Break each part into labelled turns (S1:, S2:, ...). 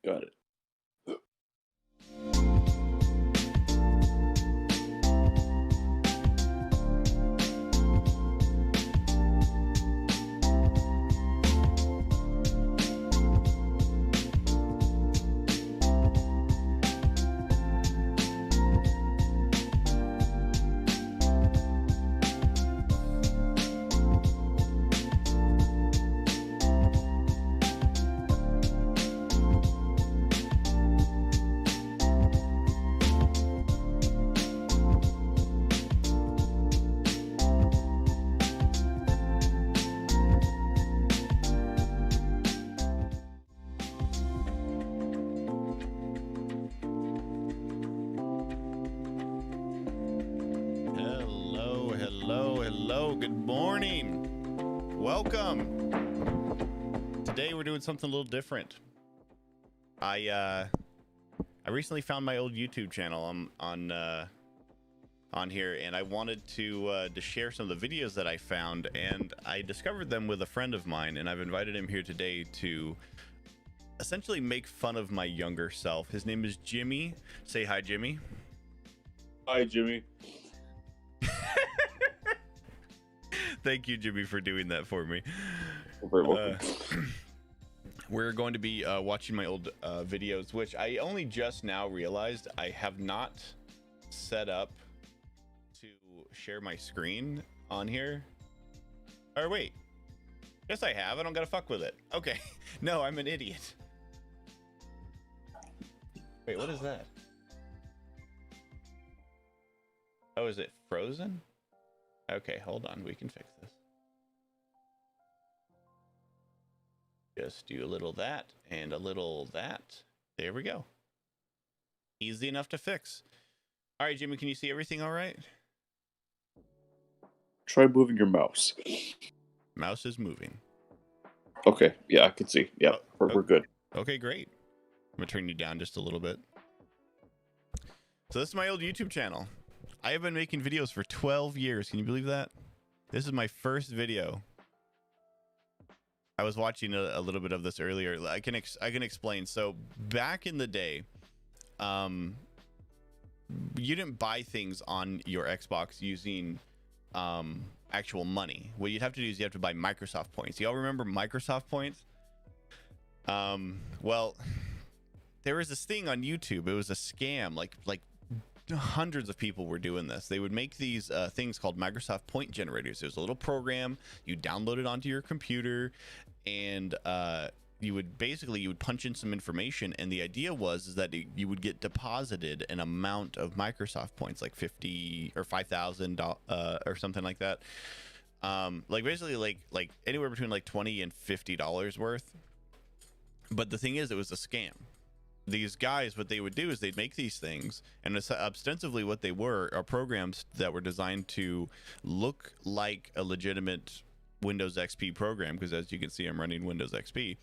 S1: Got it.
S2: Good morning. Welcome. Today we're doing something a little different. I recently found my old YouTube channel on here, and I wanted to share some of the videos that I found, and I discovered them with a friend of mine, and I've invited him here today to essentially make fun of my younger self. His name is Jimmy. Say hi, Jimmy.
S1: Hi, Jimmy.
S2: Thank you, Jimmy, for doing that for me.
S1: You're very welcome.
S2: We're going to be watching my old videos, which I only just now realized I have not set up to share my screen on here. Or wait. Yes, I have. I don't gotta fuck with it. Okay. No, I'm an idiot. Wait, what is that? Oh, is it frozen? Okay, hold on. We can fix this. Just do a little that and a little that. There we go. Easy enough to fix. All right, Jimmy, can you see everything all right?
S1: Try moving your mouse.
S2: Mouse is moving.
S1: Okay, yeah, I can see. Yeah, we're good.
S2: Okay, great. I'm gonna turn you down just a little bit. So this is my old YouTube channel. I have been making videos for 12 years. Can you believe that? This is my first video. I was watching a little bit of this earlier. I can explain. So back in the day, you didn't buy things on your Xbox using actual money. What you'd have to do is you have to buy Microsoft points. Y'all remember Microsoft points? Well, there was this thing on YouTube. It was a scam. Like hundreds of people were doing this. They would make these things called Microsoft point generators. There's a little program you download it onto your computer, and you would punch in some information, and the idea was that you would get deposited an amount of Microsoft points, like 50 or 5,000 or something like that. Like basically like anywhere between like $20 and $50 worth. But the thing is, it was a scam. These guys, what they would do is they'd make these things, and ostensibly what they were are programs that were designed to look like a legitimate Windows XP program, because as you can see, I'm running Windows XP.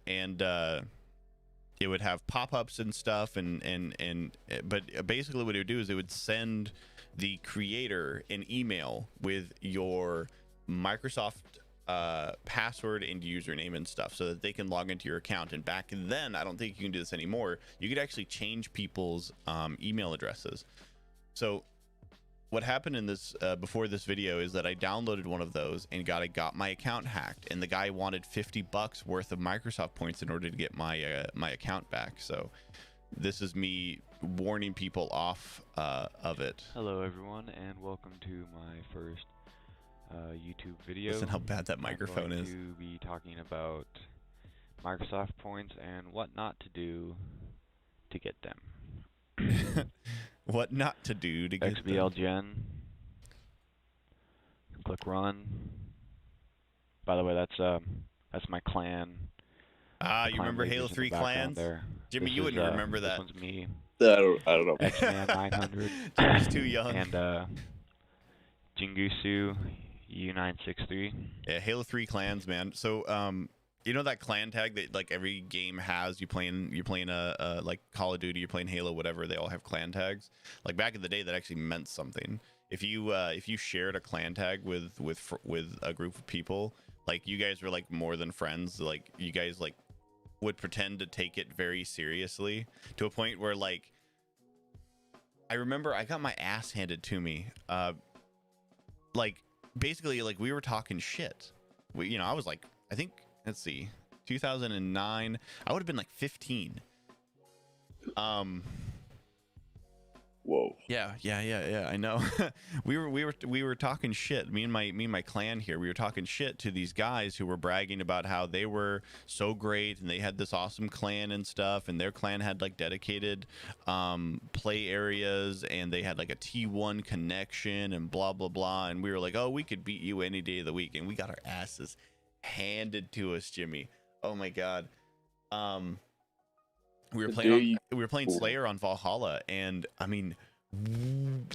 S2: It would have pop-ups and stuff, but basically what it would do is it would send the creator an email with your Microsoft password and username and stuff, so that they can log into your account. And back then, I don't think you can do this anymore, you could actually change people's email addresses. So what happened in this before this video is that I downloaded one of those and got my account hacked, and the guy wanted $50 worth of Microsoft points in order to get my my account back. So this is me warning people off of it.
S3: Hello everyone, and welcome to my first YouTube video.
S2: Listen how bad that microphone is.
S3: I'm going to be talking about Microsoft points and what not to do to get them.
S2: What not to do to get
S3: XBL Gen. Click run. By the way, that's my clan.
S2: You remember Halo 3 clans?
S3: There.
S2: Jimmy, you wouldn't remember that.
S3: This one's me.
S1: I don't know.
S3: X-Man 900.
S2: Jimmy's too young.
S3: And Jingusu U963.
S2: Yeah, Halo 3 clans, man. So you know that clan tag that like every game has? You're playing a like Call of Duty, you're playing Halo, whatever. They all have clan tags. Like back in the day, that actually meant something. If you shared a clan tag with a group of people, like you guys were like more than friends. Like you guys like would pretend to take it very seriously, to a point where, like, I remember I got my ass handed to me. Like, basically, like, we were talking shit. I was like, I think, let's see, 2009. I would have been like 15.
S1: Whoa.
S2: Yeah. I know. we were talking shit. Me and my clan here. We were talking shit to these guys who were bragging about how they were so great and they had this awesome clan and stuff, and their clan had like dedicated play areas, and they had like a T1 connection and blah blah blah. And we were like, oh, we could beat you any day of the week, and we got our asses handed to us, Jimmy. Oh my god. We were playing Slayer on Valhalla, and I mean,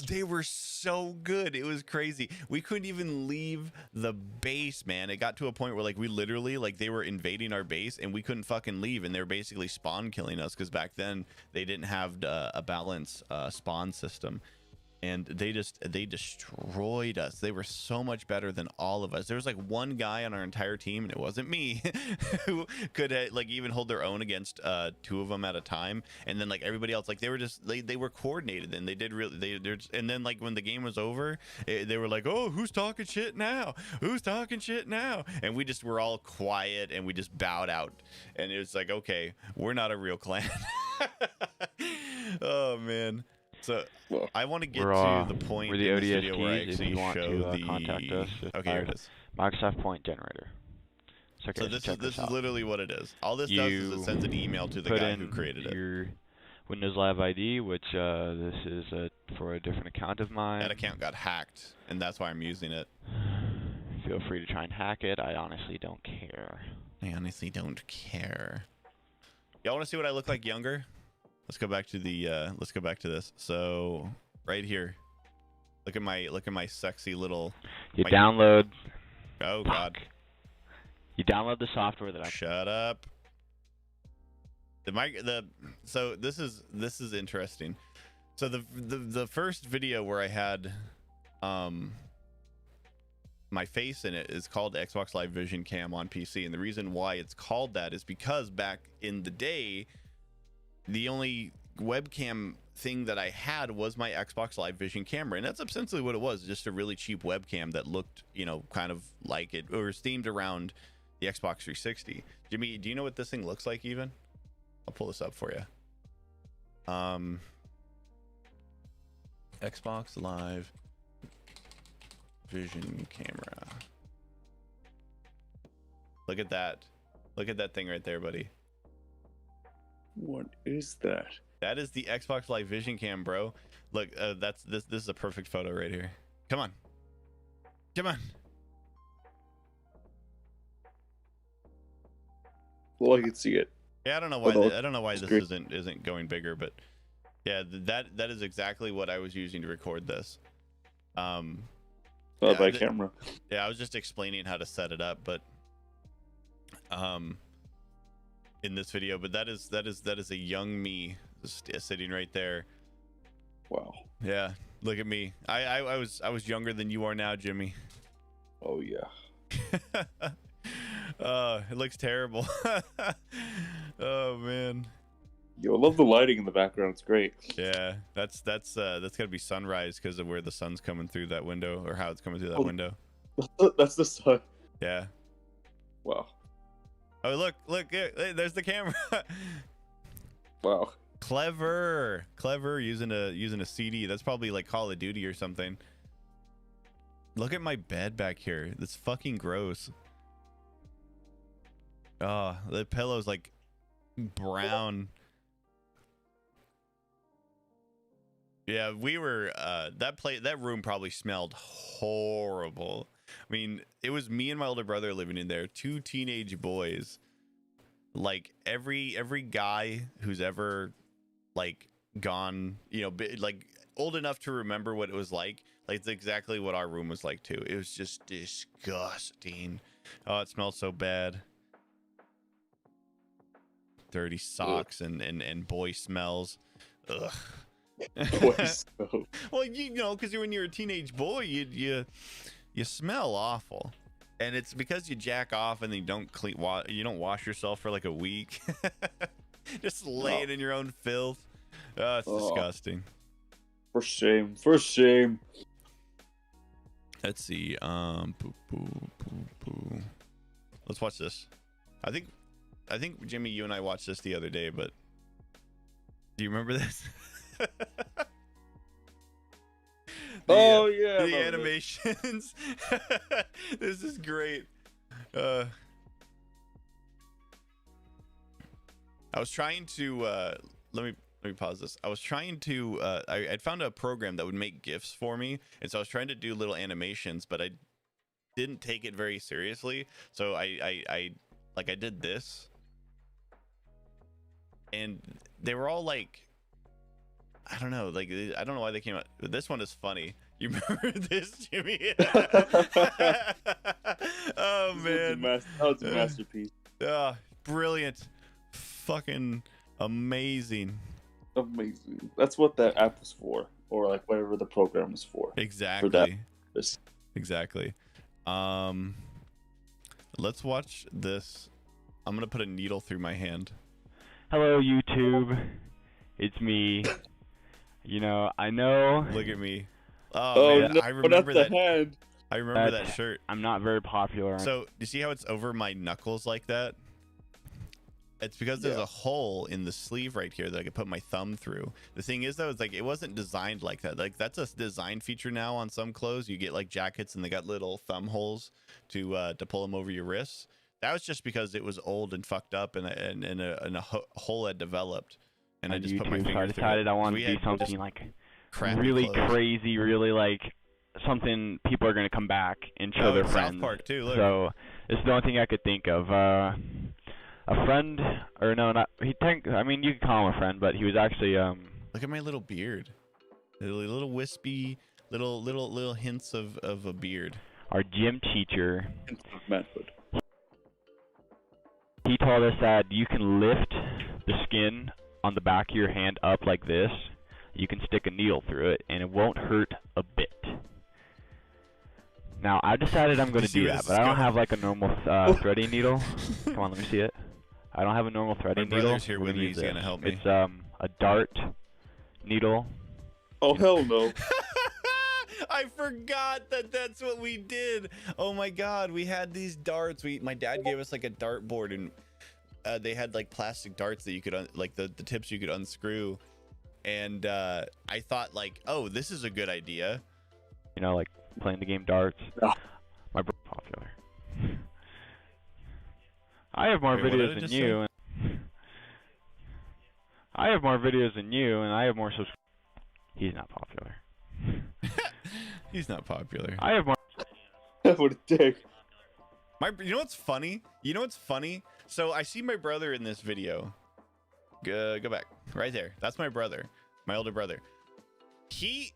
S2: they were so good. It was crazy. We couldn't even leave the base, man. It got to a point where, like, we literally, like, they were invading our base and we couldn't fucking leave, and they were basically spawn killing us, because back then they didn't have a balanced spawn system. And they destroyed us. They were so much better than all of us. There was like one guy on our entire team, and it wasn't me, who could like even hold their own against two of them at a time. And then like everybody else, like they were coordinated, and they did really and then like when the game was over, they were like, oh, who's talking shit now? Who's talking shit now? And we just were all quiet, and we just bowed out. And it was like, okay, we're not a real clan. Oh man. So I want to get to the point in this video where I actually show the.
S3: Contact us,
S2: okay, here it is.
S3: Microsoft Point Generator.
S2: So this is literally what it is. All this does is it sends an email to the guy who created it.
S3: Your Windows Live ID, which this is for a different account of mine.
S2: That account got hacked, and that's why I'm using it.
S3: Feel free to try and hack it. I honestly don't care.
S2: Y'all want to see what I look like younger? Let's go back to this. So right here, look at my sexy little.
S3: Download.
S2: Oh God.
S3: You download the software that I.
S2: Shut up. So this is interesting. So the first video where I had my face in it is called Xbox Live Vision Cam on PC, and the reason why it's called that is because back in the day, the only webcam thing that I had was my Xbox Live Vision camera, and that's essentially what it was, just a really cheap webcam that looked, kind of like it, or was themed around the Xbox 360. Jimmy, do you know what this thing looks like even? I'll pull this up for you. Xbox Live Vision camera. Look at that. Look at that thing right there, buddy.
S1: What is that?
S2: That is the Xbox Live Vision Cam, bro. Look, this is a perfect photo right here. Come on.
S1: Well, I can see it.
S2: Yeah, I don't know why this isn't going bigger, but yeah, that is exactly what I was using to record this.
S1: By camera.
S2: Yeah, I was just explaining how to set it up, but in this video, but that is a young me sitting right there.
S1: Wow.
S2: Yeah, look at me. I was younger than you are now, Jimmy.
S1: Oh yeah.
S2: It looks terrible. Oh man.
S1: Yo, I love the lighting in the background. It's great.
S2: Yeah, that's gotta be sunrise because of where the sun's coming through that window, or how it's coming through that window.
S1: That's the sun.
S2: Yeah.
S1: Wow.
S2: Oh look, there's the camera.
S1: Wow.
S2: Clever using a CD. That's probably like Call of Duty or something. Look at my bed back here. That's fucking gross. Oh, the pillow's like brown. Yeah, we were that room probably smelled horrible. I mean, it was me and my older brother living in there, two teenage boys. Like every guy who's ever like gone, like old enough to remember what it was like it's exactly what our room was like too. It was just disgusting. Oh, it smelled so bad. Dirty socks and boy smells. Ugh. Well, because when you're a teenage boy, you smell awful. And it's because you jack off and then you don't you don't wash yourself for like a week. Just laying in your own filth. Oh, it's disgusting.
S1: For shame. For shame.
S2: Let's see. Let's watch this. I think Jimmy, you and I watched this the other day, but do you remember this? The animations. This is great. I was trying to let me pause this. I was trying to I'd found a program that would make GIFs for me, and so I was trying to do little animations, but I didn't take it very seriously. So I did this, and they were all like, I don't know, like I don't know why they came out. This one is funny. You remember this, Jimmy? Oh man,
S1: that was a masterpiece.
S2: Brilliant, fucking amazing.
S1: Amazing. That's what that app was for, or like whatever the program was for.
S2: Exactly. Exactly. Let's watch this. I'm gonna put a needle through my hand.
S3: Hello, YouTube. It's me. You know, I know.
S2: Look at me. Oh man,
S1: no,
S2: I remember that.
S1: Hand.
S2: I remember that shirt.
S3: I'm not very popular.
S2: So, you see how it's over my knuckles like that? It's because there's a hole in the sleeve right here that I could put my thumb through. The thing is, though, it's like it wasn't designed like that. Like that's a design feature now on some clothes. You get like jackets and they got little thumb holes to pull them over your wrists. That was just because it was old and fucked up, and a hole had developed. And I just put my finger
S3: so I decided I wanted to do something like really crazy, really like something people are gonna come back and show their friends.
S2: South Park too. Look.
S3: So it's the only thing I could think of. A friend, or no, not he. I mean, you could call him a friend, but he was actually
S2: Look at my little beard, little wispy, little hints of a beard.
S3: Our gym teacher.
S1: Manhood.
S3: He told us that you can lift the skin on the back of your hand up like this. You can stick a needle through it, and it won't hurt a bit. Now, I decided I'm going to do that, but I don't have like a normal threading needle. Come on, let me see it. I don't have a normal threading needle.
S2: My brother's here with me. He's going to help me.
S3: It's a dart needle.
S1: Oh, hell no.
S2: I forgot that that's what we did. Oh my God, we had these darts. My dad gave us like a dart board, and they had like plastic darts that you could like the tips you could unscrew. And I thought like, oh, this is a good idea.
S3: You know, like playing the game darts.
S1: No.
S3: My brother's popular. I have more videos than you. I have more videos than you, and I have more subscribers. He's not popular.
S2: He's not popular.
S3: I have more.
S1: What a dick.
S2: You know what's funny? So I see my brother in this video. Go back. Right there. That's my brother. My older brother. He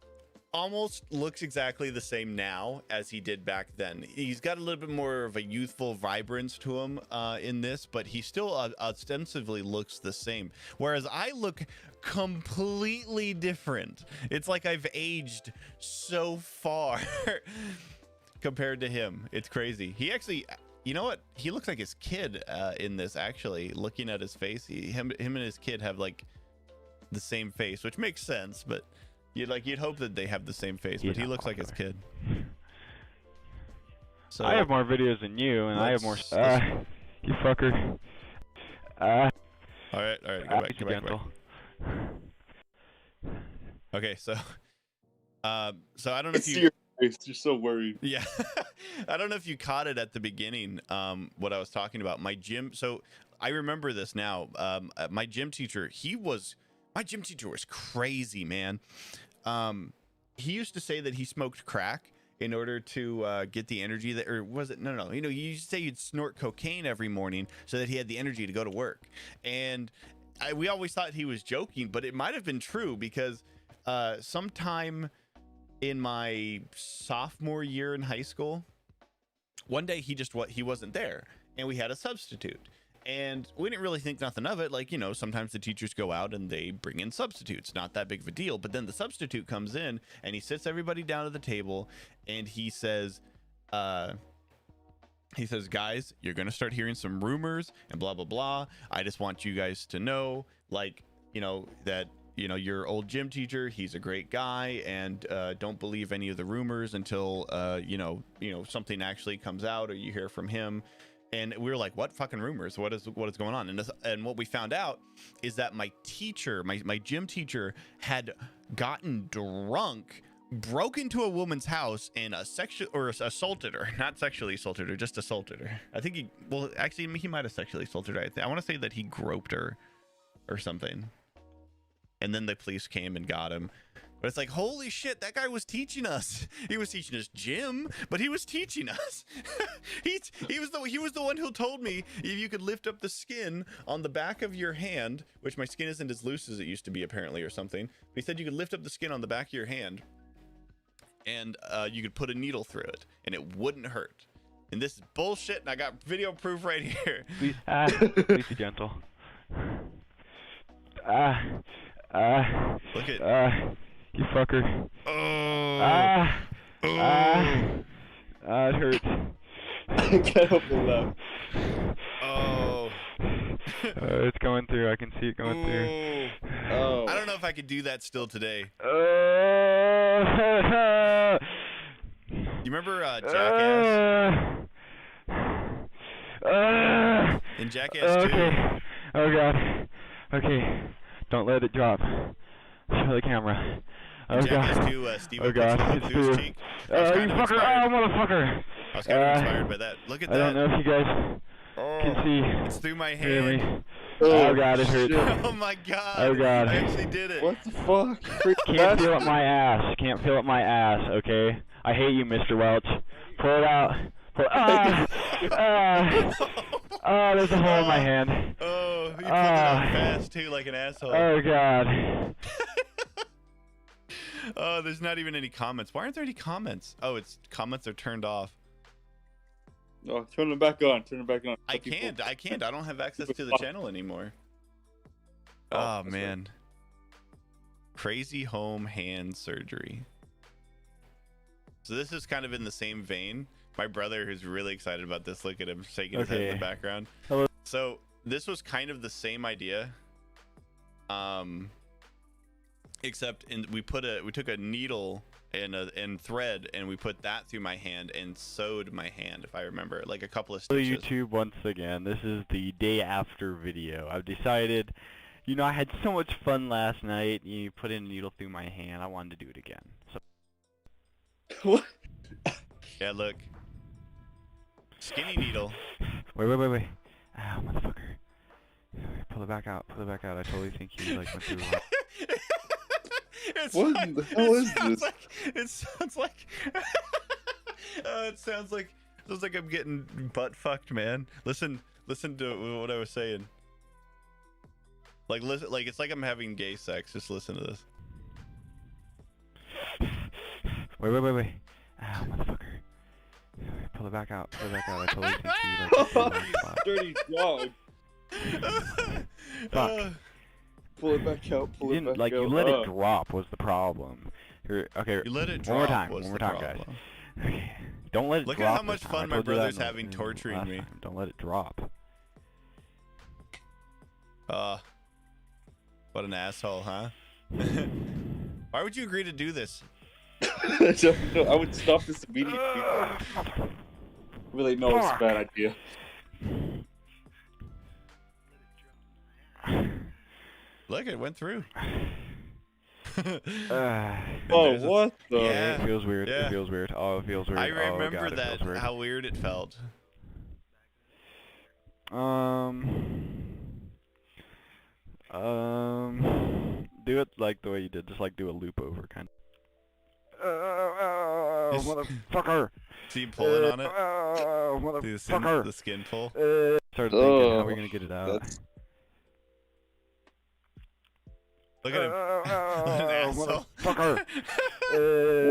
S2: almost looks exactly the same now as he did back then. He's got a little bit more of a youthful vibrance to him in this, but he still ostensibly looks the same. Whereas I look completely different. It's like I've aged so far compared to him. It's crazy. He actually, you know what? He looks like his kid in this, actually. Looking at his face, him and his kid have like the same face, which makes sense, but you'd hope that they have the same face, but he looks like his kid. So
S3: I have more videos than you, and I have more. You fucker.
S2: All right, go back. Okay, so I don't know if you.
S1: Your face. You're so worried.
S2: Yeah, I don't know if you caught it at the beginning. What I was talking about, my gym. So I remember this now. My gym teacher, my gym teacher was crazy, man. He used to say that he smoked crack in order to get the energy that, or was it? No. You know, you used to say you'd snort cocaine every morning so that he had the energy to go to work. And we always thought he was joking, but it might have been true because sometime in my sophomore year in high school, one day he wasn't there, and we had a substitute. And we didn't really think nothing of it. Like, you know, sometimes the teachers go out and they bring in substitutes. Not that big of a deal. But then the substitute comes in and he sits everybody down at the table and he says, He says, guys, you're going to start hearing some rumors and blah, blah, blah. I just want you guys to know, like, that, your old gym teacher, he's a great guy, and don't believe any of the rumors until, something actually comes out or you hear from him. And we were like, what fucking rumors? What is going on? And what we found out is that my teacher, my gym teacher, had gotten drunk, broke into a woman's house and assaulted her. Not sexually assaulted her, just assaulted her. I think he might have sexually assaulted her. I want to say that he groped her or something. And then the police came and got him. But it's like, holy shit, that guy was teaching us. He was teaching us gym, but he was teaching us. he was the one who told me if you could lift up the skin on the back of your hand, which my skin isn't as loose as it used to be apparently or something. But he said you could lift up the skin on the back of your hand and you could put a needle through it and it wouldn't hurt. And this is bullshit, and I got video proof right here.
S3: Please be gentle.
S2: Look at
S3: you fucker. It hurts.
S1: Can't help but laugh.
S3: It's going through. I can see it going through.
S1: Oh.
S2: I don't know if I could do that still today. You remember Jackass? In Jackass 2?
S3: Okay. Oh god. Okay. Don't let it drop. Show the camera. Oh
S2: Jackass
S3: god.
S2: 2, Steve
S3: Oh god. It's
S2: through his
S3: through.
S2: cheek.
S3: You fucker. Oh, motherfucker.
S2: I was kind of inspired by that. Look at that.
S3: I don't know if you guys can see.
S2: It's through my hand.
S3: Really? Oh god, it hurts.
S2: Oh my god.
S3: Oh god.
S2: I actually did it.
S1: What the fuck?
S3: Can't feel up my ass. Can't feel up my ass, okay? I hate you, Mr. Welch. Pull it out. Oh, there's a hole in my hand.
S2: Oh, you pulled it out fast too, like an asshole.
S3: Oh god.
S2: Oh, there's not even any comments. Why aren't there any comments? Oh, it's comments are turned off.
S1: Oh, turn them back on. Turn them back on.
S2: I can't. I don't have access to the channel anymore. Oh man. Right. Crazy home hand surgery. So this is kind of in the same vein. My brother, who's really excited about this, look at him shaking his head in the background.
S3: Hello.
S2: So this was kind of the same idea. Except we took a needle and thread and we put that through my hand and sewed my hand, if I remember, like a couple of stitches.
S3: Hello YouTube, once again, this is the day after video. I've decided, I had so much fun last night. You put in a needle through my hand. I wanted to do it again. So.
S1: What?
S2: Yeah, look. Skinny needle.
S3: Wait. Ow, motherfucker. Pull it back out. I totally think you went through
S1: What the hell is this?
S2: It sounds like it sounds like I'm getting butt fucked, man. Listen to what I was saying. Like listen, like it's like I'm having gay sex. Just listen to this.
S3: Wait. Ow, motherfucker. Pull it back out. I totally think you
S1: Dirty dog.
S3: Fuck.
S1: Pull it back out. Pull it back out.
S3: You let it drop was the problem. Okay.
S2: You let it drop.
S3: One more time, guys. Okay. Don't let it drop.
S2: Look at how much fun my brother's having torturing me.
S3: Don't let it drop.
S2: What an asshole, huh? Why would you agree to do this?
S1: I would stop this immediately. Really, no, it's a bad idea.
S2: Look, it went through.
S1: Oh, what the?
S2: Yeah.
S3: It feels weird.
S2: Yeah.
S3: It feels weird. Oh, it feels weird.
S2: I remember
S3: oh, God,
S2: that, how weird it felt.
S3: Do it like the way you did. Just like do a loop over, kind of. Motherfucker!
S2: See you pulling on it?
S3: Motherfucker!
S2: The skin pull?
S3: Started thinking, how are we gonna get it out?
S2: Look at him.
S3: Motherfucker!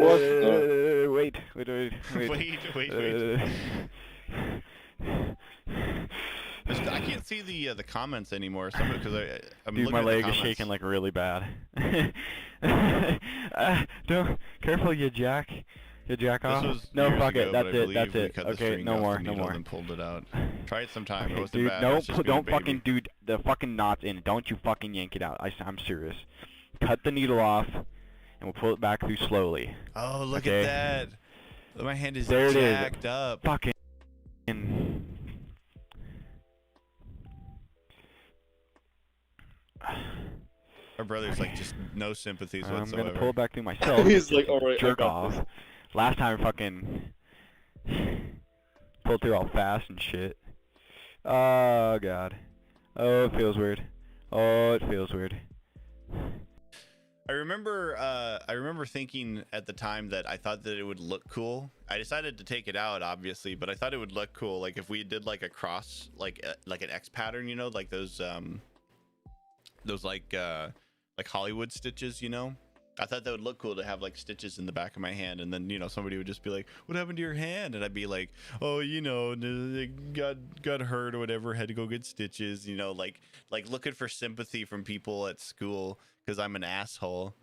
S1: What the?
S3: Wait.
S2: I can't see the comments anymore. Because I'm
S3: Dude,
S2: looking
S3: my
S2: at the
S3: leg is
S2: comments.
S3: shaking like really bad. Don't, careful, you jack. You jack
S2: This
S3: off?
S2: was
S3: No,
S2: years
S3: fuck
S2: ago,
S3: it.
S2: but
S3: That's
S2: I
S3: it.
S2: believe
S3: That's
S2: we
S3: it.
S2: cut the
S3: Okay,
S2: string
S3: no
S2: off
S3: more.
S2: the
S3: No
S2: needle
S3: more.
S2: and pulled it out. Try it sometime. It
S3: Okay,
S2: wasn't
S3: dude,
S2: bad.
S3: no,
S2: That's just being a
S3: don't fucking,
S2: baby.
S3: dude. The fucking knot's in it. Don't you fucking yank it out. I'm serious. Cut the needle off, and we'll pull it back through slowly.
S2: Oh, look
S3: Okay.
S2: at that. My hand is
S3: There it is.
S2: jacked up.
S3: Fucking.
S2: Our brother's like just no sympathies
S3: I'm
S2: whatsoever.
S3: gonna pull it back through myself.
S1: He's like, all right, I
S3: jerk
S1: got
S3: off.
S1: this.
S3: Last time, fucking pulled through all fast and shit. Oh god. Oh, it feels weird. Oh, it feels weird.
S2: I remember thinking at the time that I thought that it would look cool. I decided to take it out, obviously, but I thought it would look cool, like if we did like a cross, like an X pattern, you know, like those like Hollywood stitches, you know. I thought that would look cool to have like stitches in the back of my hand, and then, you know, somebody would just be like, "What happened to your hand?" And I'd be like, "Oh, you know, it got hurt or whatever, had to go get stitches," you know, like looking for sympathy from people at school because I'm an asshole.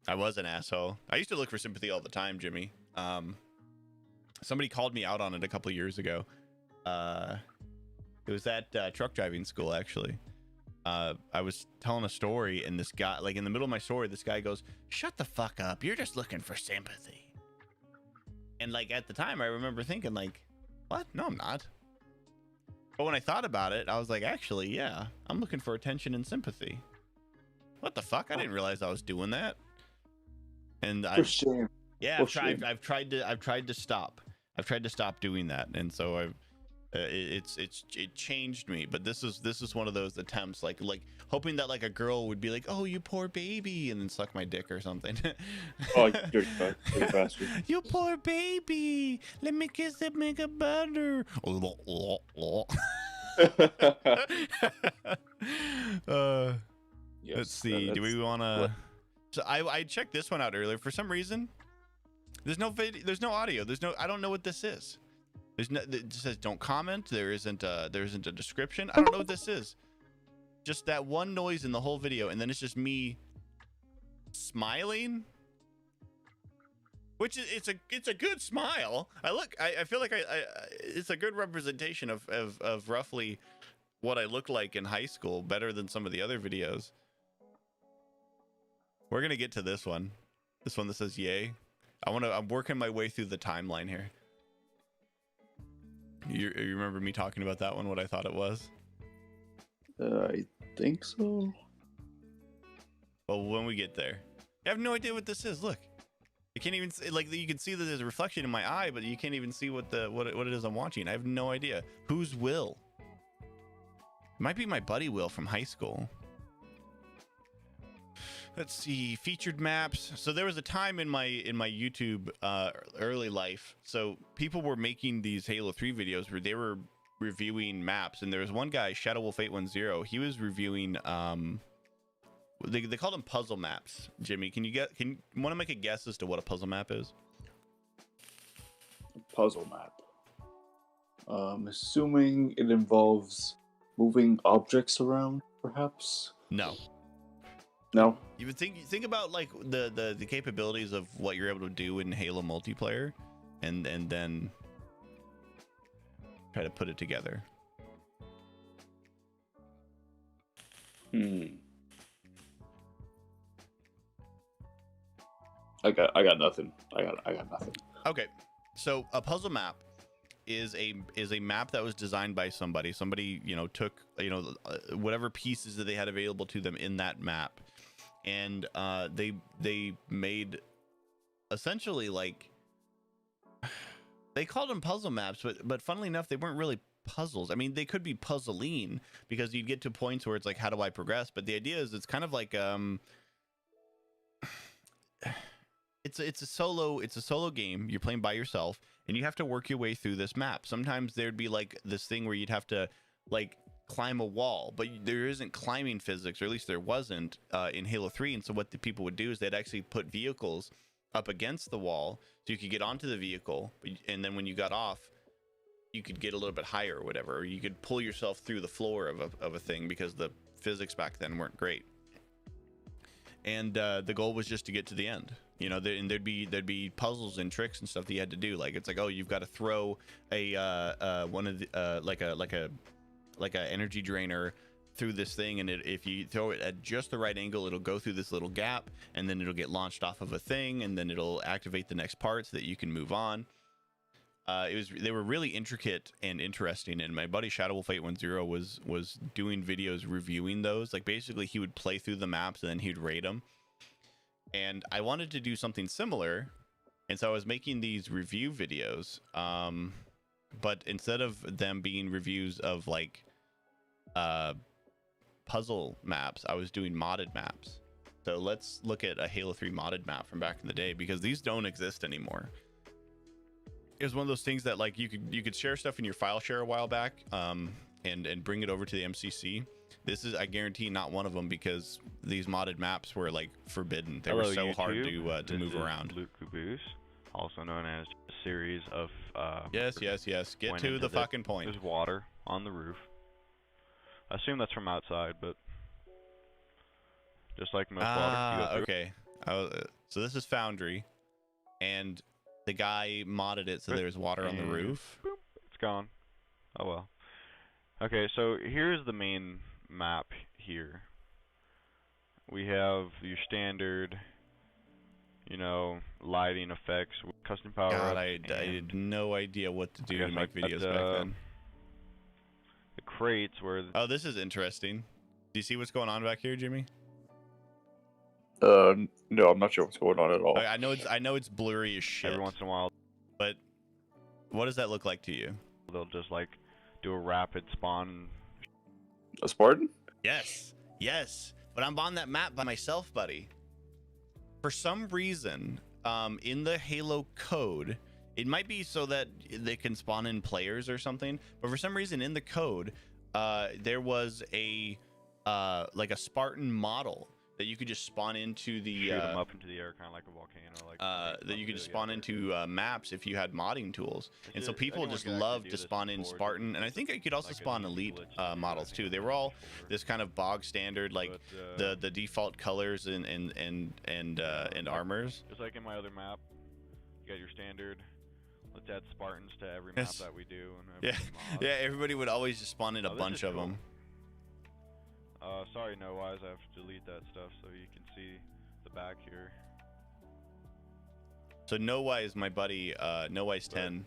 S2: I was an asshole. I used to look for sympathy all the time, Jimmy. Somebody called me out on it a couple years ago. It was at truck driving school, actually. I was telling a story, and this guy, like in the middle of my story, this guy goes, "Shut the fuck up. You're just looking for sympathy." And like at the time, I remember thinking like, what? No, I'm not. But when I thought about it, I was like, actually, yeah, I'm looking for attention and sympathy. What the fuck? I didn't realize I was doing that. And
S1: For shame.
S2: yeah,
S1: For shame.
S2: I've tried to stop. I've tried to stop doing that, and so I've it changed me. But this is one of those attempts, like hoping that like a girl would be like, "Oh, you poor baby," and then suck my dick or something.
S1: Oh, dirty bastard.
S2: You poor baby. Let me kiss it, make it better.
S1: Yes,
S2: Let's see. Do we want to? So I checked this one out earlier. For some reason, there's no video, there's no audio, there's no. I don't know what this is. There's no. It says don't comment. There isn't a description. I don't know what this is. Just that one noise in the whole video, and then it's just me smiling. Which is it's a good smile. I feel like I it's a good representation of roughly what I look like in high school, better than some of the other videos. We're gonna get to this one. This one that says yay. I'm working my way through the timeline here. You remember me talking about that one, what I thought it was?
S1: I think so.
S2: Well, when we get there. I have no idea what this is. Look. You can't even see, like, you can see that there's a reflection in my eye, but you can't even see what it is I'm watching. I have no idea. Who's Will? It might be my buddy Will from high school. Let's see, featured maps. So there was a time in my YouTube early life, so people were making these Halo 3 videos where they were reviewing maps, and there was one guy, Shadow Wolf 810. He was reviewing they called them puzzle maps. Jimmy, can you want to make a guess as to what a puzzle map is?
S1: Puzzle map. Assuming it involves moving objects around, perhaps.
S2: No.
S1: No.
S2: You would think about like the capabilities of what you're able to do in Halo multiplayer, and then try to put it together.
S1: I got nothing. I got nothing.
S2: Okay, so a puzzle map is a map that was designed by somebody. Somebody, you know, took, you know, whatever pieces that they had available to them in that map, and they made essentially like, they called them puzzle maps, but funnily enough, they weren't really puzzles. I mean, they could be puzzling because you'd get to points where it's like, how do I progress? But the idea is it's kind of like it's a solo game. You're playing by yourself, and you have to work your way through this map. Sometimes there'd be like this thing where you'd have to like climb a wall, but there isn't climbing physics, or at least there wasn't in Halo 3. And so what the people would do is they'd actually put vehicles up against the wall so you could get onto the vehicle, and then when you got off, you could get a little bit higher or whatever, or you could pull yourself through the floor of a thing, because the physics back then weren't great. and the goal was just to get to the end. You know, and there'd be puzzles and tricks and stuff that you had to do. Like it's like, oh, you've got to throw a one of the like a energy drainer through this thing, and if you throw it at just the right angle, it'll go through this little gap, and then it'll get launched off of a thing, and then it'll activate the next part so that you can move on. They were really intricate and interesting, and my buddy Shadow Wolf 810 was doing videos reviewing those. Like basically he would play through the maps and then he'd rate them. And I wanted to do something similar, and so I was making these review videos. But instead of them being reviews of like puzzle maps, I was doing modded maps. So let's look at a Halo 3 modded map from back in the day, because these don't exist anymore. It was one of those things that like you could share stuff in your file share a while back, and bring it over to the MCC. This is, I guarantee, not one of them, because these modded maps were like forbidden. They were so hard to move around.
S3: Luke Caboose, also known as a series of
S2: yes. Get to the fucking point.
S3: There's water on the roof. I assume that's from outside, but just like most water.
S2: Okay. So this is Foundry, and the guy modded it so there's water on the roof.
S3: Boop, it's gone. Oh well. Okay, so here's the main map here. We have your standard, you know, lighting effects, custom power.
S2: God, I had no idea what to do to make videos back then.
S3: The crates where.
S2: Oh, this is interesting. Do you see what's going on back here, Jimmy?
S1: No, I'm not sure what's going on at all.
S2: I know it's blurry as shit.
S3: Every once in a while.
S2: But what does that look like to you?
S3: They'll just like do a rapid spawn.
S1: A Spartan?
S2: Yes. But I'm on that map by myself, buddy. For some reason, in the Halo code, it might be so that they can spawn in players or something, but for some reason in the code, there was a like a Spartan model that you could just spawn into the
S3: shoot them up into the air, kind of like a volcano, like
S2: that you could just spawn into maps if you had modding tools. And so people just love to spawn in Spartan, and I think I could also spawn elite models too. They were all this kind of bog standard, like the default colors and armors.
S3: Just like in my other map, you got your standard. Let's add Spartans to every map that we do. And
S2: yeah, everybody would always just spawn in a bunch of them.
S3: Sorry, No Wise, I have to delete that stuff so you can see the back here.
S2: So No Wise, my buddy, No Wise 10,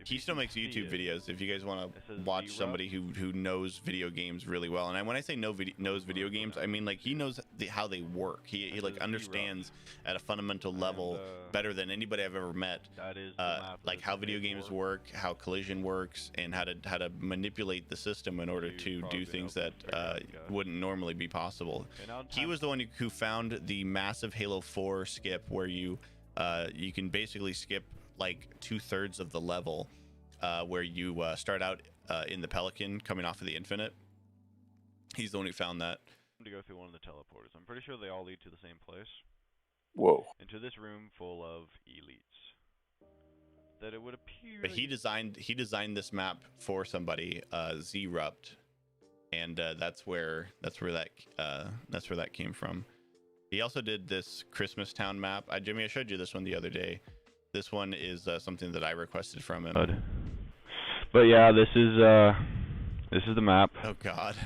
S2: he still makes YouTube videos. If you guys want to watch somebody who knows video games really well, and when I say knows video games, I mean like he knows how they work. He like understands at a fundamental level better than anybody I've ever met. Like how video games work, how collision works, and how to manipulate the system in order to do things that wouldn't normally be possible. He was the one who found the massive Halo 4 skip where you can basically skip like 2/3 of the level, where you start out in the Pelican coming off of the Infinite. He's the one who found that.
S3: To go through one of the teleporters. I'm pretty sure they all lead to the same place.
S1: Whoa.
S3: Into this room full of elites. That it would appear.
S2: But he designed this map for somebody, Z-Rupt, and that's where that came from. He also did this Christmas Town map. Jimmy, I showed you this one the other day. This one is something that I requested from him.
S3: But yeah, this is the map.
S2: Oh God.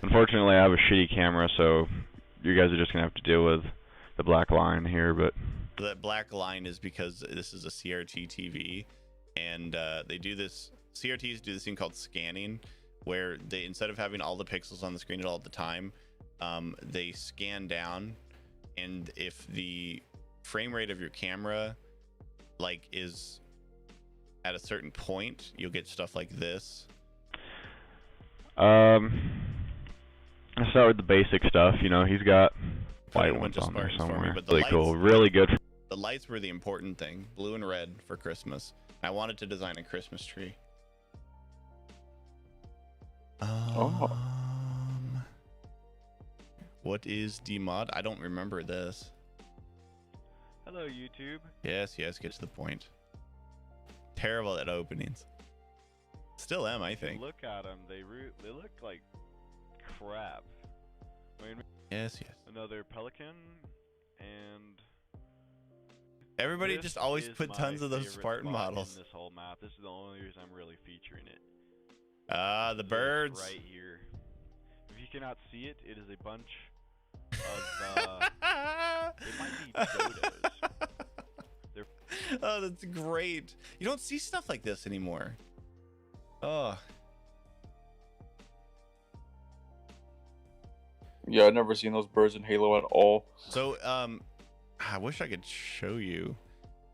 S3: Unfortunately, I have a shitty camera, so you guys are just gonna have to deal with the black line here. But
S2: that black line is because this is a CRT TV, and they do this. CRTs do this thing called scanning, where they, instead of having all the pixels on the screen at all the time, they scan down, and if the frame rate of your camera like is at a certain point, you'll get stuff like this.
S3: Let's start with the basic stuff. You know, he's got white ones on there somewhere.
S2: But the
S3: really
S2: lights,
S3: cool, really good.
S2: The lights were the important thing, blue and red for Christmas. I wanted to design a Christmas tree. What is DMod? I don't remember this.
S3: Hello, YouTube.
S2: Yes, get to the point. Terrible at openings. Still am, I think.
S3: Look at them. They look like crap. I mean,
S2: yes.
S3: Another Pelican. and
S2: Everybody
S3: this
S2: just always
S3: is
S2: put
S3: my
S2: tons of those
S3: favorite
S2: Spartan
S3: spot
S2: models.
S3: in this whole map. This is the only reason I'm really featuring it.
S2: The
S3: This
S2: birds.
S3: right here. If you cannot see it, it is a bunch of it might be dodos. They're
S2: Oh, that's great. You don't see stuff like this anymore. Oh,
S1: Yeah, I've never seen those birds in Halo at all.
S2: so I wish I could show you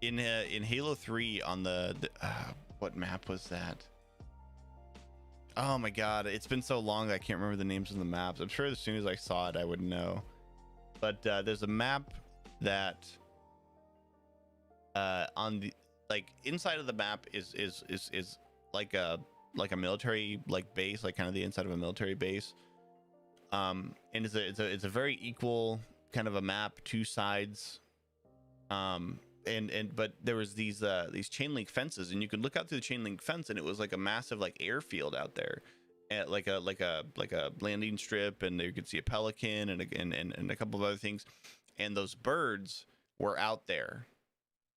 S2: in Halo 3 on the what map was that? Oh my god, it's been so long I can't remember the names of the maps. I'm sure as soon as I saw it I would know. But there's a map that on the like inside of the map is like a military like base, like kind of the inside of a military base. And it's a very equal kind of a map, two sides. But there was these chain link fences, and you could look out through the chain link fence, and it was like a massive like airfield out there, at like a landing strip, and you could see a pelican and a couple of other things, and those birds were out there,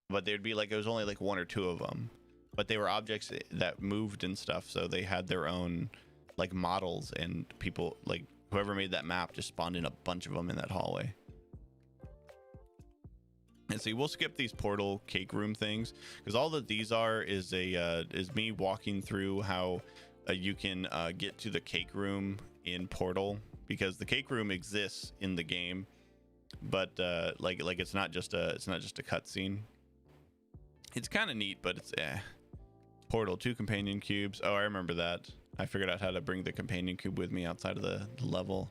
S2: but there'd be like it was only like one or two of them, but they were objects that moved and stuff, so they had their own like models, and people like whoever made that map just spawned in a bunch of them in that hallway. And see, we'll skip these portal cake room things because all that these are is me walking through how you can get to the cake room in Portal, because the cake room exists in the game, but like it's not just a cutscene. It's kind of neat, but it's Portal 2 companion cubes. Oh, I remember that. I figured out how to bring the companion cube with me outside of the level.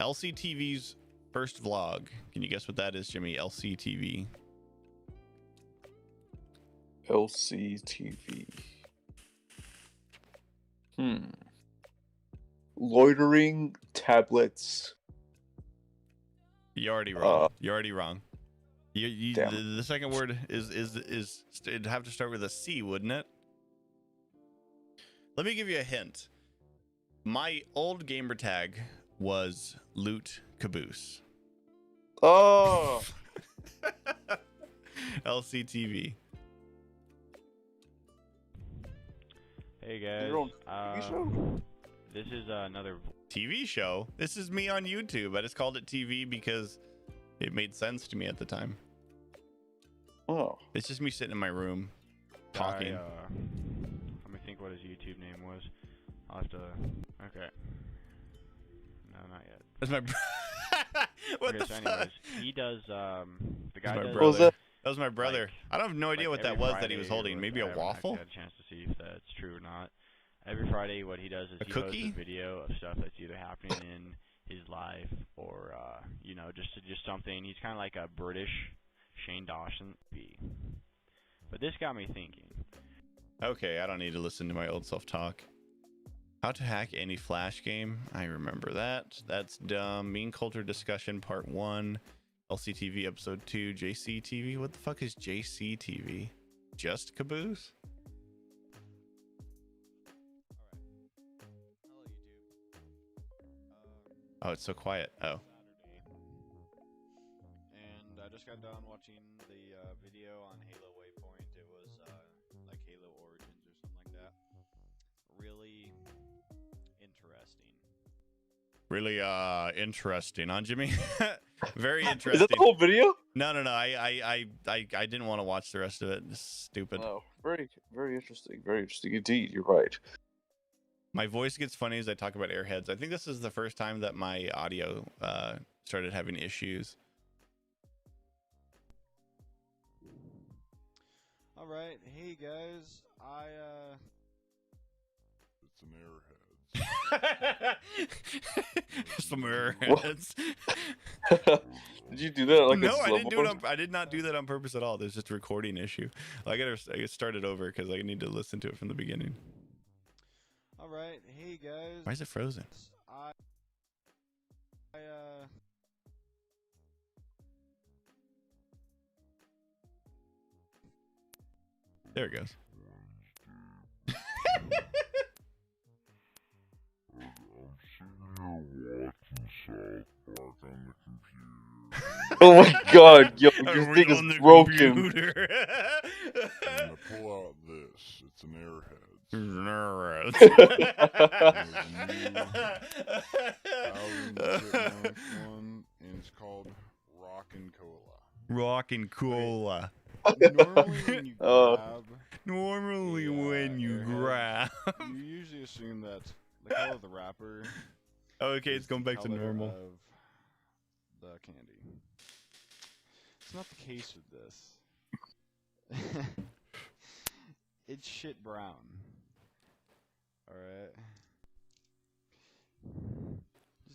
S2: LCTV's first vlog. Can you guess what that is, Jimmy? LCTV.
S1: LCTV. Loitering tablets.
S2: You're already wrong. You're already wrong.
S1: Damn.
S2: The second word is it'd have to start with a C, wouldn't it? Let me give you a hint. My old gamer tag was Loot Caboose.
S1: Oh.
S2: LCTV.
S3: Hey guys,
S1: Your own TV show?
S3: This is another
S2: TV show. This is me on YouTube. I just called it TV because it made sense to me at the time.
S1: Oh.
S2: It's just me sitting in my room talking.
S3: Let me think what his YouTube name was. I'll have to. Okay. No, not yet.
S2: That's my. What
S3: Okay,
S2: the
S3: so
S2: fuck?
S3: anyways, he does. The guy
S2: My
S3: does.
S1: What was
S2: brother.
S1: that?
S2: That was my brother.
S3: Like-
S2: I don't have no idea
S3: like
S2: what that
S3: every
S2: was that he was
S3: Friday
S2: holding.
S3: with-
S2: Maybe
S3: I
S2: a
S3: haven't
S2: waffle?
S3: actually had a chance to see if that's true or not. Every Friday, what he does is
S2: A
S3: he
S2: cookie?
S3: posts a video of stuff that's either happening in his life or, just something. He's kind of like a British Shane Dawson. But this got me thinking.
S2: Okay, I don't need to listen to my old self-talk. How to hack any Flash game? I remember that. That's dumb. Mean Culture Discussion Part 1. LCTV Episode 2. JCTV? What the fuck is JCTV? Just Caboose? Oh, it's so quiet. Oh. And I just got done watching the video on Halo Waypoint. It was like Halo Origins or something like that. Really interesting. Really interesting, huh, Jimmy? Very interesting.
S1: Is that the whole video?
S2: No. I didn't want to watch the rest of it. It's stupid.
S1: No. Very, very interesting. Very interesting indeed. You're right.
S2: My voice gets funny as I talk about Airheads. I think this is the first time that my audio started having issues.
S4: All right, hey guys,
S2: Some Airheads. Some Airheads.
S1: Did you do that? Like
S2: No,
S1: a
S2: I
S1: slow
S2: didn't do it.
S1: motion?
S2: I did not do that on purpose at all. There's just a recording issue. I gotta start it over because I need to listen to it from the beginning.
S4: all right, hey guys.
S2: Why is it frozen? There it goes.
S5: I'm sitting here watching South Park on the computer.
S1: Oh my god, yo,
S2: I
S1: your
S2: was
S1: thing is
S2: on the
S1: broken.
S2: computer.
S5: I'm gonna pull out this. It's an Airheads. Alvin Chipmunk one, and it's called Rockin' Cola.
S2: Rockin' cola.
S5: Normally when you grab
S2: Normally
S5: a,
S2: when you
S5: Airheads,
S2: grab.
S5: you usually assume that the color of the wrapper
S2: Okay,
S5: is
S2: it's going
S5: the
S2: back to
S5: color
S2: normal.
S5: of the candy. It's not the case with this. It's shit brown. Alright.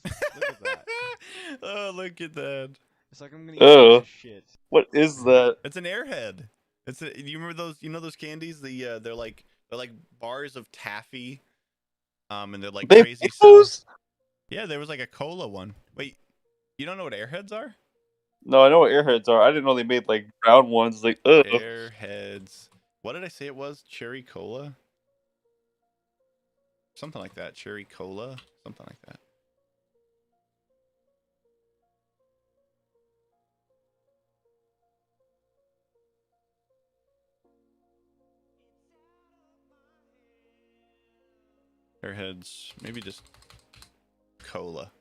S5: Just look at that.
S2: Oh, look at that.
S5: It's like I'm gonna eat a piece of shit.
S1: What is that?
S2: It's an airhead. Do you remember those? You know those candies? They're like bars of taffy. And they're like
S1: They
S2: crazy
S1: make
S2: sour.
S1: those?
S2: Yeah, there was like a cola one. Wait, you don't know what airheads are?
S1: No, I know what airheads are. I didn't know they made like brown ones. Like, ugh.
S2: Airheads. What did I say it was? Cherry cola? Something like that. Cherry cola? Something like that. Airheads. Maybe just cola.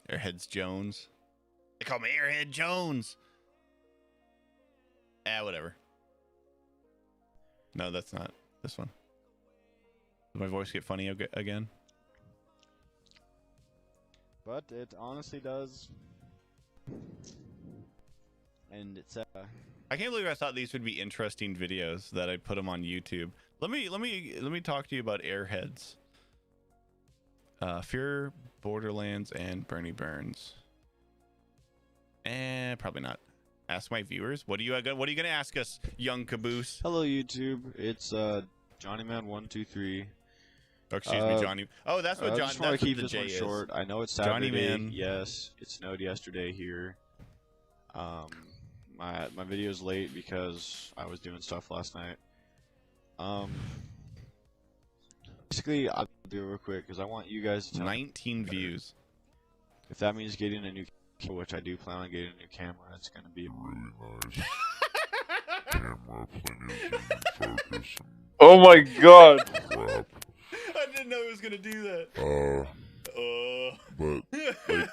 S2: Airheads Jones. They call me Airhead Jones. Whatever. No, that's not this one. Does my voice get funny again?
S4: But it honestly does. And it's
S2: I can't believe I thought these would be interesting videos that I'd put them on YouTube. Let me talk to you about Airheads. Fear, Borderlands, and Bernie Burns. Probably not. Ask my viewers. What are you gonna ask us, young caboose?
S4: hello YouTube. It's Johnnyman123.
S2: Oh, excuse me, Johnny. Oh, that's what
S4: I
S2: John.
S4: just want
S2: That's
S4: to keep
S2: what the
S4: this
S2: J
S4: one
S2: is.
S4: short. I know it's
S2: Johnny
S4: Saturday.
S2: Man.
S4: Yes, it snowed yesterday here. My video's late because I was doing stuff last night. Basically, I'll do it real quick because I want you guys to tell me
S2: 19 views.
S4: if that means getting a new camera, which I do plan on getting a new camera. It's gonna be
S5: Really nice camera, plenty of zoom focus
S1: Oh my god.
S5: and crap.
S2: I didn't know he was gonna do that.
S5: But like,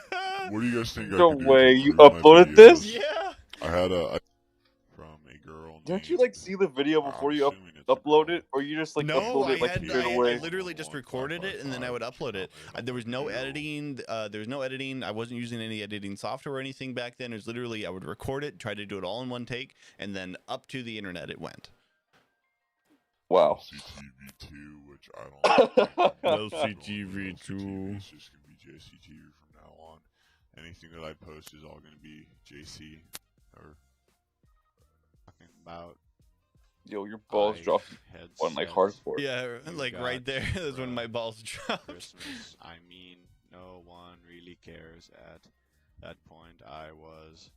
S5: what do you guys think I
S1: No
S5: could do
S1: way,
S5: to
S1: you
S5: improve my
S1: uploaded this?
S5: videos?
S2: Yeah.
S5: I had from a girl.
S1: Don't you
S5: named-
S1: like see the video before
S5: I'm
S1: you
S5: assuming it's a
S1: upload
S5: girl.
S1: it, or you just like
S2: No,
S1: upload it like straight away?
S2: I literally just recorded it and then I would upload it. There was no editing. There was no editing. I wasn't using any editing software or anything back then. It was literally I would record it, try to do it all in one take, and then up to the internet it went.
S1: Wow.
S5: CTV2, which I don't.
S2: LCTV2.
S5: It's just gonna be JCTV from now on. Anything that I post is all gonna be JC or talking about.
S1: Yo, your balls dropped on like hardcore.
S2: Yeah, like
S4: got
S2: right there. That's when my balls dropped.
S4: Christmas. I mean, no one really cares at that point. I was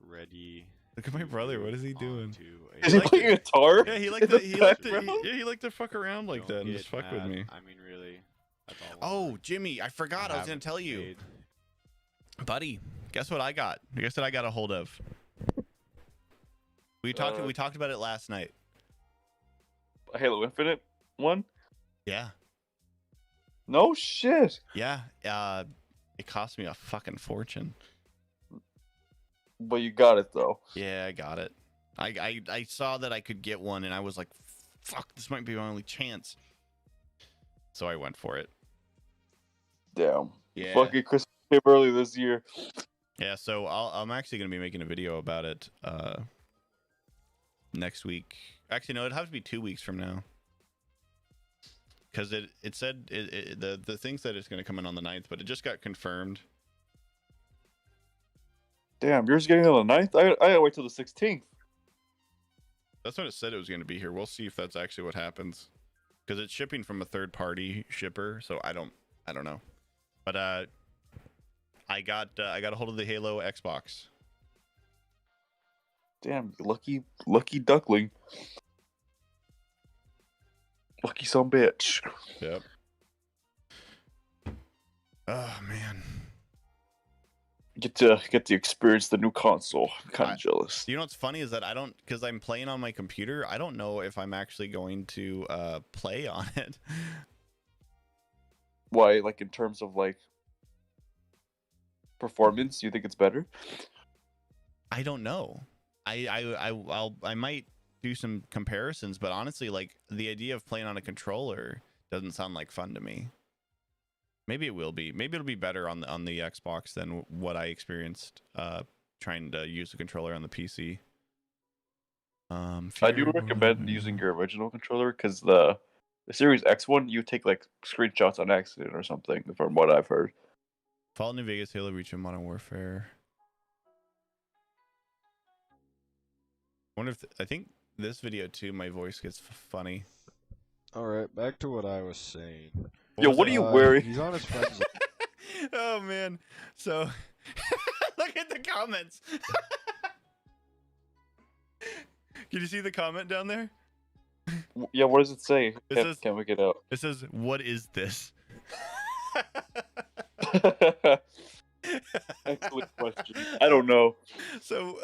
S4: ready.
S2: Look at my brother. What is he doing?
S1: Is he playing guitar?
S2: Yeah, he
S1: in
S2: liked
S1: the
S2: to. He liked to.
S1: background?
S2: Yeah, he liked to fuck around like that and just fuck with me.
S4: I mean, really. That's all I
S2: Oh,
S4: want.
S2: Jimmy, I forgot. I was gonna
S4: haven't
S2: tell you,
S4: paid.
S2: buddy. Guess what I got? Guess what I got a hold of? We talked. We talked about it last night.
S1: Halo Infinite one?
S2: Yeah.
S1: No shit.
S2: Yeah. It cost me a fucking fortune.
S1: But you got it though.
S2: Yeah, I got it. I saw that I could get one, and I was like, "Fuck, this might be my only chance." So I went for it.
S1: Damn.
S2: Yeah.
S1: Fucking Christmas came early this year.
S2: Yeah. So I'm actually gonna be making a video about it next week. Actually, no, it'd have to be 2 weeks from now. Because it said the thing said it's gonna come in on the 9th, but it just got confirmed.
S1: Damn, yours getting on the 9th? I gotta wait till the 16th.
S2: That's what it said it was going to be here. We'll see if that's actually what happens, because it's shipping from a third-party shipper. So I don't know. But I got a hold of the Halo Xbox.
S1: Damn, lucky duckling. Lucky some bitch.
S2: Yep. Oh man.
S1: Get to experience the new console. I'm kind of jealous.
S2: You know what's funny is that I don't, because I'm playing on my computer, I don't know if I'm actually going to play on it.
S1: Why, like in terms of like performance, you think it's better?
S2: I don't know. I might do some comparisons, but honestly, like the idea of playing on a controller doesn't sound like fun to me. Maybe it will be. Maybe it'll be better on the Xbox than what I experienced trying to use the controller on the PC.
S1: I do recommend using your original controller because the Series X one, you take like screenshots on accident or something, from what I've heard.
S2: Fallout New Vegas, Halo Reach, and Modern Warfare. Wonder if I think this video too, my voice gets funny.
S4: Alright, back to what I was saying.
S1: Yo, what are you wearing?
S4: He's on his friend's.
S2: Oh man, so look at the comments. Can you see the comment down there?
S1: Yeah, what does it say?
S2: It
S1: Can't make it out.
S2: It says, "What is this?"
S1: Excellent question. I don't know.
S2: So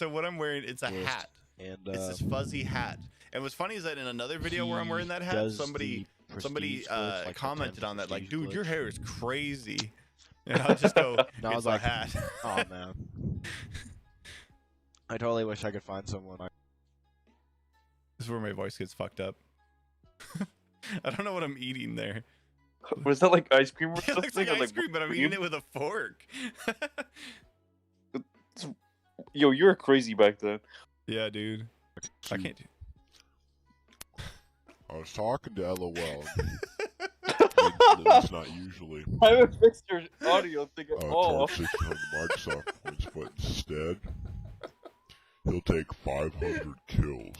S2: what I'm wearing, it's a hat.
S4: And
S2: It's this fuzzy hat. And what's funny is that in another video where I'm wearing that hat, somebody commented on that, like, dude, your hair is crazy. And I'll just go,
S4: No, I
S2: it's
S4: was
S2: a
S4: like,
S2: hat.
S4: oh man. I totally wish I could find someone.
S2: This is where my voice gets fucked up. I don't know what I'm eating there.
S1: Was that like ice cream or
S2: It
S1: something?
S2: looks like
S1: Or,
S2: ice cream, but I'm eating it with a fork.
S1: Yo, you were crazy back then.
S2: Yeah, dude. I can't do.
S5: I was talking to LOL. It's not usually.
S1: I haven't fixed your audio thing at all.
S5: Charge 600 Microsoft points, but instead, he'll take 500 kills.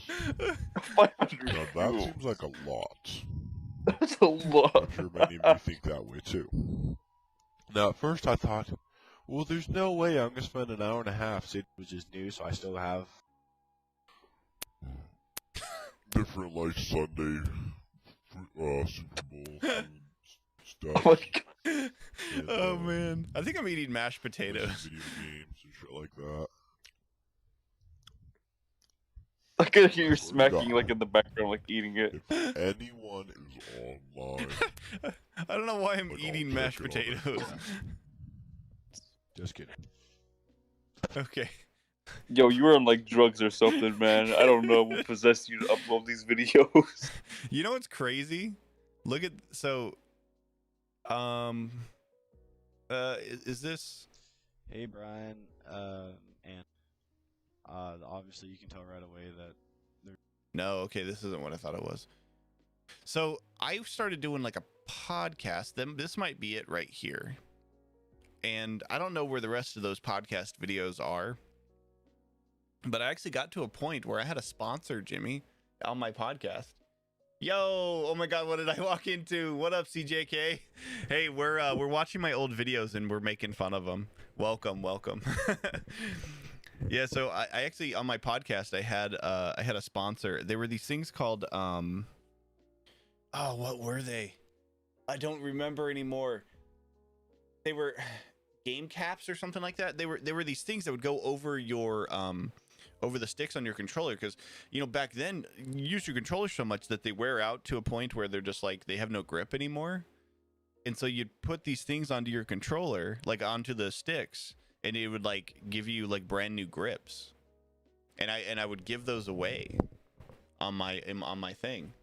S1: 500.
S5: Now that seems like a lot.
S1: That's a lot.
S5: I'm sure many of you think that way too. Now at first I thought, well, there's no way I'm gonna spend an hour and a half,
S4: Which is new, so I still have.
S5: different like Sunday Super Bowl food stuff.
S1: Oh my god.
S5: And,
S2: Oh man, I think I'm eating mashed
S5: like
S2: potatoes.
S5: video games and shit like that.
S1: I can hear you
S5: That's what we got.
S1: smacking like in the background, like eating it.
S5: If anyone is online,
S2: I don't know why I'm
S5: Like, I'll
S2: eating
S5: check
S2: mashed
S5: it on it.
S2: potatoes.
S4: Just kidding.
S2: Okay.
S1: Yo, you were on like drugs or something, man. I don't know what possessed you to upload these videos.
S2: You know what's crazy? Look at is this?
S4: Hey Brian, and obviously you can tell right away that
S2: No, okay, this isn't what I thought it was. So I started doing like a podcast. Then this might be it right here. And I don't know where the rest of those podcast videos are. But I actually got to a point where I had a sponsor, Jimmy, on my podcast. Yo, oh my God, what did I walk into? What up, CJK? Hey, we're watching my old videos and we're making fun of them. Welcome. Yeah, so I actually on my podcast I had a sponsor. There were these things called oh, what were they? I don't remember anymore. They were game caps or something like that. They were these things that would go over your over the sticks on your controller, because back then you use your controller so much that they wear out to a point where they're just like they have no grip anymore. And so you'd put these things onto your controller, like onto the sticks, and it would like give you like brand new grips. And I would give those away on my thing.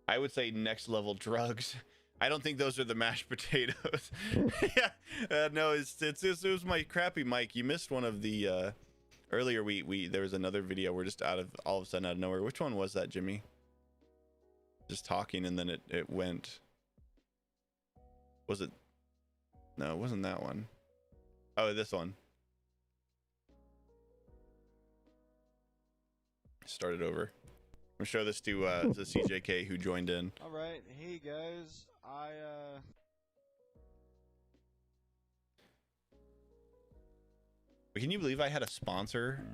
S2: I would say next level drugs. I don't think those are the mashed potatoes. Yeah, no, it was my crappy mic. You missed one of the earlier. There was another video. We're just all of a sudden out of nowhere. Which one was that, Jimmy? Just talking and then it went. Was it? No, it wasn't that one. Oh, this one. Start it over. I'm gonna show this to CJK who joined in.
S4: All right, hey guys,
S2: Can you believe I had a sponsor?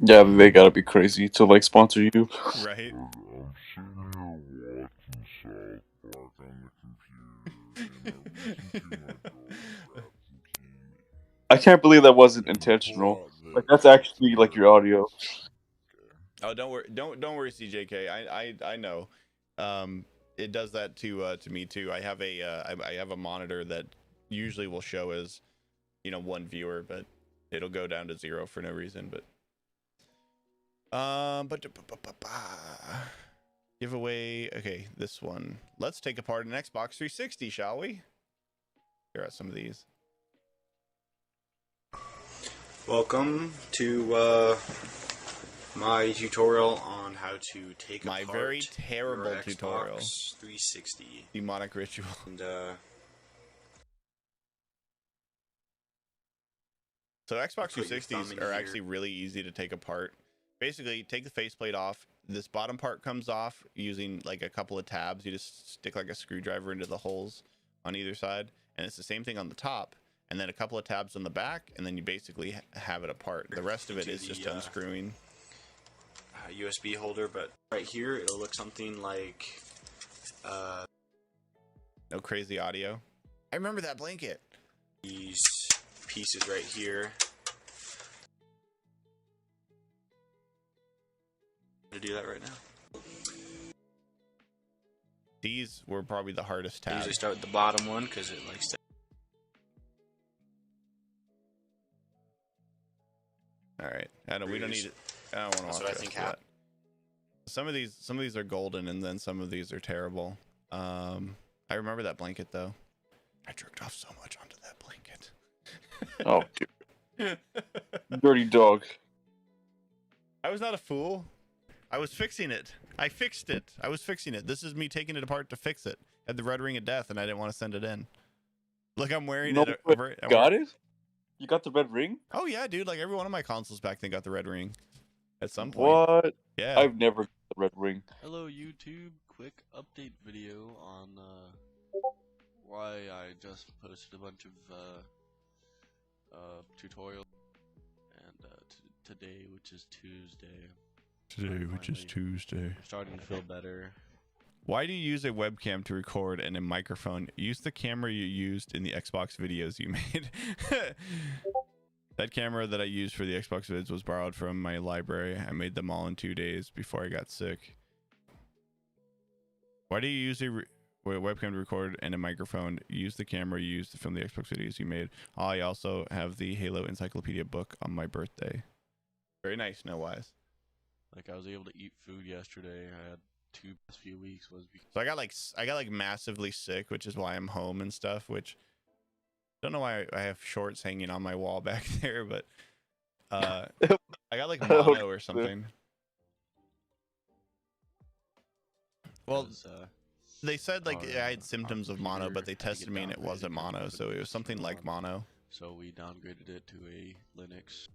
S1: Yeah, they gotta be crazy to like sponsor you.
S2: Right.
S5: I'm sitting here watching South Park on the computer, and I listen to my girlfriend grab some
S1: I can't believe that wasn't intentional. Like that's actually like your audio.
S2: Oh, don't worry, don't worry, CJK. I know. It does that to me too. I have a monitor that usually will show as, you know, 1 viewer, but it'll go down to 0 for no reason. But giveaway. Okay, this one. Let's take apart an Xbox 360, shall we? Here are some of these.
S6: Welcome to my tutorial on how to take
S2: My
S6: apart
S2: very terrible
S6: your
S2: tutorial.
S6: Xbox 360.
S2: Demonic ritual.
S6: And
S2: So Xbox
S6: put your thumb
S2: 360s
S6: in
S2: are
S6: here.
S2: actually really easy to take apart. Basically, take the faceplate off. This bottom part comes off using like a couple of tabs. You just stick like a screwdriver into the holes on either side, and it's the same thing on the top. And then a couple of tabs on the back, and then you basically have it apart. The rest of it is just unscrewing.
S6: USB holder, but right here it'll look something like
S2: No crazy audio. I remember that blanket.
S6: these pieces right here. To do that right now.
S2: These were probably the hardest
S6: I
S2: tabs.
S6: usually start with the bottom one because it likes to.
S2: All right, I don't. We don't need it. I don't want to
S6: That's
S2: watch
S6: what I
S2: the
S6: think
S2: rest of that. Some of these are golden, and then some of these are terrible. I remember that blanket though. I jerked off so much onto that blanket.
S1: Oh, dude. Dirty dog.
S2: I was not a fool. I was fixing it. I fixed it. I was fixing it. This is me taking it apart to fix it. Had the red ring of death, and I didn't want to send it in. Look, I'm wearing it.
S1: Got it? You got the red ring?
S2: Oh yeah, dude. Like every one of my consoles back then got the red ring. At some point.
S1: What?
S2: Yeah.
S1: I've never got the red ring.
S4: Hello YouTube, quick update video on why I just posted a bunch of tutorials, and today, which is Tuesday.
S2: Today, which is Tuesday.
S4: I'm starting to feel better.
S2: Why do you use a webcam to record and a microphone? Use the camera you used in the Xbox videos you made. That camera that I used for the Xbox vids was borrowed from my library. I made them all in 2 days before I got sick. Why do you use a webcam to record and a microphone? Use the camera you used from the Xbox videos you made. I also have the Halo Encyclopedia book on my birthday. Very nice, no wise.
S4: Like I was able to eat food yesterday. I had few weeks was because
S2: So I got like massively sick, which is why I'm home and stuff, which don't know why I have shorts hanging on my wall back there, but I got like mono or something. Well, they said like I had symptoms of mono, but they tested me and it wasn't mono, so it was something like mono.
S4: So we downgraded it to a Linux.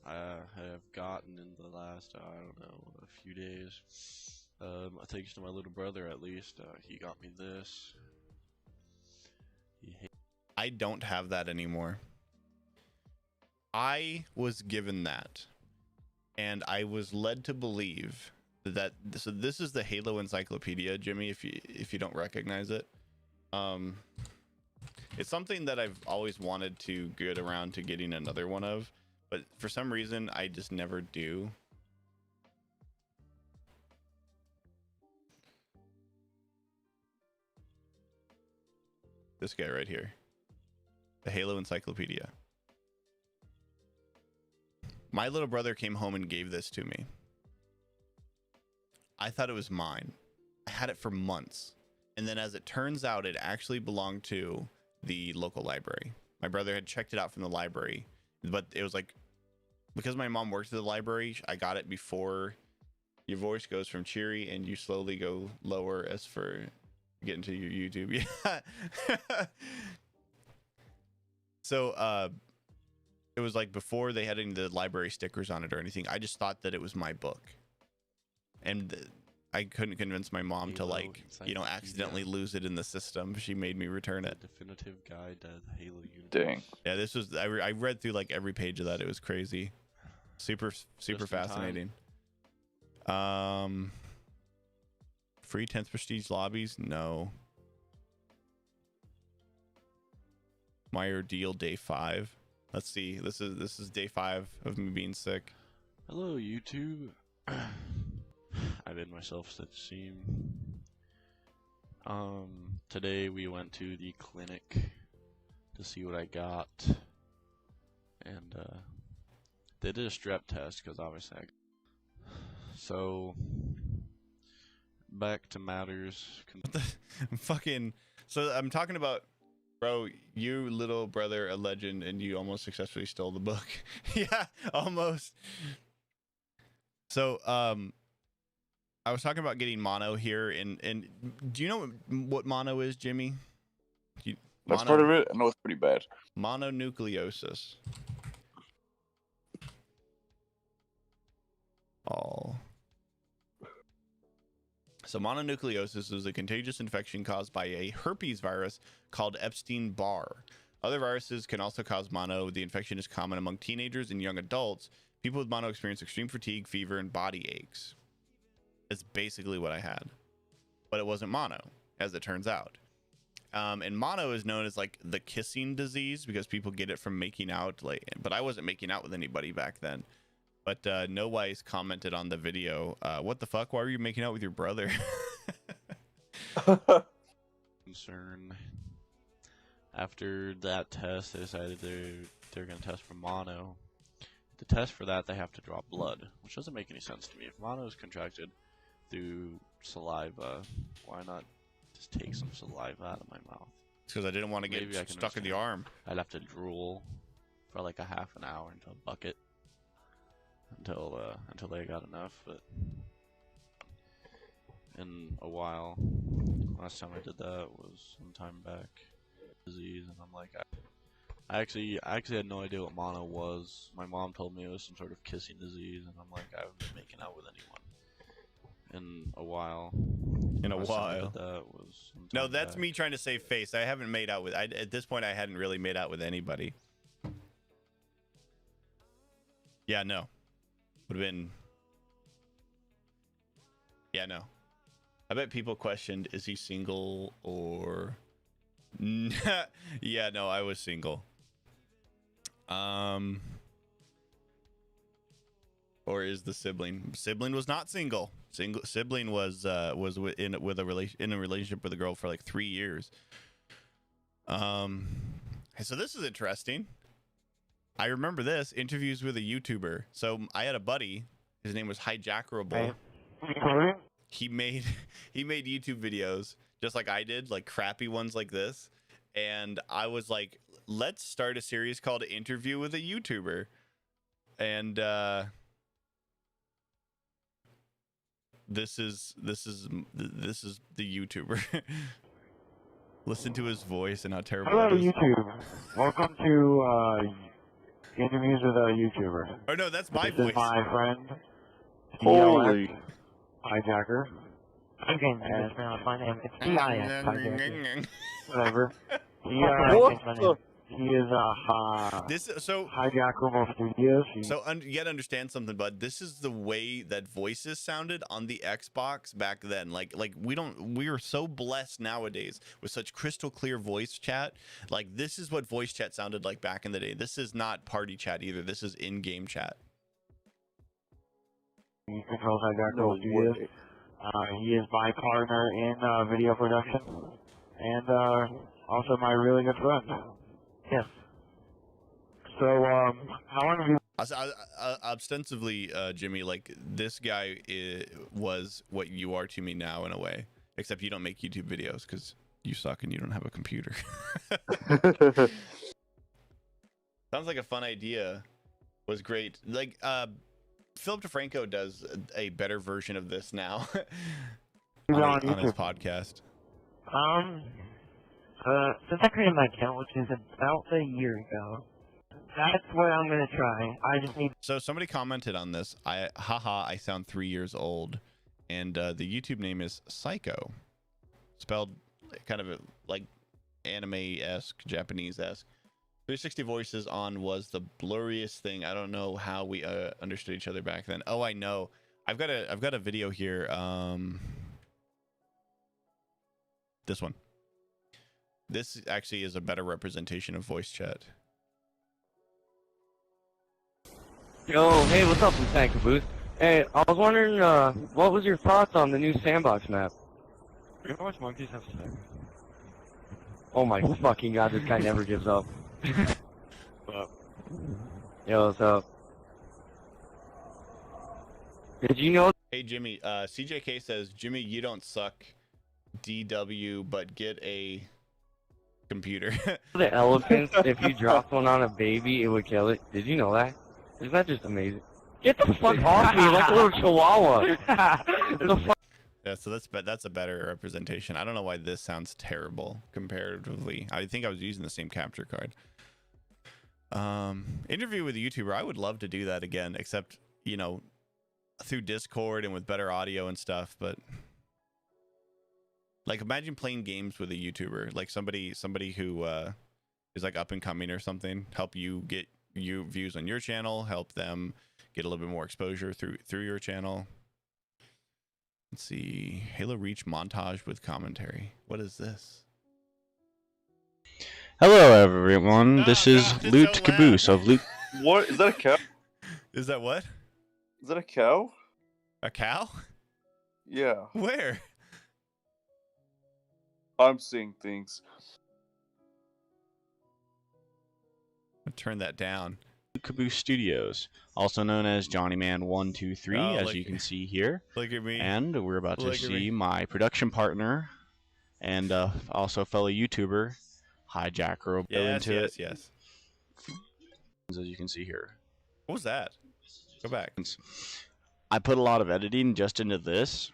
S4: I have gotten in the last, I don't know, a few days. Thanks to my little brother, at least. He got me this.
S2: I don't have that anymore. I was given that, and I was led to believe that. So this is the Halo Encyclopedia, Jimmy. If you don't recognize it, it's something that I've always wanted to get around to getting another one of. But for some reason, I just never do. This guy right here. The Halo Encyclopedia. My little brother came home and gave this to me. I thought it was mine. I had it for months. And then as it turns out, it actually belonged to the local library. My brother had checked it out from the library. But it was like, because my mom worked at the library, I got it before your voice goes from cheery and you slowly go lower as for getting to your YouTube. Yeah. So it was like before they had any of the library stickers on it or anything. I just thought that it was my book. And I couldn't convince my mom to, like, you know, accidentally lose it in the system. She made me return it.
S4: Definitive guide to the Halo universe.
S1: Dang.
S2: Yeah, this was I read through like every page of that. It was crazy. Super fascinating. Free 10th prestige lobbies? No. My ordeal day 5. Let's see. This is day 5 of me being sick.
S4: Hello, YouTube. I made myself such a scene. Today we went to the clinic to see what I got, and they did a strep test because obviously so back to matters.
S2: Fucking. So I'm talking about, bro, you little brother, a legend, and you almost successfully stole the book. Yeah, almost. So I was talking about getting mono here, and do you know what mono is, Jimmy?
S1: That's part of it. I know it's pretty bad.
S2: Mononucleosis. Oh. So mononucleosis is a contagious infection caused by a herpes virus called Epstein-Barr. Other viruses can also cause mono. The infection is common among teenagers and young adults. People with mono experience extreme fatigue, fever, and body aches. That's basically what I had. But it wasn't mono, as it turns out. And mono is known as like the kissing disease because people get it from making out. But I wasn't making out with anybody back then. But No Wise commented on the video, what the fuck? Why were you making out with your brother?
S4: Concern. After that test, they decided they're going to test for mono. To test for that, they have to draw blood, which doesn't make any sense to me. If mono is contracted through saliva, why not just take some saliva out of my mouth?
S2: It's because I didn't want to get stuck in the arm.
S4: I'd have to drool for like a half an hour into a bucket until they got enough. But in a while, last time I did that was some time back. Disease, and I'm like, I actually had no idea what mono was. My mom told me it was some sort of kissing disease, and I'm like, I haven't been making out with anyone in a while. No,
S2: that's me trying to save face. I haven't made out with. At this point, I hadn't really made out with anybody. Yeah, no. Would have been. Yeah, no. I bet people questioned, is he single or. Yeah, no, I was single. Or is the sibling? Sibling was not single. Sibling was in a relationship with a girl for like 3 years. So this is interesting. I remember this interviews with a YouTuber. So I had a buddy. His name was Hijackerable. He made YouTube videos just like I did, like crappy ones like this. And I was like, let's start a series called Interview with a YouTuber. And this is the YouTuber. Listen to his voice and how terrible
S7: Hello,
S2: it is.
S7: YouTube. Welcome to Interviews with a YouTuber.
S2: Oh no, that's my
S7: this
S2: voice.
S7: This is my friend,
S1: Holy.
S7: Hijacker.
S8: I'm going to mispronounce my name. It's D-I-S, Hijacker.
S7: Whatever. He is Hijackerable Studios.
S2: So you gotta understand something, bud. This is the way that voices sounded on the Xbox back then. Like we are so blessed nowadays with such crystal clear voice chat. Like this is what voice chat sounded like back in the day. This is not party chat either. This is in-game chat.
S7: He controls Hijackerable Studios. He is my partner in video production. And also my really good friend. Yes. So, how long have you...
S2: Ostensibly, Jimmy, like, this guy was what you are to me now in a way. Except you don't make YouTube videos because you suck and you don't have a computer. Sounds like a fun idea. Was great. Like, Philip DeFranco does a better version of this now on his podcast.
S8: Since I created my account, which is about a year ago, that's what I'm gonna try. I just need.
S2: So somebody commented on this. I sound 3 years old, and the YouTube name is Psycho, spelled kind of like anime-esque, Japanese-esque. 360 voices on was the blurriest thing. I don't know how we understood each other back then. Oh, I know. I've got a video here. This one. This actually is a better representation of voice chat.
S8: Yo, hey, what's up, Lieutenant Caboose? Hey, I was wondering, what was your thoughts on the new sandbox map? You know how much monkeys have sex? Oh my fucking god, this guy never gives up. Yo, what's up? Did you know?
S2: Hey Jimmy, CJK says, Jimmy, you don't suck, DW, but get a computer.
S8: The elephants, if you dropped one on a baby, it would kill it. Did you know that? Isn't that just amazing? Get the fuck off me, like a little chihuahua. The fuck?
S2: Yeah, so that's a better representation. I don't know why this sounds terrible comparatively. I think I was using the same capture card. Interview with a YouTuber, I would love to do that again, except, you know, through Discord and with better audio and stuff. But like, imagine playing games with a YouTuber, like somebody who is like up and coming or something, help you get views on your channel, help them get a little bit more exposure through your channel. Let's see, Halo Reach montage with commentary. What is this?
S4: Hello, everyone. This is
S2: God, it's
S4: Loot
S2: so
S4: Caboose
S2: loud.
S4: of Loot.
S1: What is that? A cow?
S2: Is that what?
S1: Is that a cow?
S2: A cow?
S1: Yeah,
S2: Where?
S1: I'm seeing things.
S2: I'll turn that down.
S4: Caboose Studios, also known as Johnny Man 123,
S2: Oh,
S4: as
S2: look-
S4: you can see here.
S2: Look at me.
S4: And we're about to
S2: Look at me.
S4: see my production partner and also fellow YouTuber, Hijacker, will go
S2: Yes,
S4: into
S2: yes,
S4: it,
S2: yes.
S4: as you can see here.
S2: What was that? Go back.
S4: I put a lot of editing just into this,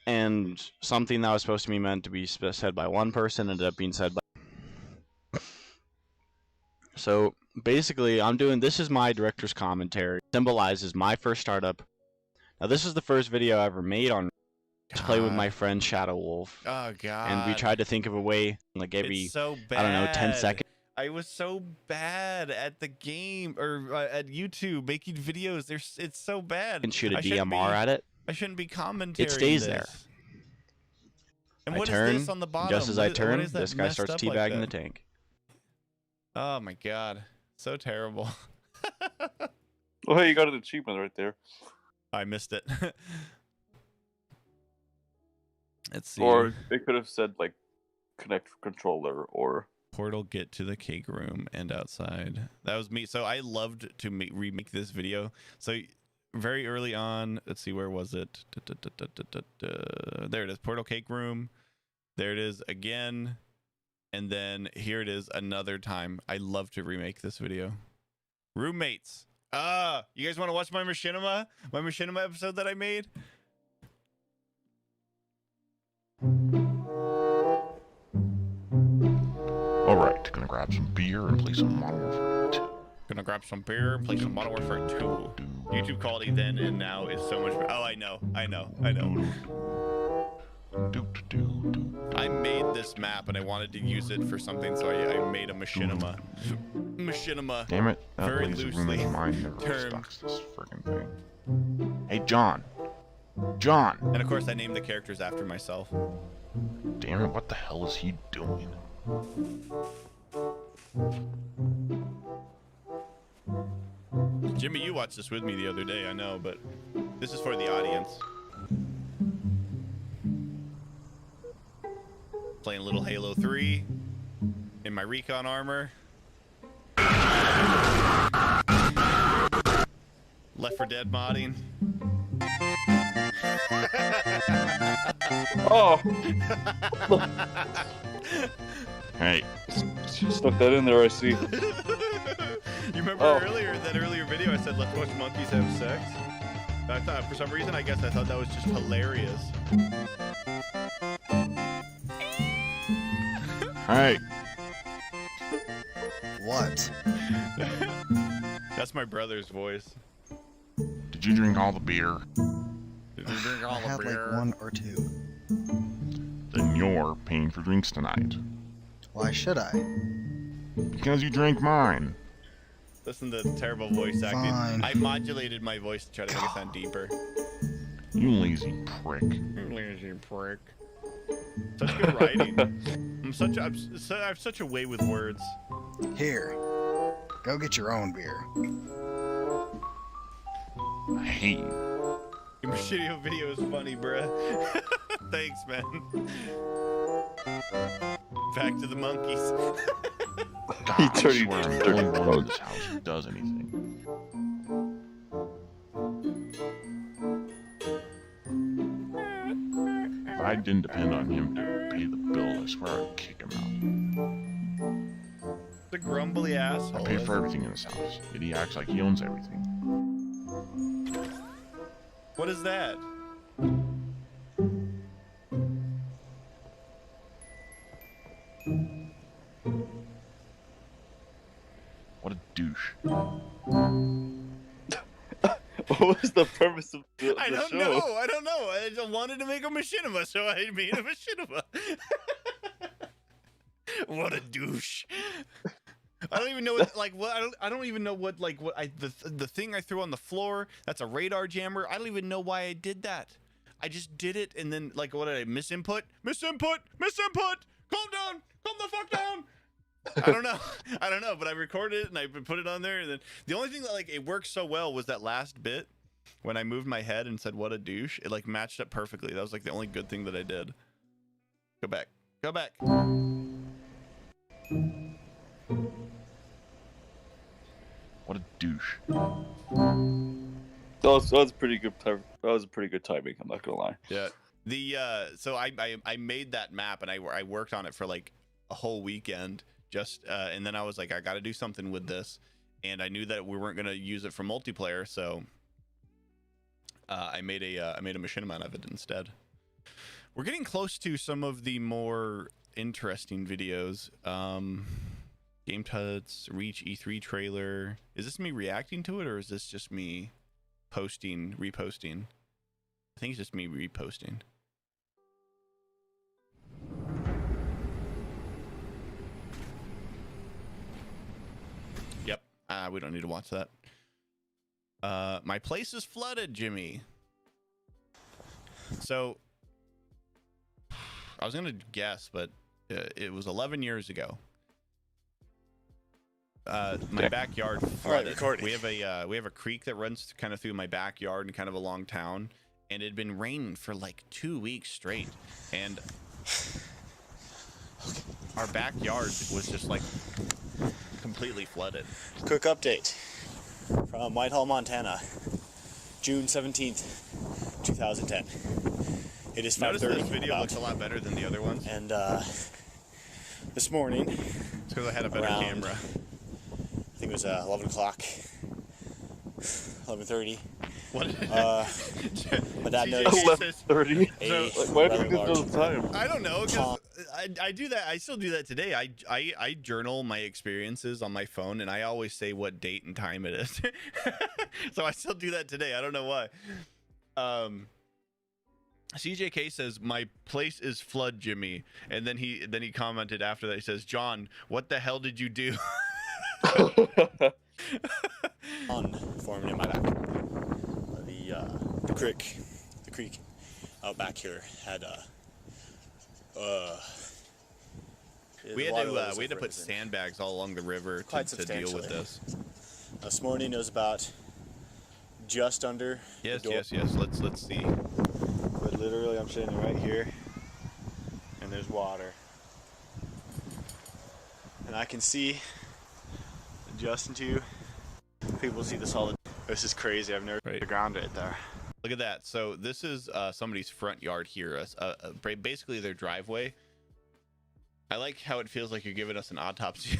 S4: and something that was supposed to be meant to be said by one person ended up being said by. So basically, this is my director's commentary. It symbolizes my first startup. Now, this is the first video I ever made on to play with my friend Shadow Wolf,
S2: Oh god.
S4: and we tried to think of a way, like every
S2: It's so bad.
S4: I don't know, 10 seconds.
S2: I was so bad at the game or at YouTube making videos. It's so bad.
S4: And shoot a
S2: I shouldn't
S4: DMR
S2: be-
S4: at it.
S2: I shouldn't be commentating.
S4: It stays there.
S2: this. And
S4: I
S2: what is
S4: turn,
S2: this on the bottom?
S4: just as I
S2: What
S4: turn,
S2: is that
S4: this guy
S2: messed
S4: starts
S2: up like
S4: teabagging the
S2: that?
S4: tank.
S2: Oh my god, so terrible.
S1: Oh, hey, you got an achievement right there.
S2: I missed it. Let's see.
S1: Or they could have said like, connect controller or.
S2: Portal, get to the cake room and outside. That was me. So I loved to remake this video. So very early on, let's see, where was it? There it is, Portal cake room. There it is again. And then here it is another time. I love to remake this video. Roommates. You guys want to watch my machinima? My machinima episode that I made?
S9: Alright, gonna grab some beer and play some Modern Warfare 2.
S2: Gonna grab some beer and play some Modern Warfare 2. YouTube quality then and now is so much better. Oh, I know. I made this map and I wanted to use it for something, so I made a machinima. Machinima.
S9: Damn it, that
S2: Very
S9: lazy
S2: loosely
S9: roommate's mind never
S2: termed.
S9: stocks this friggin' thing. Hey, John. John!
S2: And of course I named the characters after myself.
S9: Damn it, what the hell is he doing?
S2: Jimmy, you watched this with me the other day, I know, but this is for the audience. Playing a little Halo 3 in my recon armor. Left 4 Dead modding.
S1: Oh,
S9: Hey,
S1: stuck that in there. I see.
S2: You remember
S1: Oh.
S2: that earlier video I said let's watch monkeys have sex? I thought, for some reason, I guess I thought that was just hilarious.
S9: hey,
S10: What?
S2: That's my brother's voice.
S9: did you drink all the beer?
S2: Did you drink all
S10: I
S2: the
S10: had
S2: beer?
S10: like 1 or 2.
S9: Then you're paying for drinks tonight.
S10: Why should I?
S9: Because you drank mine.
S2: Listen to the terrible voice acting.
S10: Fine.
S2: I modulated my voice to try to make it sound deeper.
S9: You lazy prick.
S2: You lazy prick. Such good writing. I have such a way with words.
S10: Here, go get your own beer.
S9: I hate you.
S2: Your shitty video is funny, bruh. Thanks, man. Back to the monkeys.
S9: God,
S1: He
S9: I
S1: turned you
S9: swear,
S1: into
S9: I'm the only one in this house who does anything. If I didn't depend on him to pay the bill, I swear I'd kick him out.
S2: The grumbly asshole.
S9: I pay for everything in this house, yet he acts like he owns everything.
S2: What is that?
S9: What a douche.
S1: What was the purpose of the
S2: I don't
S1: show?
S2: know. I don't know. I just wanted to make a machinima, so I made a machinima. What a douche. I don't even know what, like, what, I don't even know what, like, what the thing I threw on the floor, that's a radar jammer. I don't even know why I did that. I just did it, and then, like, what did I misinput? Misinput! Calm down! Calm the fuck down! I don't know, but I recorded it and I put it on there, and then the only thing that, like, it worked so well was that last bit when I moved my head and said what a douche. It, like, matched up perfectly. That was, like, the only good thing that I did. Go back.
S9: What a douche.
S1: That was pretty good. That was a pretty good timing. I'm not gonna lie.
S2: Yeah. The so I made that map, and I worked on it for like a whole weekend. Just and then I was like, I got to do something with this, and I knew that we weren't gonna use it for multiplayer, so I made a machinima out of it instead. We're getting close to some of the more interesting videos. Game Tuts, Reach E3 trailer. Is this me reacting to it, or is this just me reposting? I think it's just me reposting. Yep. We don't need to watch that. My place is flooded, Jimmy. So I was gonna guess, but it was 11 years ago. My backyard flooded. We have a creek that runs kind of through my backyard and kind of along town, and it had been raining for like 2 weeks straight, and our backyard was just like completely flooded.
S6: Quick update from Whitehall, Montana, June 17th, 2010. It is 5:30.
S2: Notice this video looks a lot better than the other ones.
S6: And this morning,
S2: it's because I had a better camera.
S6: I think it was 11 o'clock, 11:30.
S2: What?
S6: My dad
S2: CJ
S6: noticed
S1: 11:30. Why do we do this all the time?
S2: I don't know, because I do that. I still do that today. I journal my experiences on my phone, and I always say what date and time it is. So I still do that today. I don't know why. CJK says my place is flood, Jimmy, and then he commented after that. He says, John, what the hell did you do?
S6: Forming in my back. The creek out back here had
S2: we had to put sandbags all along the river to deal with this.
S6: This morning it was about just under.
S2: Yes. Let's see.
S6: But literally, I'm sitting right here, and there's water, and I can see just into people see the solid. This is crazy. I've never seen the ground right there.
S2: Look at that. So this is somebody's front yard here. Basically their driveway. I like how it feels like you're giving us an autopsy.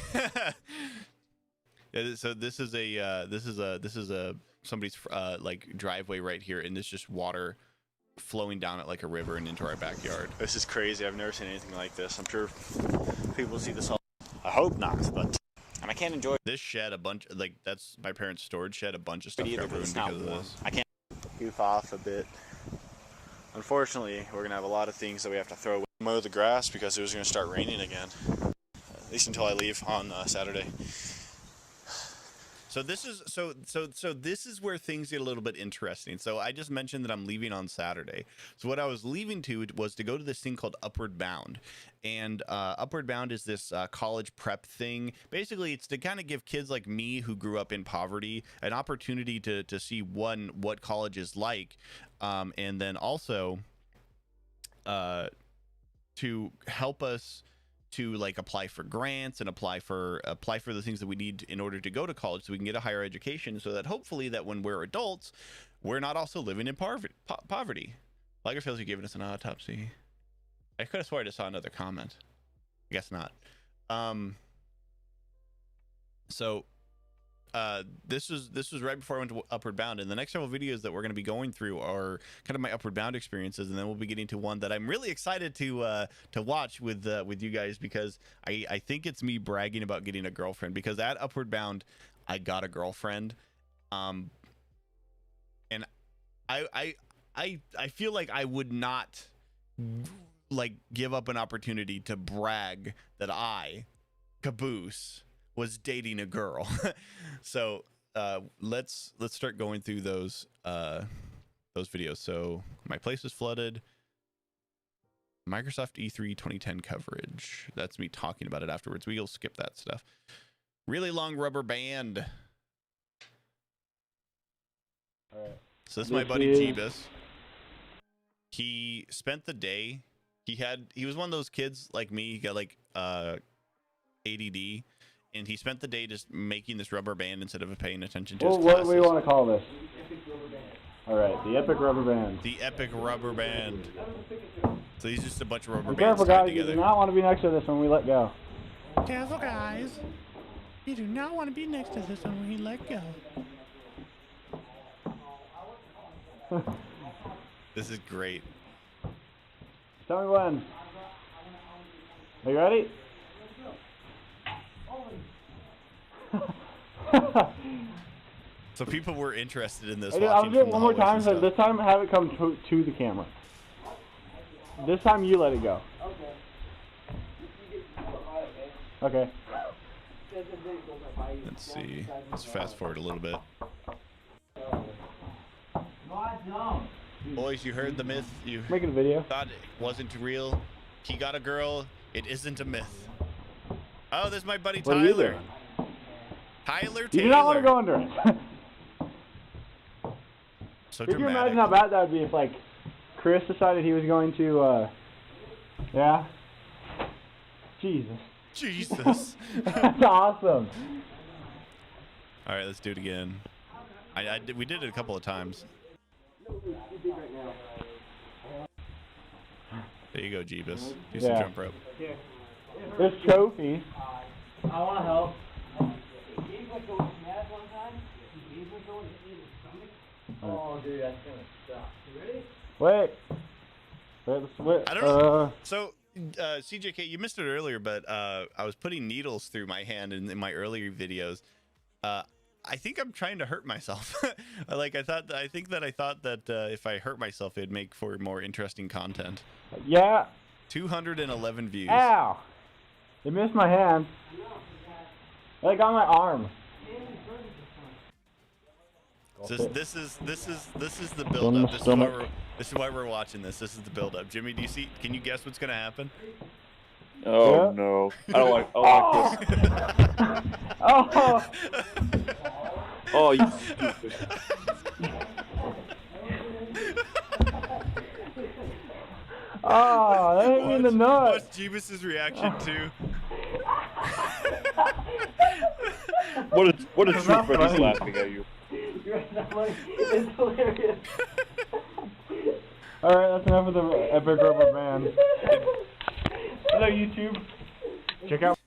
S2: So this is a somebody's like driveway right here, and there's just water flowing down it like a river and into our backyard.
S6: This is crazy. I've never seen anything like this. I'm sure people see this all. I hope not, but. And I can't enjoy
S2: this shed. That's my parents' storage shed. A bunch of stuff got ruined because of this.
S6: I can't goof off a bit. Unfortunately, we're gonna have a lot of things that we have to throw away. Mow the grass because it was gonna start raining again. At least until I leave on Saturday.
S2: So this is this is where things get a little bit interesting. So I just mentioned that I'm leaving on Saturday. So what I was leaving to was to go to this thing called Upward Bound, and Upward Bound is this college prep thing. Basically, it's to kind of give kids like me who grew up in poverty an opportunity to see what college is like, and then also to help us to like apply for grants and apply for the things that we need in order to go to college, so we can get a higher education, so that hopefully that when we're adults, we're not also living in poverty. Lagerfeld, you giving us an autopsy. I could have sworn I just saw another comment. I guess not. So this was right before I went to Upward Bound, and the next several videos that we're going to be going through are kind of my Upward Bound experiences, and then we'll be getting to one that I'm really excited to watch with you guys, because I think it's me bragging about getting a girlfriend, because at Upward Bound I got a girlfriend, and I feel like I would not like give up an opportunity to brag that I, Caboose, was dating a girl. So let's start going through those videos. So my place is flooded. Microsoft E3 2010 coverage. That's me talking about it afterwards. We'll skip that stuff. Really long rubber band.
S11: All right.
S2: So this is my buddy Jeebus. He spent the day. He was one of those kids like me. He got like ADD. And he spent the day just making this rubber band instead of paying attention to his classes.
S11: What do we want to call this? All right, the epic rubber band.
S2: The epic rubber band. So he's just a bunch of rubber
S11: Be
S2: bands
S11: careful,
S2: tied
S11: guys.
S2: together.
S11: You do not want to be next to this when we let go.
S2: Careful, guys. You do not want to be next to this when we let go. This is great.
S11: Tell me when. Are you ready?
S2: So people were interested in this.
S11: I'll do it one more time. So this time, have it come to the camera. This time, you let it go. Okay.
S2: Let's see. Let's fast forward a little bit. Boys, you heard the myth. You
S11: making a video.
S2: Thought it wasn't real. He got a girl. It isn't a myth. Oh, there's my buddy
S11: What are you
S2: Tyler.
S11: doing?
S2: Tyler Taylor.
S11: You do not want to go under it.
S2: So
S11: Could you
S2: dramatic.
S11: imagine how bad that would be if, like, Chris decided he was going to, yeah? Jesus.
S2: Jesus.
S11: That's awesome.
S2: All right, let's do it again. We did it a couple of times. There you go, Jeebus. Do some jump rope.
S11: There's trophies.
S12: I want to help. Oh, dude, that's gonna suck. You ready?
S11: Wait.
S2: I don't know. So, CJK, you missed it earlier, but I was putting needles through my hand in my earlier videos. I think I'm trying to hurt myself. I thought that if I hurt myself, it'd make for more interesting content.
S11: Yeah.
S2: 211 views.
S11: Ow! It missed my hand. It got my arm.
S2: This is the build up. This is why we're watching this. This is the build up. Jimmy, do you see? Can you guess what's gonna happen?
S1: Oh no! I don't like this.
S11: Oh!
S1: Oh, you stupid.
S11: Oh, that hit me in the nuts.
S2: What's Jeebus's reaction to?
S1: What a true friend is laughing at you.
S12: It's hilarious.
S11: Alright, that's enough of the epic rubber band. Hello, YouTube. Check out.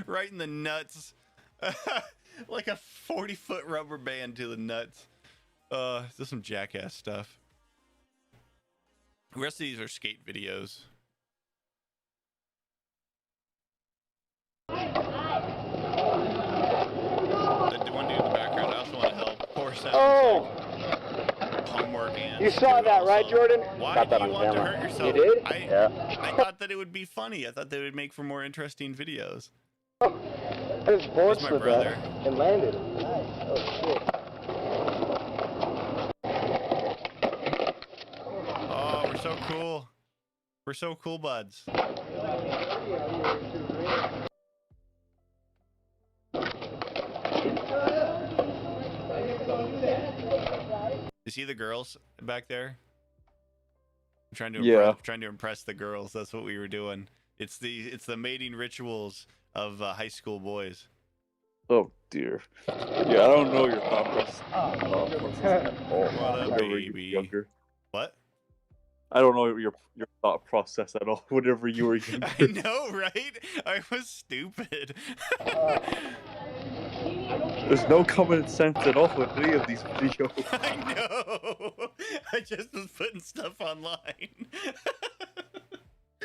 S2: Right in the nuts. Like a 40-foot rubber band to the nuts. This is some jackass stuff. The rest of these are skate videos. The one dude in the background, I also want to help. Poor sounds like homework and...
S13: You saw that, right, Jordan?
S2: Why
S13: Got
S2: do
S13: that
S2: you
S13: on
S2: want
S13: camera.
S2: to hurt yourself?
S13: You did?
S2: I thought that it would be funny. I thought they would make for more interesting videos.
S13: His board
S2: my
S13: slipped
S2: brother.
S13: out and landed. Nice. Oh shit.
S2: Oh, we're so cool. We're so cool, buds. You see the girls back there? I'm trying to impress the girls. That's what we were doing. It's the mating rituals of high school boys.
S1: Oh dear. Yeah, I don't know your thought process at all.
S2: What a
S1: Whenever you were
S2: baby.
S1: younger.
S2: What?
S1: I don't know your thought process at all. Whenever you were younger.
S2: I know, right? I was stupid.
S1: There's no common sense at all with any of these videos.
S2: I know. I just was putting stuff online.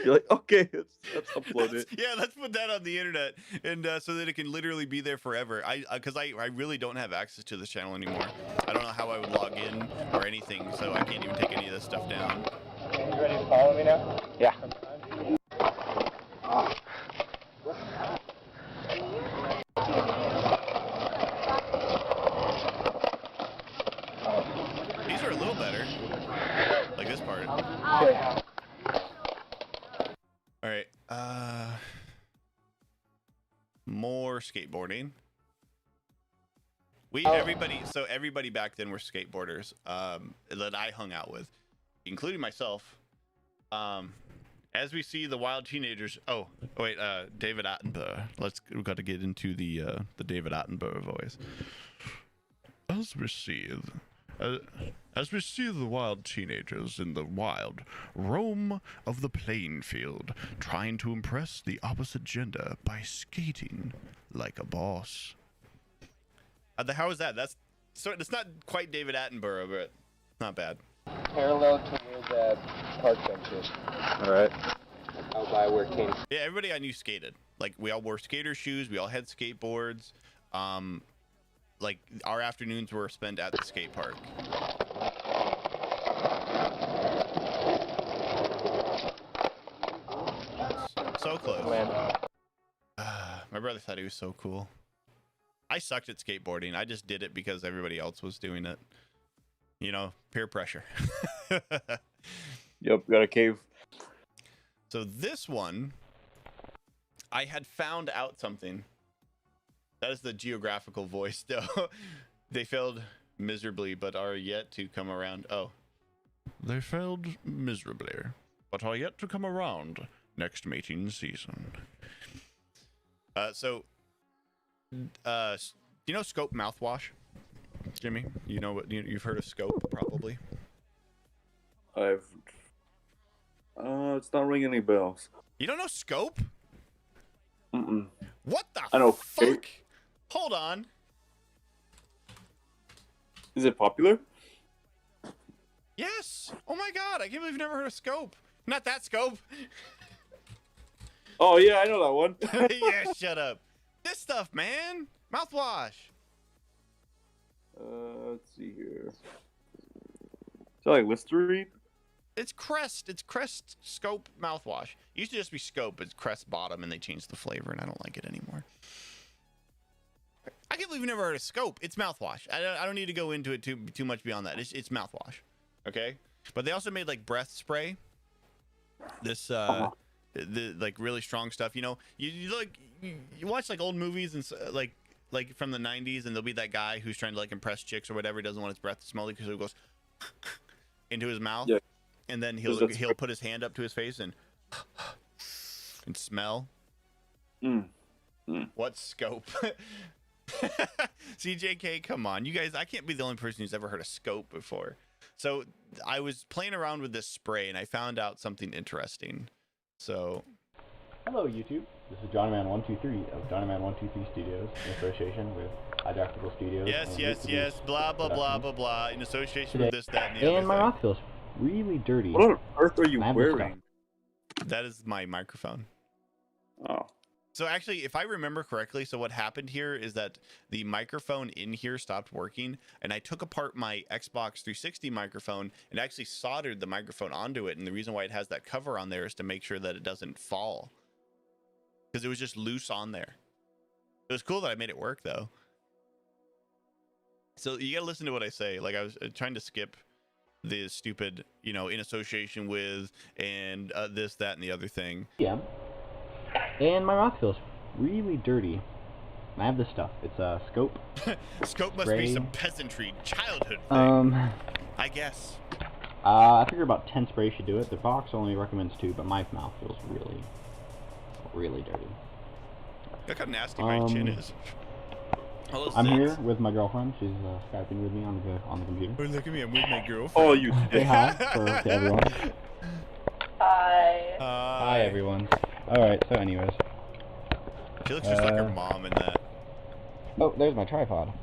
S1: You're like, okay, let's upload it.
S2: Yeah, let's put that on the internet, and so that it can literally be there forever. Because I really don't have access to this channel anymore. I don't know how I would log in or anything, so I can't even take any of this stuff down.
S13: You ready to follow me now? Yeah.
S2: These are a little better, like this part. All right, more skateboarding. Everybody back then were skateboarders that I hung out with, including myself. As we see the wild teenagers. Oh wait, David Attenborough. We've got to get into the David Attenborough voice. As we see the wild teenagers in the wild roam of the playing field, trying to impress the opposite gender by skating like a boss. How is that? That's not quite David Attenborough, but not bad.
S13: Parallel to where that park bench is.
S1: Alright.
S13: Out by where Katie.
S2: Yeah, everybody I knew skated. Like, we all wore skater shoes. We all had skateboards. Like, our afternoons were spent at the skate park. So close. My brother thought he was so cool. I sucked at skateboarding. I just did it because everybody else was doing it. You know, peer pressure.
S1: Yep, got a cave.
S2: So this one, I had found out something. That is the geographical voice, though. They failed miserably, but are yet to come around. Oh. They failed miserably, but are yet to come around next mating season. You know Scope mouthwash? Jimmy, you know what? You've heard of Scope, probably.
S1: It's not ringing any bells.
S2: You don't know Scope?
S1: Mm-mm.
S2: What the
S1: I know
S2: fuck? Hold on.
S1: Is it popular?
S2: Yes. Oh my god, I can't believe you've never heard of Scope. Not that Scope.
S1: Oh yeah, I know that one.
S2: Yeah, shut up. This stuff, man. Mouthwash.
S1: Let's see here. Is that like Listerine?
S2: It's Crest. It's Crest Scope mouthwash. It used to just be Scope. It's Crest bottom, and they changed the flavor, and I don't like it anymore. I can't believe you've never heard of Scope. It's mouthwash. I don't need to go into it too much beyond that. It's mouthwash. Okay? But they also made, like, breath spray. This, the like, really strong stuff. You know, you watch, like, old movies and, like from the 90s, and there'll be that guy who's trying to, like, impress chicks or whatever. He doesn't want his breath to smell because he goes into his mouth. Yeah. And then he'll put his hand up to his face and smell. What Scope? CJK, come on. You guys, I can't be the only person who's ever heard of Scope before. So I was playing around with this spray, and I found out something interesting. So...
S11: Hello, YouTube. This is JohnnyMan123 of JohnnyMan123 Studios in association with Hydroctical Studios.
S2: Yes. Blah, blah, blah, blah, blah. In association with this, that, and the other
S11: And my
S2: thing.
S11: mouth feels really dirty.
S1: What on earth are you wearing?
S2: That is my microphone.
S1: Oh.
S2: So actually, if I remember correctly, so what happened here is that the microphone in here stopped working, and I took apart my Xbox 360 microphone and actually soldered the microphone onto it. And the reason why it has that cover on there is to make sure that it doesn't fall, because it was just loose on there. It was cool that I made it work though. So you gotta listen to what I say. Like I was trying to skip the stupid, you know, in association with and this, that, and the other thing.
S14: Yeah. And my mouth feels really dirty. I have this stuff. It's a scope.
S2: Scope must be some peasantry childhood thing. I guess.
S14: I figure about 10 sprays should do it. The box only recommends 2, but my mouth feels really, really dirty.
S2: Look how nasty my chin is.
S14: I'm here with my girlfriend. She's Skyping with me on the computer.
S2: Oh, look at me! I'm with my girlfriend.
S1: Oh, you
S14: say hi to everyone.
S15: Hi.
S14: Hi everyone. All right. So, anyways.
S2: She looks just like her mom in that.
S14: Oh, there's my tripod.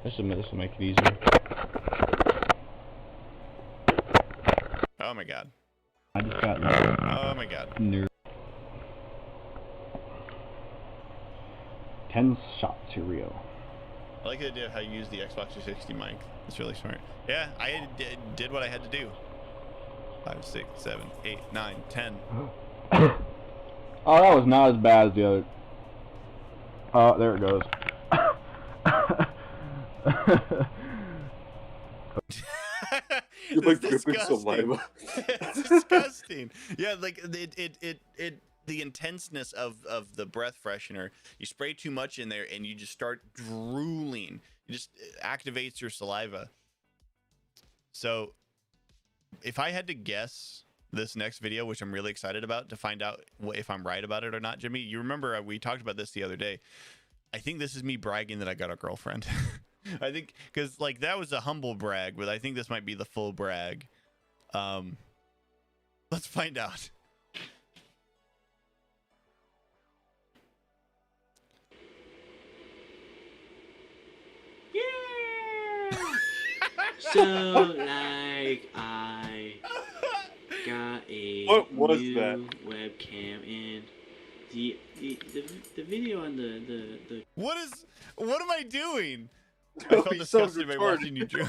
S14: This will make it easier.
S2: Oh my god.
S14: I just got.
S2: Oh my god.
S14: Nerd. 10 shots to Rio.
S2: I like the idea of how you use the Xbox 360 mic. It's really smart. Yeah, I did what I had to do. 5, 6, 7, 8, 9, 10.
S14: Oh, that was not as bad as the other. Oh, there it goes.
S1: You're like dripping saliva.
S2: It's disgusting. Yeah, like the intenseness of the breath freshener. You spray too much in there and you just start drooling. It just activates your saliva. So if I had to guess this next video, which I'm really excited about to find out if I'm right about it or not, Jimmy, you remember we talked about this the other day. I think this is me bragging that I got a girlfriend. I think because like that was a humble brag, but I think this might be the full brag. Let's find out.
S16: So, like, I got a new webcam, and the video on the
S2: What am I doing? I felt disgusted by watching you draw.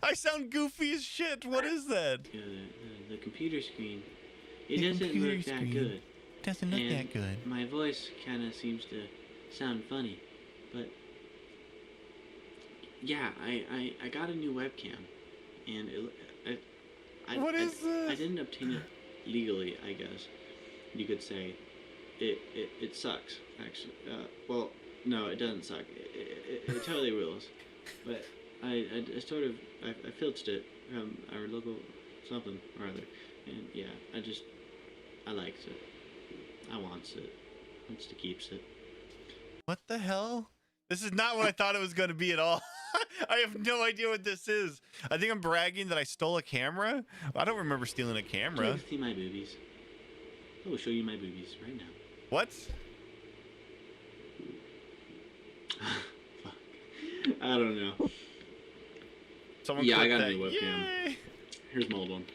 S2: I sound goofy as shit. What is that?
S16: The computer screen. It doesn't look that good.
S2: Doesn't look that good.
S16: My voice kind of seems to sound funny, but yeah, I got a new webcam, and I didn't obtain it legally, I guess you could say. It sucks, actually. Well, no, it doesn't suck. It totally rules. But I sort of I filched it from our local something or other, and yeah, I likes it. I wants it. Wants to keeps it.
S2: What the hell? This is not what I thought it was going to be at all. I have no idea what this is. I think I'm bragging that I stole a camera. I don't remember stealing a camera.
S16: Can you see my boobies? I will show you my boobies right now.
S2: What?
S16: Fuck. I don't know.
S2: Someone
S16: I
S2: click
S16: got
S2: that.
S16: a new webcam.
S2: Yay!
S16: Here's my old one.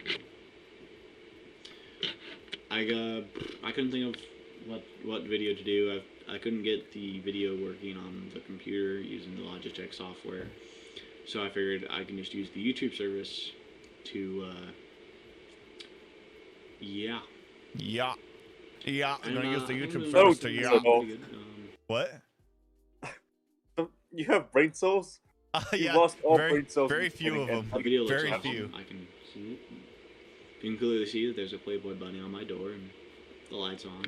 S16: I couldn't think of what video to do. I couldn't get the video working on the computer using the Logitech software, so I figured I can just use the YouTube service to yeah.
S2: I'm gonna use the YouTube service to What?
S1: You have brain cells? You lost all brain cells.
S2: Very few of them.
S16: The video looks
S2: Very
S16: awesome.
S2: few.
S16: I can see it. You can clearly see that there's a Playboy bunny on my door and the lights on.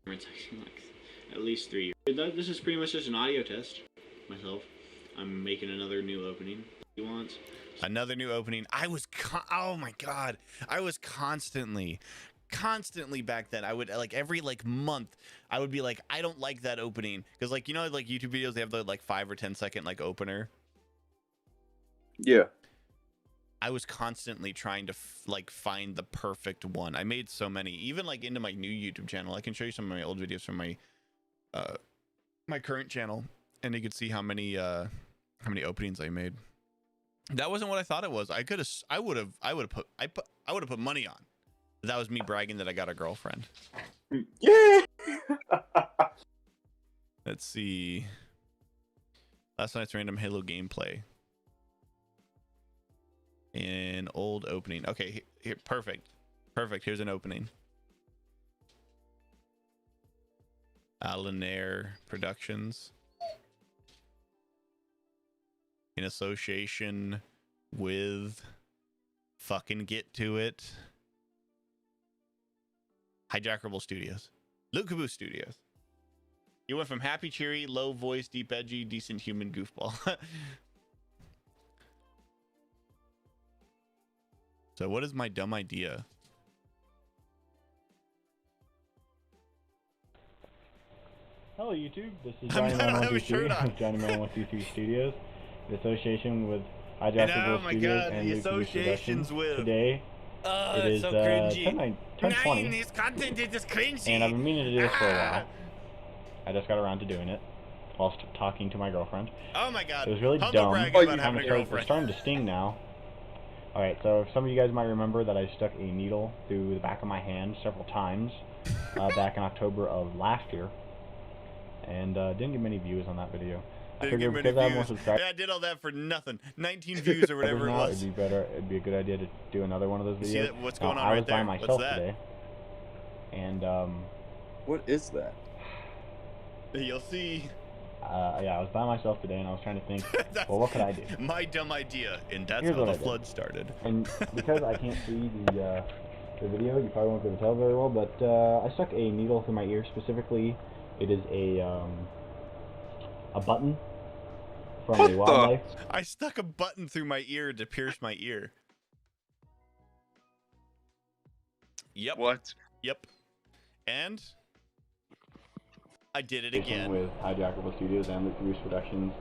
S16: And it's actually like at least 3 years. This is pretty much just an audio test myself. I'm making another new opening. He wants
S2: another new opening. Oh my god, I was constantly back then. I would like every month I would be like, I don't like that opening, because like, you know, like YouTube videos, they have the like 5 or 10 second like opener.
S1: Yeah,
S2: I was constantly trying to find the perfect one. I made so many, even like into my new YouTube channel. I can show you some of my old videos from my my current channel, and you could see how many openings I made. That wasn't what I thought it was. I would have put money on. That was me bragging that I got a girlfriend.
S1: Yeah.
S2: Let's see. Last night's random Halo gameplay. An old opening. Okay, here, perfect. Here's an opening. Alanair Productions, in association with fucking Get To It, Hijackable Studios, Luke Caboose Studios. You went from happy, cheery, low voice, deep, edgy, decent human goofball. So what is my dumb idea?
S14: Hello YouTube, this is
S2: I don't have a
S14: Johnnyman123
S2: shirt on.
S14: of Johnnyman123 Studios, in association with
S2: And
S14: Hijackable
S2: oh my
S14: Studios
S2: God,
S14: and
S2: the
S14: Luke Caboose
S2: associations
S14: Productions.
S2: with.
S14: Today, it
S2: It's
S14: is
S2: so cringy.
S14: 10:20,
S2: This content is just cringy.
S14: and I've been meaning to do this for a while. I just got around to doing it whilst talking to my girlfriend.
S2: Oh my God.
S14: It was really
S2: Humble
S14: dumb.
S2: bragging about having a
S14: It's
S2: girlfriend.
S14: starting to sting now. Alright, so some of you guys might remember that I stuck a needle through the back of my hand several times back in October of last year. And didn't get many views on that video. I
S2: Didn't get
S14: figured
S2: many
S14: because I have more
S2: views.
S14: subscribers
S2: Yeah, I did all that for nothing. 19 views or whatever it
S14: now,
S2: was.
S14: it'd be a good idea to do another one of those videos.
S2: You see that? What's
S14: Now,
S2: going on
S14: I
S2: right
S14: was by
S2: there?
S14: myself
S2: What's that?
S14: today. And
S1: What is that?
S2: You'll see.
S14: yeah, I was by myself today and I was trying to think, well, what could I do?
S2: My dumb idea, and that's
S14: Here's
S2: how
S14: what
S2: the
S14: I did.
S2: flood started.
S14: And because I can't see the video, you probably won't be able to tell very well, but I stuck a needle through my ear. Specifically, it is a button from a wildlife.
S2: I stuck a button through my ear to pierce my ear. Yep.
S1: What?
S2: Yep. And I did it again.
S14: With Hijackable Studios and Luke Caboose Productions.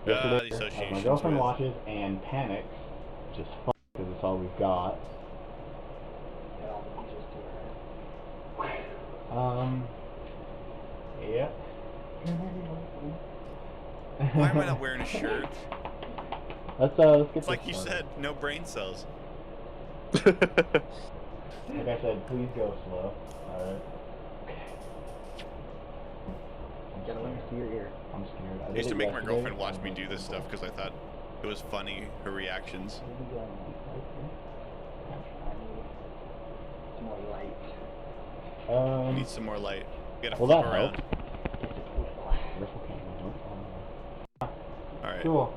S2: The
S14: Yesterday,
S2: associations
S14: my girlfriend
S2: with-
S14: watches and panics, which is fun because it's all we've got. Yeah.
S2: Why am I not wearing a shirt?
S14: Let's get
S2: It's like
S14: this
S2: you
S14: started.
S2: said, no brain cells.
S14: Like I said, please go slow. Alright. Gotta let me see your ear. I'm scared.
S2: I used to make my girlfriend watch me do this stuff because I thought it was funny, her reactions. Need some more light. You gotta
S14: Will
S2: flip
S14: that
S2: around.
S14: help?
S2: Alright.
S14: Cool.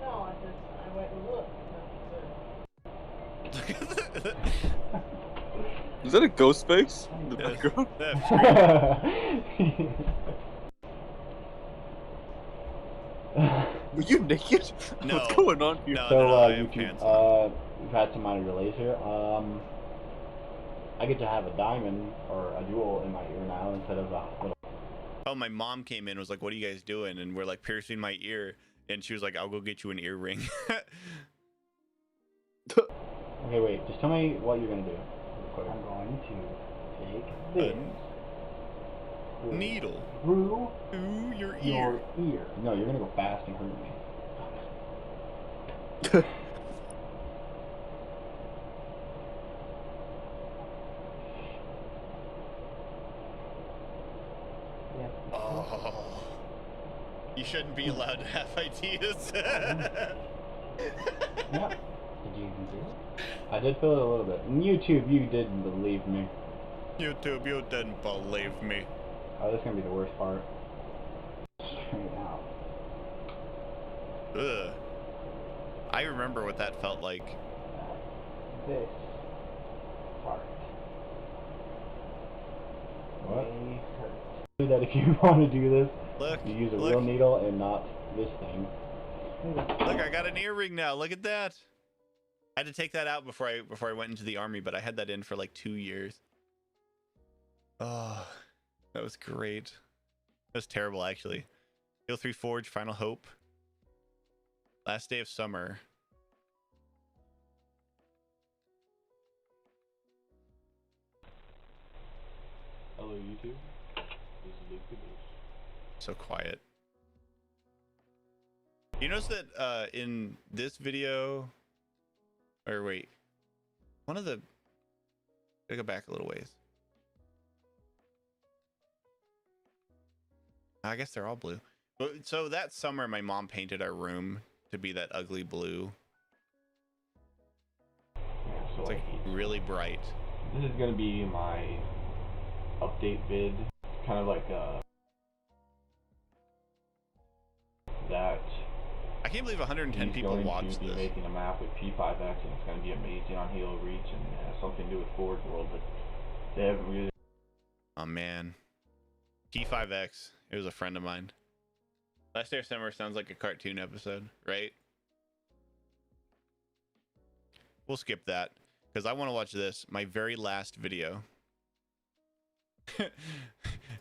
S12: No, I went and looked.
S1: Is that a ghost face in the
S2: Yes.
S1: background? Were you naked?
S2: No.
S1: What's going on here?
S2: No,
S14: So,
S2: no, no, I have
S14: YouTube,
S2: pants on.
S14: we've had some minor delays here. I get to have a diamond or a jewel in my ear now instead of a little.
S2: Oh, my mom came in and was like, what are you guys doing? And we're like piercing my ear. And she was like, I'll go get you an earring.
S14: Okay, wait. Just tell me what you're gonna do. I'm going to take this
S2: Needle.
S14: through
S2: your
S14: ear. No, you're gonna go fast and hurt me.
S2: Oh. You shouldn't be allowed to have ideas.
S14: Yeah. Did you even do it? I did feel it a little bit. And YouTube, you didn't believe me.
S2: YouTube, you didn't believe me.
S14: Oh, this is gonna be the worst part. Straight out.
S2: Ugh. I remember what that felt like.
S14: This part. What? Do that if you want to do this.
S2: Look,
S14: you use a
S2: look.
S14: real needle and not this thing.
S2: Look, I got an earring now. Look at that. I had to take that out before I went into the army, but I had that in for like 2 years. Oh, that was great. That was terrible, actually. Steel 3 Forge, Final Hope. Last day of summer.
S14: Hello, YouTube. This is Luke Caboose.
S2: So quiet. You notice that in this video, or wait, one of the, I go back a little ways. I guess they're all blue. But so that summer, my mom painted our room to be that ugly blue.
S14: so
S2: It's like really bright.
S14: This is gonna be my update vid, kind of like that.
S2: I can't believe 110
S14: he's
S2: people
S14: going
S2: watched
S14: to be
S2: this.
S14: making a map with P5X, and it's going to be amazing on Halo Reach, and it has something to do with Forge World, but they haven't really.
S2: Oh man, P5X. It was a friend of mine. Last Day of Summer sounds like a cartoon episode, right? We'll skip that because I want to watch this. My very last video.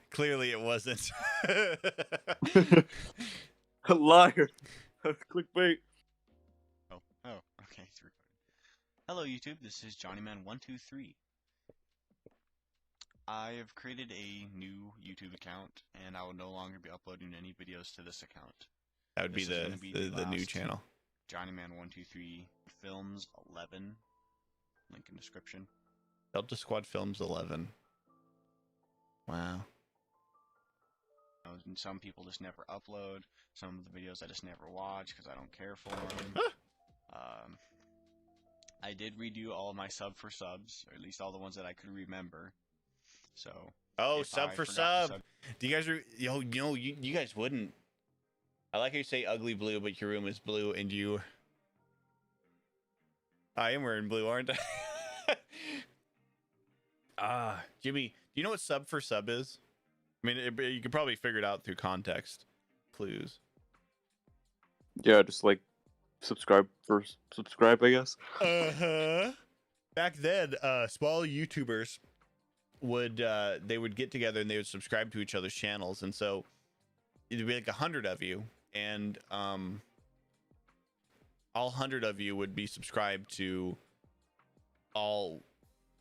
S2: Clearly, it wasn't.
S1: Liar. Clickbait.
S15: Oh, okay, it's recording. Hello YouTube, this is JohnnyMan123. I have created a new YouTube account, and I will no longer be uploading any videos to this account.
S2: That would be the new channel.
S15: JohnnyMan123 Films 11. Link in description.
S2: Delta Squad Films 11. Wow.
S15: Some people just never upload. Some of the videos I just never watch because I don't care for them. I did redo all of my sub for subs, or at least all the ones that I could remember. So.
S2: Oh, sub for sub. Do you guys? You guys wouldn't. I like how you say ugly blue, but your room is blue, and you. I am wearing blue, aren't I? Jimmy, do you know what sub for sub is? I mean, you could probably figure it out through context clues.
S1: Yeah, just like subscribe, I guess.
S2: Back then, small YouTubers would they would get together and they would subscribe to each other's channels, and so it'd be like 100 of you, and all 100 of you would be subscribed to all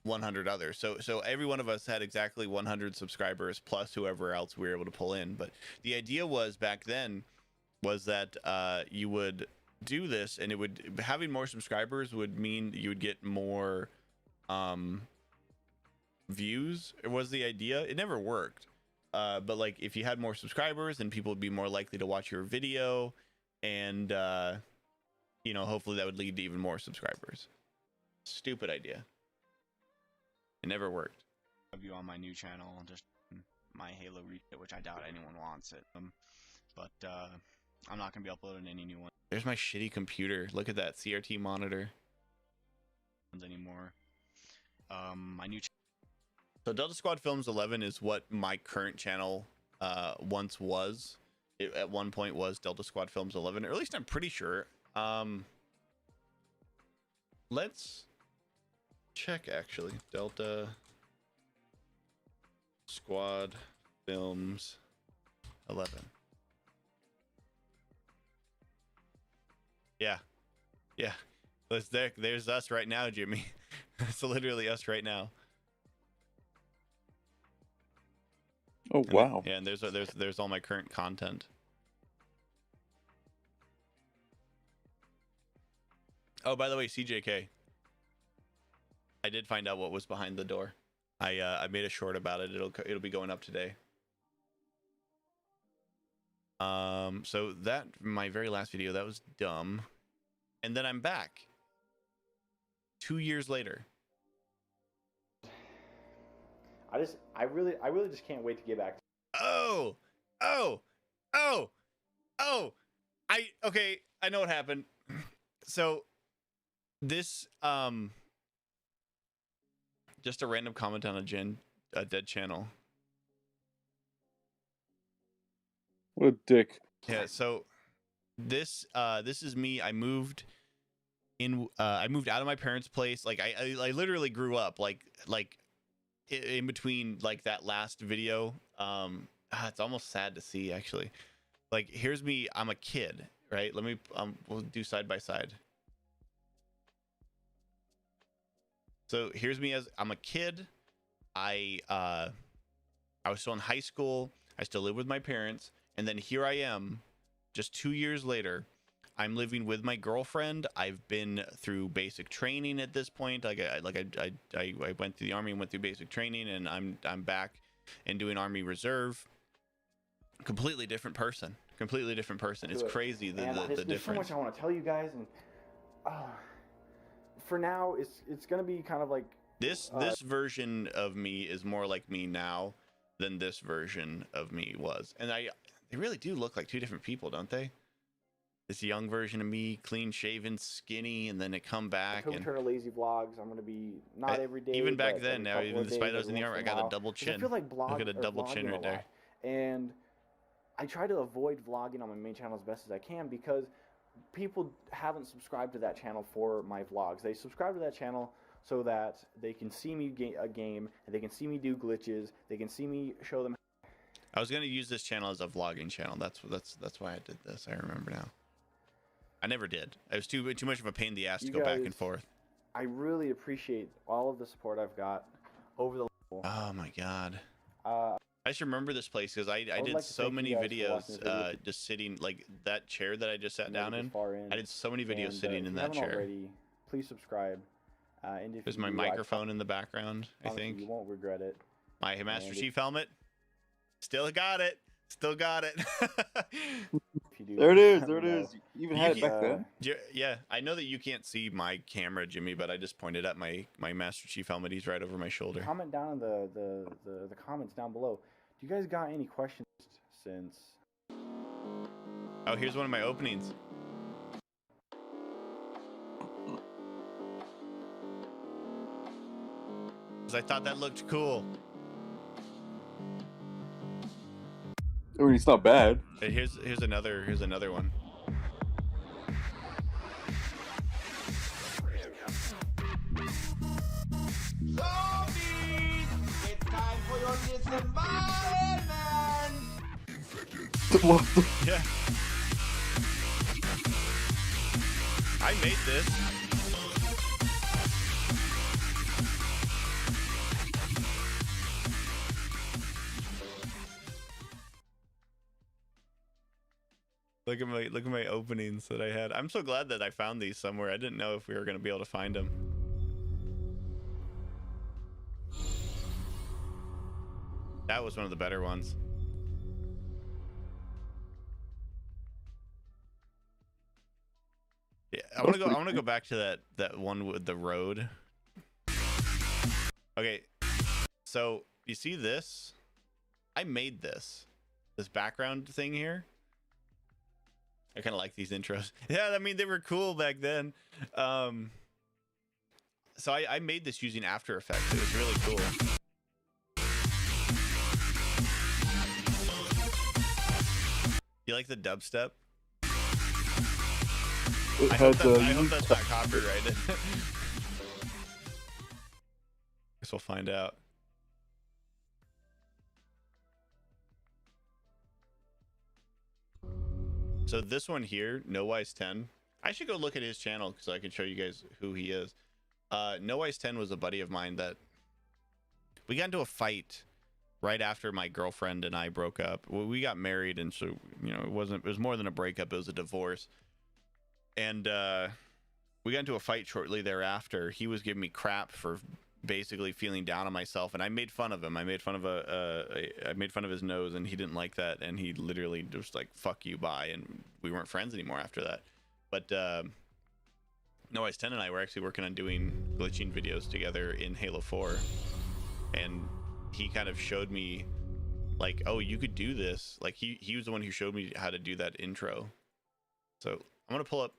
S2: 100 others. So every one of us had exactly 100 subscribers plus whoever else we were able to pull in. But the idea was back then was that you would do this, and it would having more subscribers would mean you would get more views. It was the idea. It never worked. But like if you had more subscribers, then people would be more likely to watch your video, and hopefully that would lead to even more subscribers. Stupid idea. It never worked.
S15: You on my new channel, just my Halo Reach, which I doubt anyone wants it. But I'm not gonna be uploading any new ones.
S2: There's my shitty computer. Look at that CRT monitor.
S15: Anymore. My new.
S2: So Delta Squad Films 11 is what my current channel once was. It at one point was Delta Squad Films 11, or at least I'm pretty sure. Let's check actually. Delta Squad Films 11. Yeah. There's us right now, Jimmy. That's literally us right now.
S1: Oh wow.
S2: Yeah, and there's all my current content. Oh, by the way, CJK. I did find out what was behind the door. I made a short about it. It'll be going up today. So that my very last video, that was dumb. And then I'm back 2 years later.
S17: I really just can't wait to get back.
S2: Okay, I know what happened. So this just a random comment on a dead channel.
S1: What a dick.
S2: Yeah, so this is me. I moved out of my parents' place. Like I literally grew up like in between like that last video. It's almost sad to see actually. Like here's me, I'm a kid, right? Let me we'll do side by side. So here's me as I'm a kid. I was still in high school. I still live with my parents, and then here I am, just 2 years later. I'm living with my girlfriend. I've been through basic training at this point. I went through the army and went through basic training, and I'm back and doing Army Reserve. Completely different person. It's crazy the
S17: There's so
S2: difference.
S17: much I want to tell you guys, and for now, it's gonna be kind of like
S2: this version of me is more like me now than this version of me was, and they really do look like two different people, don't they? This young version of me, clean shaven, skinny, and then it come back.
S17: October
S2: And
S17: Turner Lazy Vlogs. I'm gonna be not every day.
S2: even back
S17: but
S2: then,
S17: every
S2: now
S17: couple
S2: even
S17: of
S2: despite
S17: days,
S2: I was in the
S17: every
S2: army, I
S17: once in
S2: got a
S17: while,
S2: double
S17: 'cause
S2: chin.
S17: I feel like
S2: Look at a double
S17: vlogging
S2: chin
S17: a
S2: right there.
S17: lot. And I try to avoid vlogging on my main channel as best as I can because people haven't subscribed to that channel for my vlogs. They subscribe to that channel so that they can see me a game, and they can see me do glitches. They can see me show them.
S2: I was gonna use this channel as a vlogging channel. That's why I did this. I remember now. I never did. It was too much of a pain in the ass to
S17: You
S2: go back and
S17: guys,
S2: forth.
S17: I really appreciate all of the support I've got over the.
S2: Oh my god.
S17: I
S2: just remember this place because I
S17: would
S2: did
S17: like to
S2: so
S17: thank
S2: many
S17: you guys for
S2: videos
S17: watching this video.
S2: just sitting, like that chair that I just sat down in. I did so many videos
S17: And,
S2: sitting
S17: if
S2: in
S17: you
S2: that
S17: haven't
S2: chair.
S17: already, please subscribe. And if
S2: There's
S17: you
S2: my
S17: do,
S2: microphone in the background, I
S17: honestly,
S2: think.
S17: you won't regret it.
S2: My Master
S17: And
S2: Chief helmet. Still got it. Still got it.
S17: If you do,
S1: There it is.
S17: let
S1: There
S17: me
S1: it
S17: know.
S1: is. You even had it back then.
S2: Yeah, I know that you can't see my camera, Jimmy, but I just pointed at my Master Chief helmet. He's right over my shoulder.
S17: Comment down in the comments down below. Do you guys got any questions since?
S2: Oh, here's one of my openings. Because I thought that looked cool.
S1: I mean, it's not bad.
S2: Hey, here's another one.
S12: It's time for your disembowelment!
S1: What the?
S2: Yeah. I made this. Look at my openings that I had. I'm so glad that I found these somewhere. I didn't know if we were going to be able to find them. That was one of the better ones. Yeah, I want to go back to that one with the road. Okay. So, you see this? I made this background thing here. I kind of like these intros. Yeah, I mean, they were cool back then. So I made this using After Effects. It was really cool. You like the dubstep? I hope that's not copyrighted. Guess we'll find out. So this one here, NoWise10, I should go look at his channel so I can show you guys who he is. NoWise10 was a buddy of mine that we got into a fight right after my girlfriend and I broke up. Well, we got married, and so it was more than a breakup, it was a divorce. And we got into a fight shortly thereafter. He was giving me crap for basically feeling down on myself, and I made fun of him. I made fun of his nose, and he didn't like that, and he literally just like, fuck you, bye, and we weren't friends anymore after that. But NoWise10 and I were actually working on doing glitching videos together in Halo 4, and he kind of showed me like, oh, you could do this. Like he was the one who showed me how to do that intro. So I'm gonna pull up.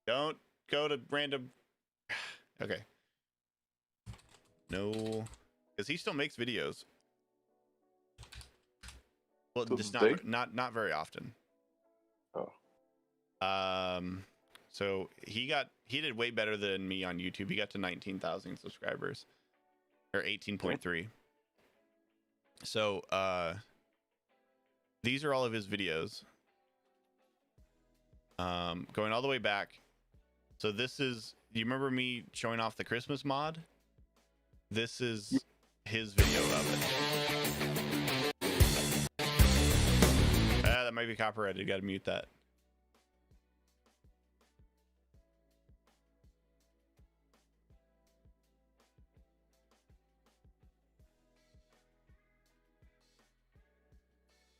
S2: Don't go to random. Okay. No, because he still makes videos. Well,
S1: So
S2: just
S1: big?
S2: not very often.
S1: Oh.
S2: So he did way better than me on YouTube. He got to 19,000 subscribers, or 18.3. So these are all of his videos. Going all the way back. So this is, you remember me showing off the Christmas mod? This is his video of it. That might be copyrighted. You gotta mute that.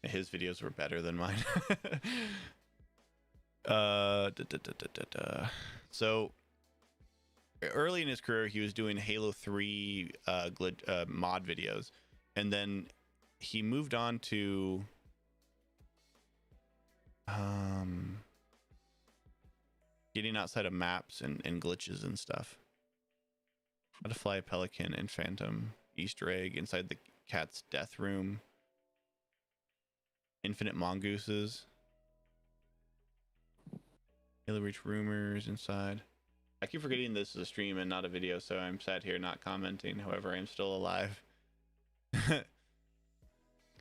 S2: His videos were better than mine. So early in his career, he was doing Halo 3 mod videos, and then he moved on to getting outside of maps and glitches and stuff. How to fly a pelican in Phantom, Easter egg inside the cat's death room, infinite mongooses, Halo Reach rumors inside. I keep forgetting this is a stream and not a video, so I'm sat here not commenting. However, I am still alive.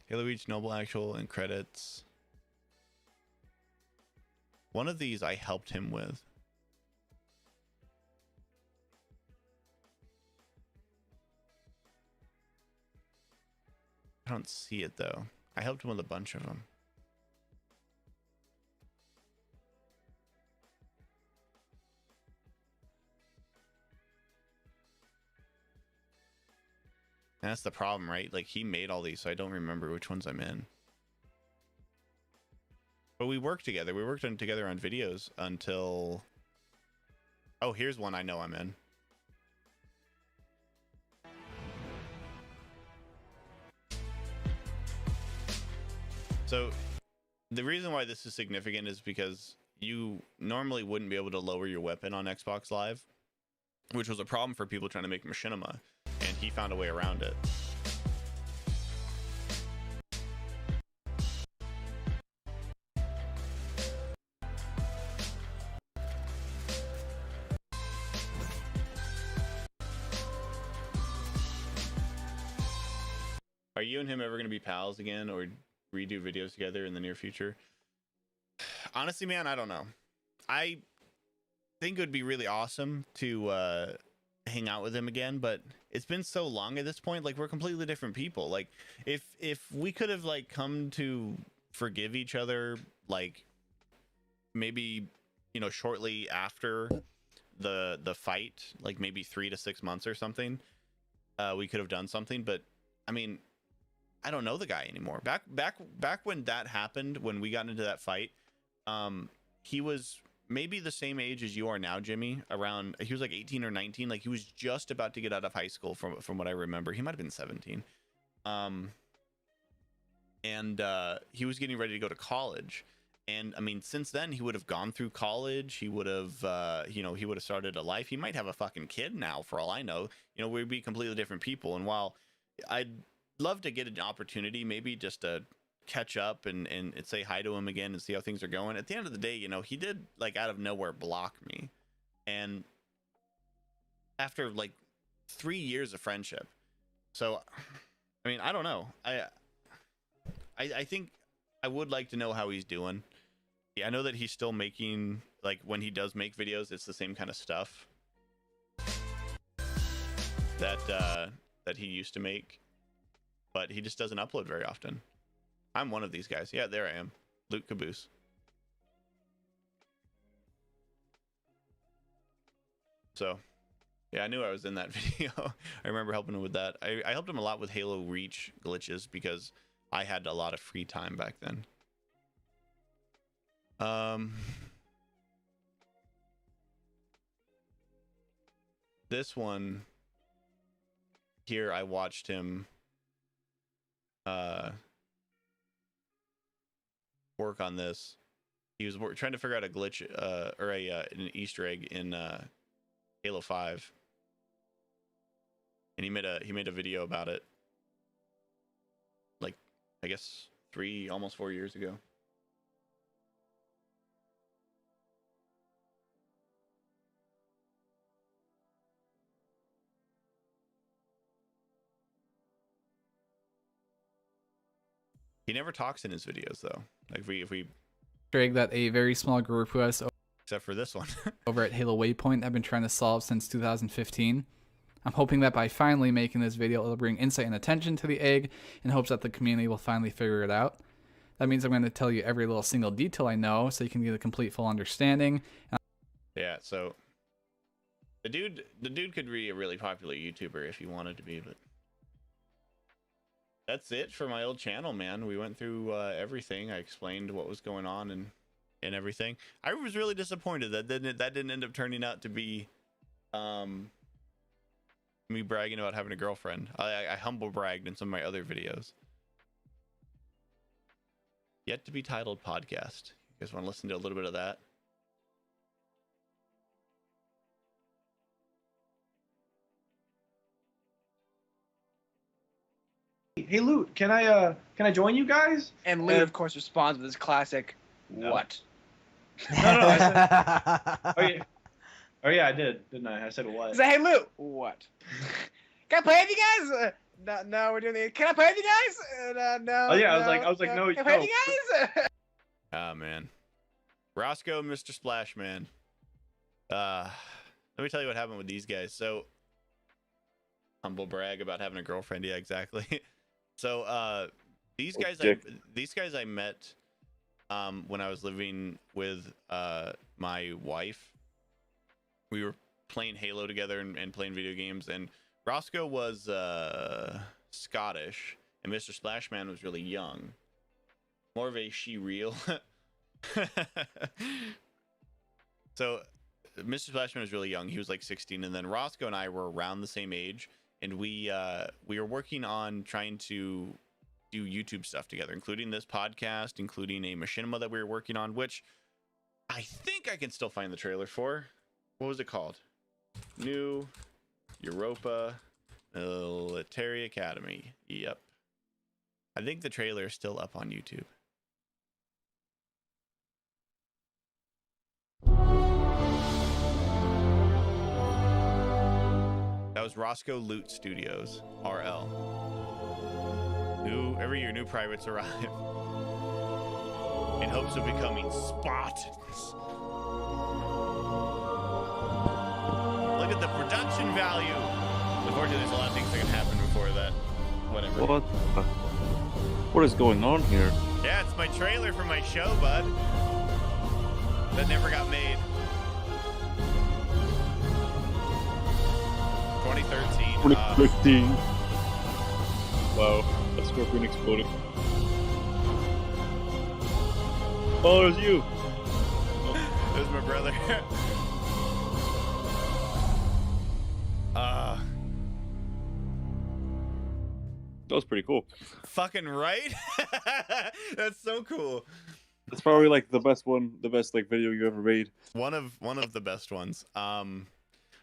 S2: Halo Reach Noble Actual and credits. One of these I helped him with. I don't see it though. I helped him with a bunch of them. And that's the problem, right? Like, he made all these, so I don't remember which ones I'm in. But we worked together. We worked together on videos until... Oh, here's one I know I'm in. So, the reason why this is significant is because you normally wouldn't be able to lower your weapon on Xbox Live, which was a problem for people trying to make machinima, and he found a way around it. Are you and him ever going to be pals again or redo videos together in the near future? Honestly, man, I don't know. I think it would be really awesome to hang out with him again, but it's been so long at this point. Like, we're completely different people. Like, if we could have like come to forgive each other, like maybe, you know, shortly after the fight, like maybe 3 to 6 months or something, we could have done something. But I mean, I don't know the guy anymore. Back when that happened, when we got into that fight, he was maybe the same age as you are now, Jimmy. Around, he was like 18 or 19. Like, he was just about to get out of high school, from what I remember. He might have been 17. And he was getting ready to go to college. And I mean, since then, he would have gone through college. He would have, you know, he would have started a life. He might have a fucking kid now, for all I know. You know, we'd be completely different people. And while I'd love to get an opportunity, maybe just to catch up and say hi to him again and see how things are going, at the end of the day, you know, he did, like, out of nowhere block me. And after like 3 years of friendship, so I mean, I don't know. I think I would like to know how he's doing. Yeah, I know that he's still making, like, when he does make videos, it's the same kind of stuff that he used to make, but he just doesn't upload very often. I'm one of these guys. Yeah, there I am. Luke Caboose. So, yeah, I knew I was in that video. I remember helping him with that. I helped him a lot with Halo Reach glitches because I had a lot of free time back then. This one here, I watched him work on this. He was trying to figure out a glitch or an Easter egg in Halo 5, and he made a video about it, like, I guess 3, almost 4 years ago. He never talks in his videos though. Like, if we
S18: Drag that a very small group who has,
S2: except for this one,
S18: over at Halo Waypoint, have been trying to solve since 2015. I'm hoping that by finally making this video, it'll bring insight and attention to the egg in hopes that the community will finally figure it out. That means I'm going to tell you every little single detail I know so you can get a complete full understanding.
S2: Yeah, so the dude could be a really popular YouTuber if he wanted to be, but that's it for my old channel, man. We went through everything. I explained what was going on and everything. I was really disappointed that didn't end up turning out to be Me bragging about having a girlfriend. I humble bragged in some of my other videos. Yet to be titled podcast. You guys want to listen to a little bit of that?
S19: Hey Loot, can I join you guys?
S20: And Loot, of course, responds with his classic, "What?"
S19: No, I said, oh yeah, I did, didn't I? I said what?
S20: He said, "Hey Loot, what? Can I play with you guys?" No, we're doing the. Can I play with you guys? No.
S19: Oh yeah, I was like, no,
S20: Can I play with you guys?
S2: Ah, man. Roscoe, Mr. Splash Man. Let me tell you what happened with these guys. So, humble brag about having a girlfriend. Yeah, exactly. So, these guys I met when I was living with my wife. We were playing Halo together and playing video games, and Roscoe was Scottish, and Mr. Splashman was really young. More of a she-real. So, Mr. Splashman was really young. He was like 16, and then Roscoe and I were around the same age, and we were working on trying to do YouTube stuff together, including this podcast, including a machinima that we were working on, which I think I can still find the trailer for. What was it called? New Europa Military Academy. Yep. I think the trailer is still up on YouTube. That was Roscoe Loot Studios, RL. Every year, new privates arrive in hopes of becoming Spartans. Look at the production value. Unfortunately, there's a lot of things that can happen before that. Whatever.
S1: What is going on here?
S2: Yeah, it's my trailer for my show, bud. That never got made. 2013.
S1: 2015. Wow, that scorpion exploded. Oh, it was you.
S2: It was my brother.
S1: That was pretty cool.
S2: Fucking right. That's so cool.
S1: That's probably like the best like video you ever made.
S2: One of the best ones.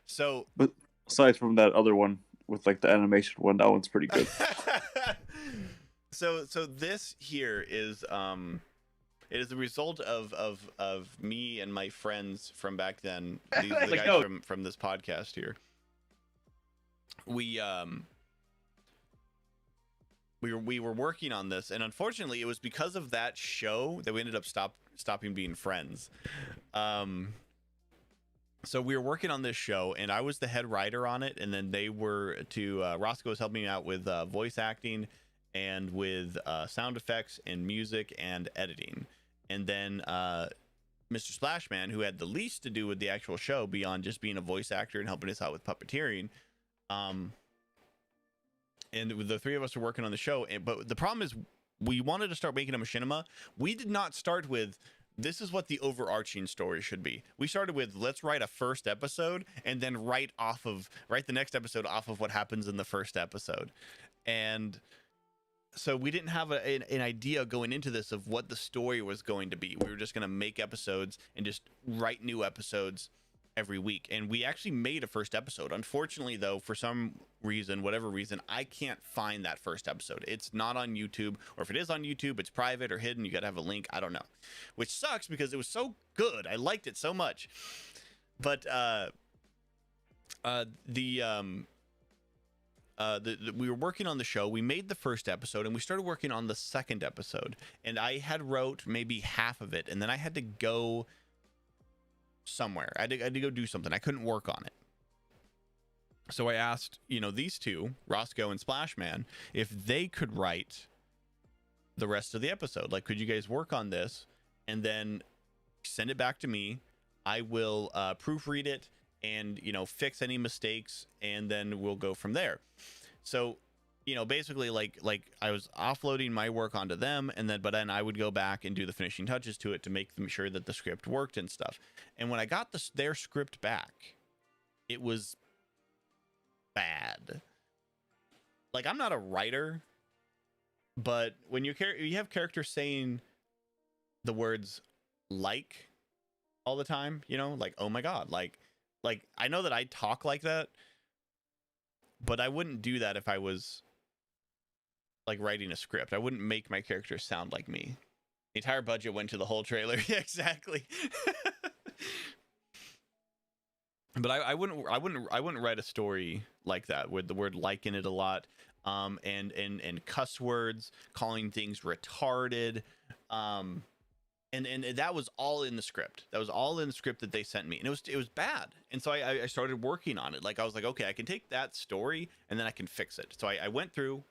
S2: So,
S1: but aside from that other one with like the animation one, that one's pretty good.
S2: So this here is it is the result of me and my friends from back then. These are the guys from this podcast here. We were working on this, and unfortunately, it was because of that show that we ended up stopping being friends. So we were working on this show, and I was the head writer on it, and then they were Roscoe was helping me out with voice acting and with sound effects and music and editing, and then Mr. Splashman, who had the least to do with the actual show beyond just being a voice actor and helping us out with puppeteering. And the three of us were working on the show, but the problem is we wanted to start making a machinima. We did not start with, this is what the overarching story should be. We started with, let's write a first episode and then write the next episode off of what happens in the first episode. And so we didn't have an idea going into this of what the story was going to be. We were just going to make episodes and just write new episodes every week, and we actually made a first episode. Unfortunately, though, for some reason, whatever reason, I can't find that first episode. It's not on YouTube, or if it is on YouTube, it's private or hidden. You gotta have a link. I don't know, which sucks because it was so good. I liked it so much. But we were working on the show. We made the first episode, and we started working on the second episode. And I had wrote maybe half of it, and then I had to go somewhere. I had to go do something. I couldn't work on it. So I asked, these two, Roscoe and Splashman, if they could write the rest of the episode. Like, could you guys work on this and then send it back to me? I will proofread it and, fix any mistakes, and then we'll go from there. So, basically like I was offloading my work onto them, but then I would go back and do the finishing touches to it to make them sure that the script worked and stuff. And when I got their script back, it was bad. Like, I'm not a writer, but when you have characters saying the words like all the time, you know, like, oh my god, like I know that I talk like that, but I wouldn't do that if I was like writing a script. I wouldn't make my character sound like me. The entire budget went to the whole trailer. Yeah, exactly. But I wouldn't write a story like that with the word like in it a lot, and cuss words, calling things retarded, and that was all in the script. That was all in the script that they sent me, and it was bad. And so I started working on it. Like, I was like, okay, I can take that story and then I can fix it. So I went through,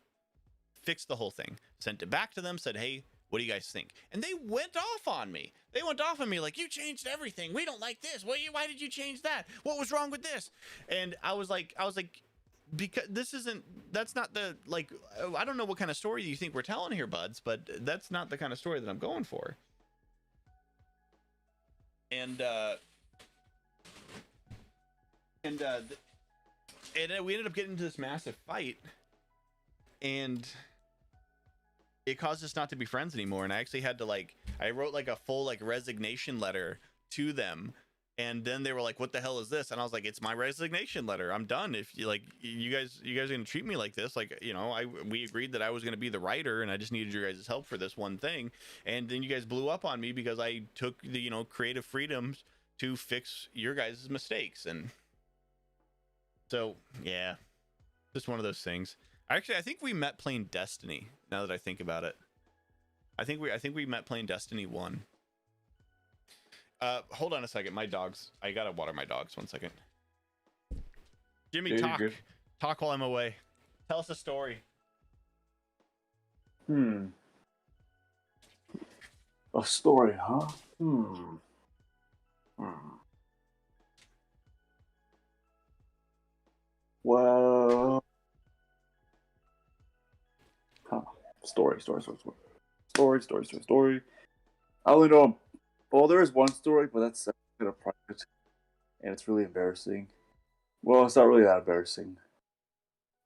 S2: fixed the whole thing, sent it back to them, said, hey, what do you guys think? And they went off on me. They went off on me like, you changed everything. We don't like this. Why did you change that? What was wrong with this? And I was like, because that's not the, like, I don't know what kind of story you think we're telling here, buds, but that's not the kind of story that I'm going for. And we ended up getting into this massive fight, and it caused us not to be friends anymore. And I actually had to, I wrote like a full resignation letter to them, and then they were like, what the hell is this? And I was like, it's my resignation letter. I'm done. If you guys are gonna treat me like this, we agreed that I was gonna be the writer, and I just needed your guys' help for this one thing, and then you guys blew up on me because I took the creative freedoms to fix your guys' mistakes. And so, yeah, just one of those things. Actually, I think we met playing Destiny. Now that I think about it, I think we met playing Destiny 1. Hold on a second. My dogs. I gotta water my dogs. 1 second. Jimmy,
S1: Yeah,
S2: talk while I'm away. Tell us a story.
S1: A story, huh? Well, story. I only know. Well, there is one story, but that's kind of private, and it's really embarrassing. Well, it's not really that embarrassing.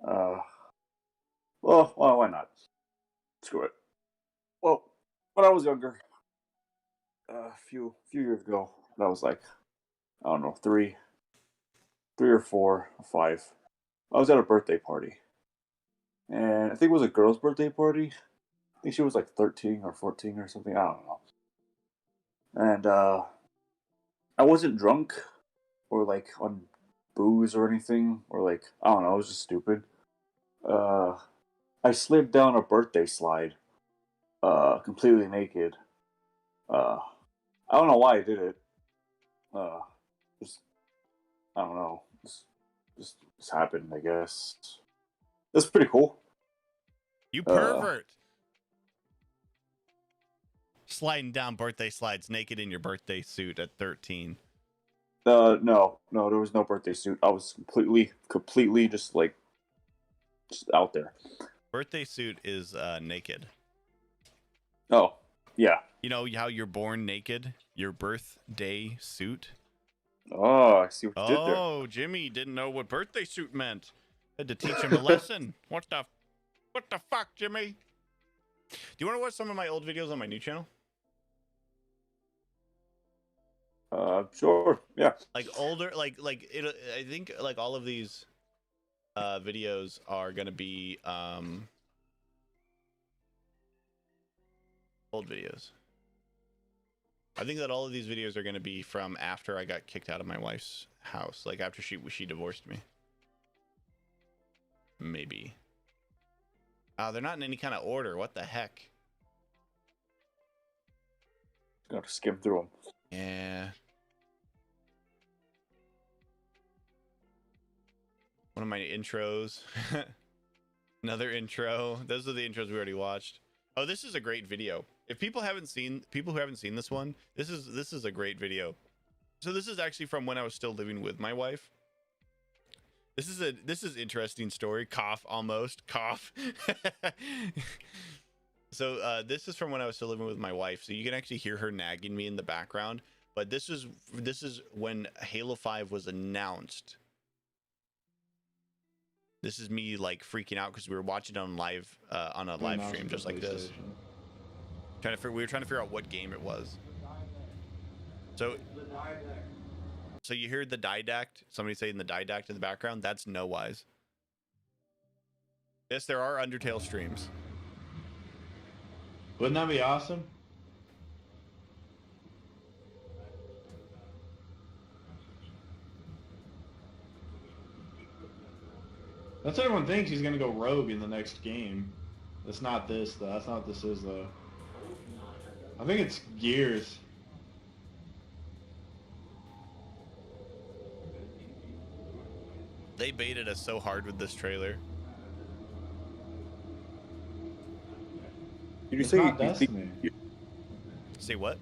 S1: Well, why not? Screw it. Well, when I was younger, a few years ago, when I was like, I don't know, three or 4 or 5, I was at a birthday party, and I think it was a girl's birthday party. I think she was like 13 or 14 or something. I don't know. And I wasn't drunk or like on booze or anything, or like, I don't know, I was just stupid. I slid down a birthday slide, completely naked. I don't know why I did it. Just, I don't know. Just happened, I guess. That's pretty cool.
S2: You pervert. Sliding down birthday slides naked in your birthday suit at 13.
S1: No, there was no birthday suit. I was completely just out there.
S2: Birthday suit is naked.
S1: Oh, yeah.
S2: You know how you're born naked? Your birthday suit?
S1: Oh, I see what you did there.
S2: Oh, Jimmy didn't know what birthday suit meant. Had to teach him a lesson. What the fuck, Jimmy? Do you want to watch some of my old videos on my new channel?
S1: Sure, yeah.
S2: Like older, like it. I think like all of these videos are gonna be old videos. I think that all of these videos are gonna be from after I got kicked out of my wife's house, like after she divorced me. Maybe. They're not in any kind of order. What the heck?
S1: Gotta skim through them.
S2: Yeah. One of my intros. Another intro. Those are the intros we already watched. Oh, this is a great video. If people who haven't seen this one, this is a great video. So this is actually from when I was still living with my wife. This is interesting story. Cough, almost cough. So this is from when I was still living with my wife. So you can actually hear her nagging me in the background. But this is when Halo 5 was announced. This is me like freaking out because we were watching it on live on a live stream just like this. We were trying to figure out what game it was. So you heard the didact? Somebody saying the didact in the background? That's No Wise. Yes, there are Undertale streams.
S19: Wouldn't that be awesome? That's what everyone thinks. He's gonna go rogue in the next game. That's not this though. That's not what this is though. I think it's Gears.
S2: They baited us so hard with this trailer.
S1: Did you say
S2: Say what?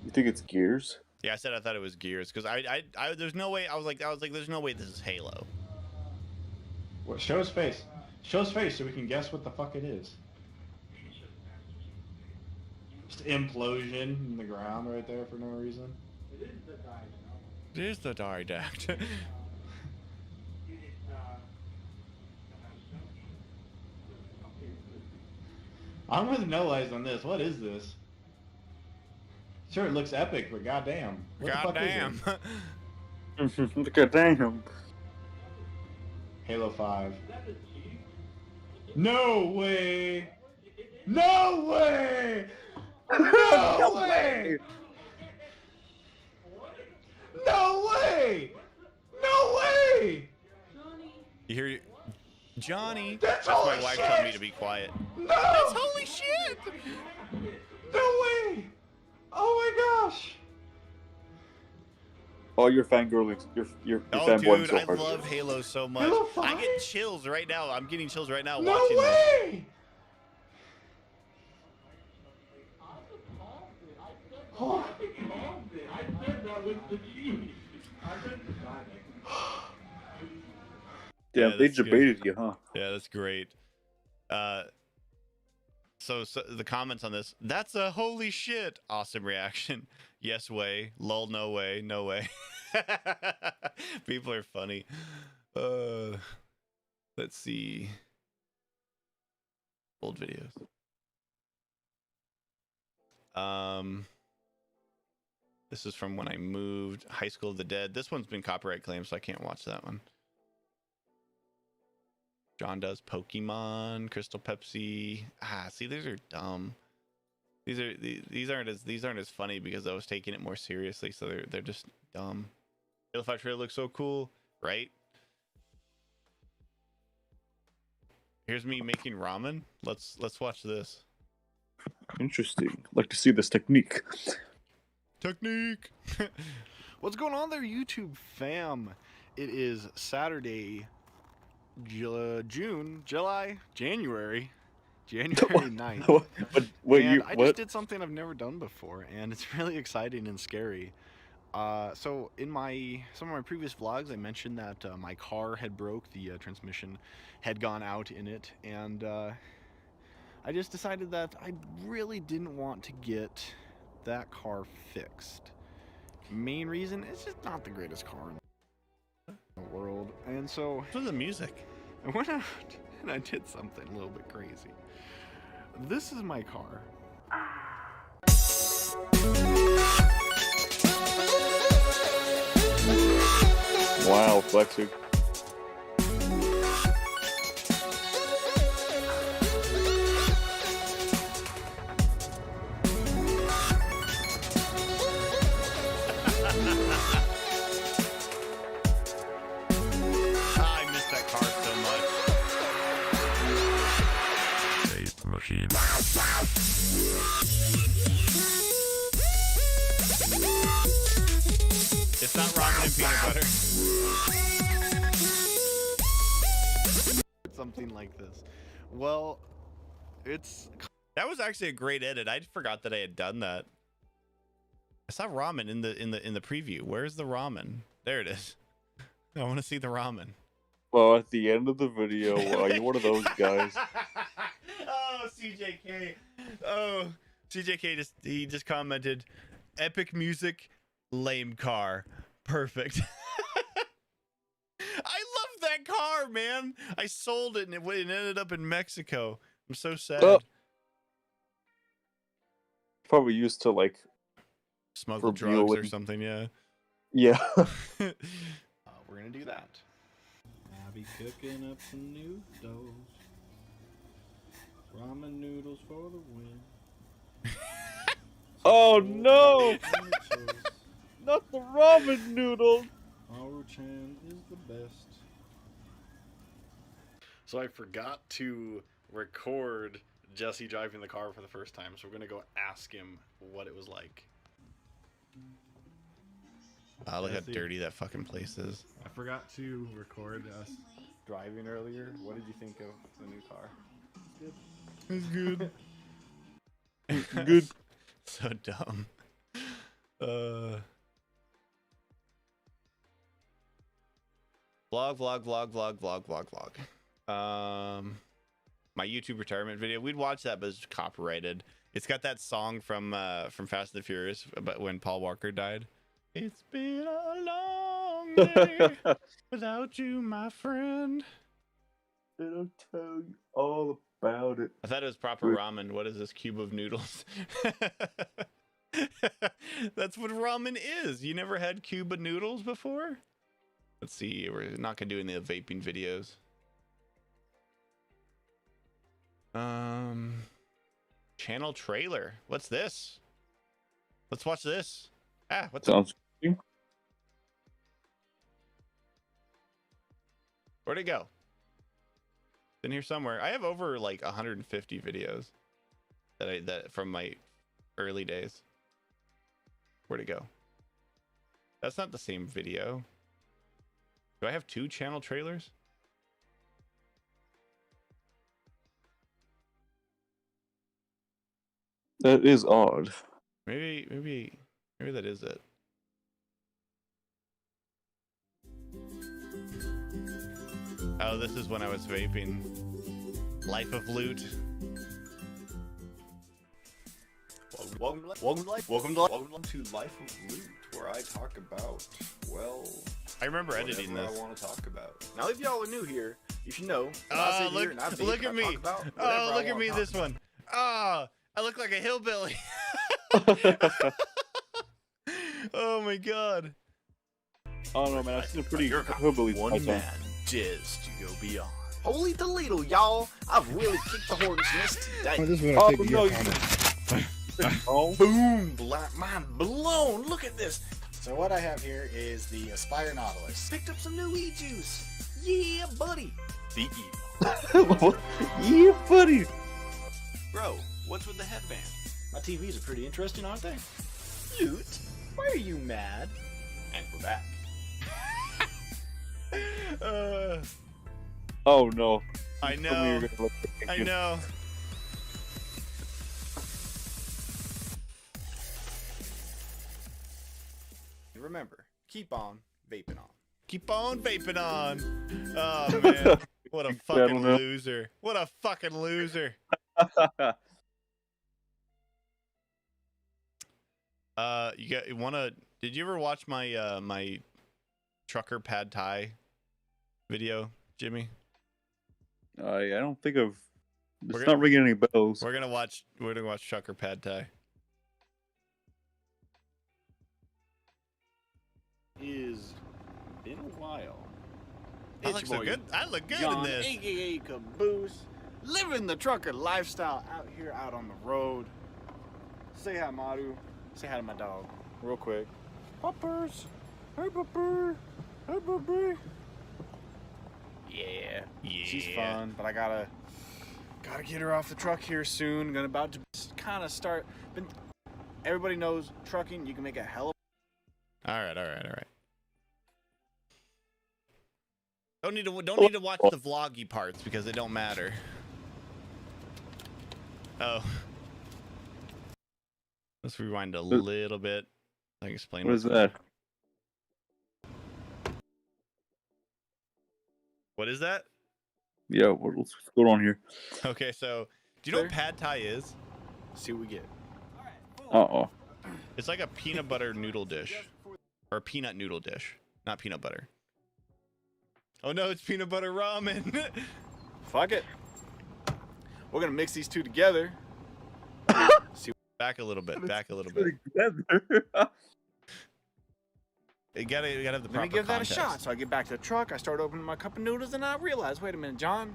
S1: You think it's Gears?
S2: Yeah, I said I thought it was Gears because I there's no way I was like there's no way this is Halo.
S19: What? Show his face. Show his face so we can guess what the fuck it is. Just implosion in the ground right there for no reason.
S2: It is the didact.
S19: I'm with No Lies on this. What is this? Sure, it looks epic, but goddamn. What the fuck is it?
S1: Goddamn.
S19: Halo 5. No way! No way! No way! No way! No way!
S2: You hear Johnny?
S19: That's
S2: my
S19: holy
S2: wife
S19: shit!
S2: telling me to be quiet.
S19: No!
S2: That's holy shit!
S19: No way! Oh my gosh!
S1: Oh, you're fangirling. You're
S2: Oh,
S1: fanboying
S2: dude,
S1: so
S2: I
S1: hard.
S2: love Halo so much.
S19: Halo
S2: I
S19: 5?
S2: get chills right now. I'm getting chills right now
S19: No
S2: watching
S19: way! Oh.
S1: Damn, they
S2: that's good.
S1: debated you, huh?
S2: Yeah, that's great. So the comments on this, that's a holy shit awesome reaction. Yes way, lol, no way, no way. People are funny. Let's see. Old videos. This is from when I moved. High School of the Dead. This one's been copyright claimed, so I can't watch that one. John does Pokemon, Crystal Pepsi. See, these are dumb. These aren't as funny because I was taking it more seriously, so they're just dumb. Halo 5 trailer looks so cool, right? Here's me making ramen. Let's watch this.
S1: Interesting. Like to see this technique.
S6: Technique. What's going on there, YouTube fam? It is Saturday, January 9th.
S1: But wait,
S6: and
S1: you
S6: I
S1: what?
S6: just did something I've never done before, and it's really exciting and scary. So in some of my previous vlogs, I mentioned that my car had broke, the transmission had gone out in it, and I just decided that I really didn't want to get that car fixed. Main reason, it's just not the greatest car in the world, and so
S2: for the music,
S6: I went out and I did something a little bit crazy. This is my car.
S1: Wow, flexing.
S2: I miss that car so much.
S9: Save the machine.
S2: It's not ramen and peanut butter.
S6: Something like this. Well,
S2: that was actually a great edit. I forgot that I had done that. I saw ramen in the preview. Where's the ramen? There it is. I want to see the ramen.
S1: Well, at the end of the video, are you one of those guys?
S2: Oh, CJK. Oh, CJK just commented, epic music, lame car. Perfect. I love that car. car, man. I sold it and it ended up in Mexico. I'm so sad.
S1: Well, probably used to like
S2: smuggle drugs or something. Yeah.
S1: Yeah.
S6: We're gonna do that.
S19: I'll be cooking up some noodles. Ramen noodles for the win.
S1: Oh no! Not the ramen noodles.
S19: Maruchan is the best.
S6: So I forgot to record Jesse driving the car for the first time, so we're gonna go ask him what it was like.
S2: Oh, look how dirty that fucking place is.
S6: I forgot to record us driving earlier. What did you think of the new car?
S2: It's good.
S1: It's good.
S2: So dumb. Vlog. My YouTube retirement video. We'd watch that, but it's copyrighted. It's got that song from Fast and the Furious about when Paul Walker died. It's been a long day without you, my friend.
S1: It'll tell you all about it.
S2: I thought it was proper ramen. What is this cube of noodles? That's what ramen is. You never had cube of noodles before? Let's see. We're not gonna do any of the vaping videos. Channel trailer. What's this? Let's watch this. Ah, what's
S1: Sounds
S2: up? Where'd it go? It's in here somewhere. I have over like 150 videos that from my early days. Where'd it go? That's not the same video. Do I have 2 channel trailers?
S1: That is odd.
S2: Maybe that is it. Oh, this is when I was vaping. Life of Loot.
S6: Welcome to Life of Loot, where I talk about, well,
S2: I remember editing
S6: whatever
S2: this.
S6: I want to talk about. Now, if y'all are new here, you should know.
S2: Oh, look at me. Oh, look at me this one. Oh, I look like a hillbilly. Oh my god.
S1: Oh no, man, I've seen a pretty hillbilly.
S6: One man dares to go beyond. Holy Toledo, y'all! I've really kicked the hornet's nest today.
S10: Oh, this is what I take your comment.
S6: Oh, boom! Mind blown. Look at this.
S10: So what I have here is the Aspire Nautilus.
S6: Picked up some new e-juice. Yeah, buddy. The
S1: What? Yeah, buddy.
S6: Bro, what's with the headband? My TVs are pretty interesting, aren't they? Loot, why are you mad? And we're back.
S1: Oh no.
S2: I know. I know.
S6: Remember, keep on vaping on.
S2: Keep on vaping on. Oh man, what a fucking loser! What a fucking loser! You wanna? Did you ever watch my my trucker pad thai video, Jimmy?
S1: I don't think I've. It's not ringing any bells.
S2: We're gonna watch trucker pad thai.
S6: Is been a while.
S2: I look so good. I look good
S6: John,
S2: in this.
S6: AKA Caboose, living the trucker lifestyle out here, out on the road. Say hi, Maru. Say hi to my dog, real quick. Puppers, hey pupper, hey puppy. Yeah, she's fun, but I gotta get her off the truck here soon. Gonna about to kind of start. Everybody knows trucking. You can make a hell of.
S2: All right. Don't need to watch the vloggy parts because they don't matter. Oh. Let's rewind a little bit. I can explain.
S1: What is that?
S2: What is that?
S1: Yeah, what's going on here?
S2: Okay, so do you know what pad thai is?
S6: See what we get.
S1: Uh-oh.
S2: It's like a peanut butter noodle dish. Or a peanut noodle dish. Not peanut butter. Oh no, it's peanut butter ramen.
S6: Fuck it. We're gonna mix these two together.
S2: See, back a little bit. Back a little bit. You gotta have the proper
S6: Let me give
S2: context.
S6: that a shot. So I get back to the truck, I start opening my cup of noodles, and I realize, wait a minute, John.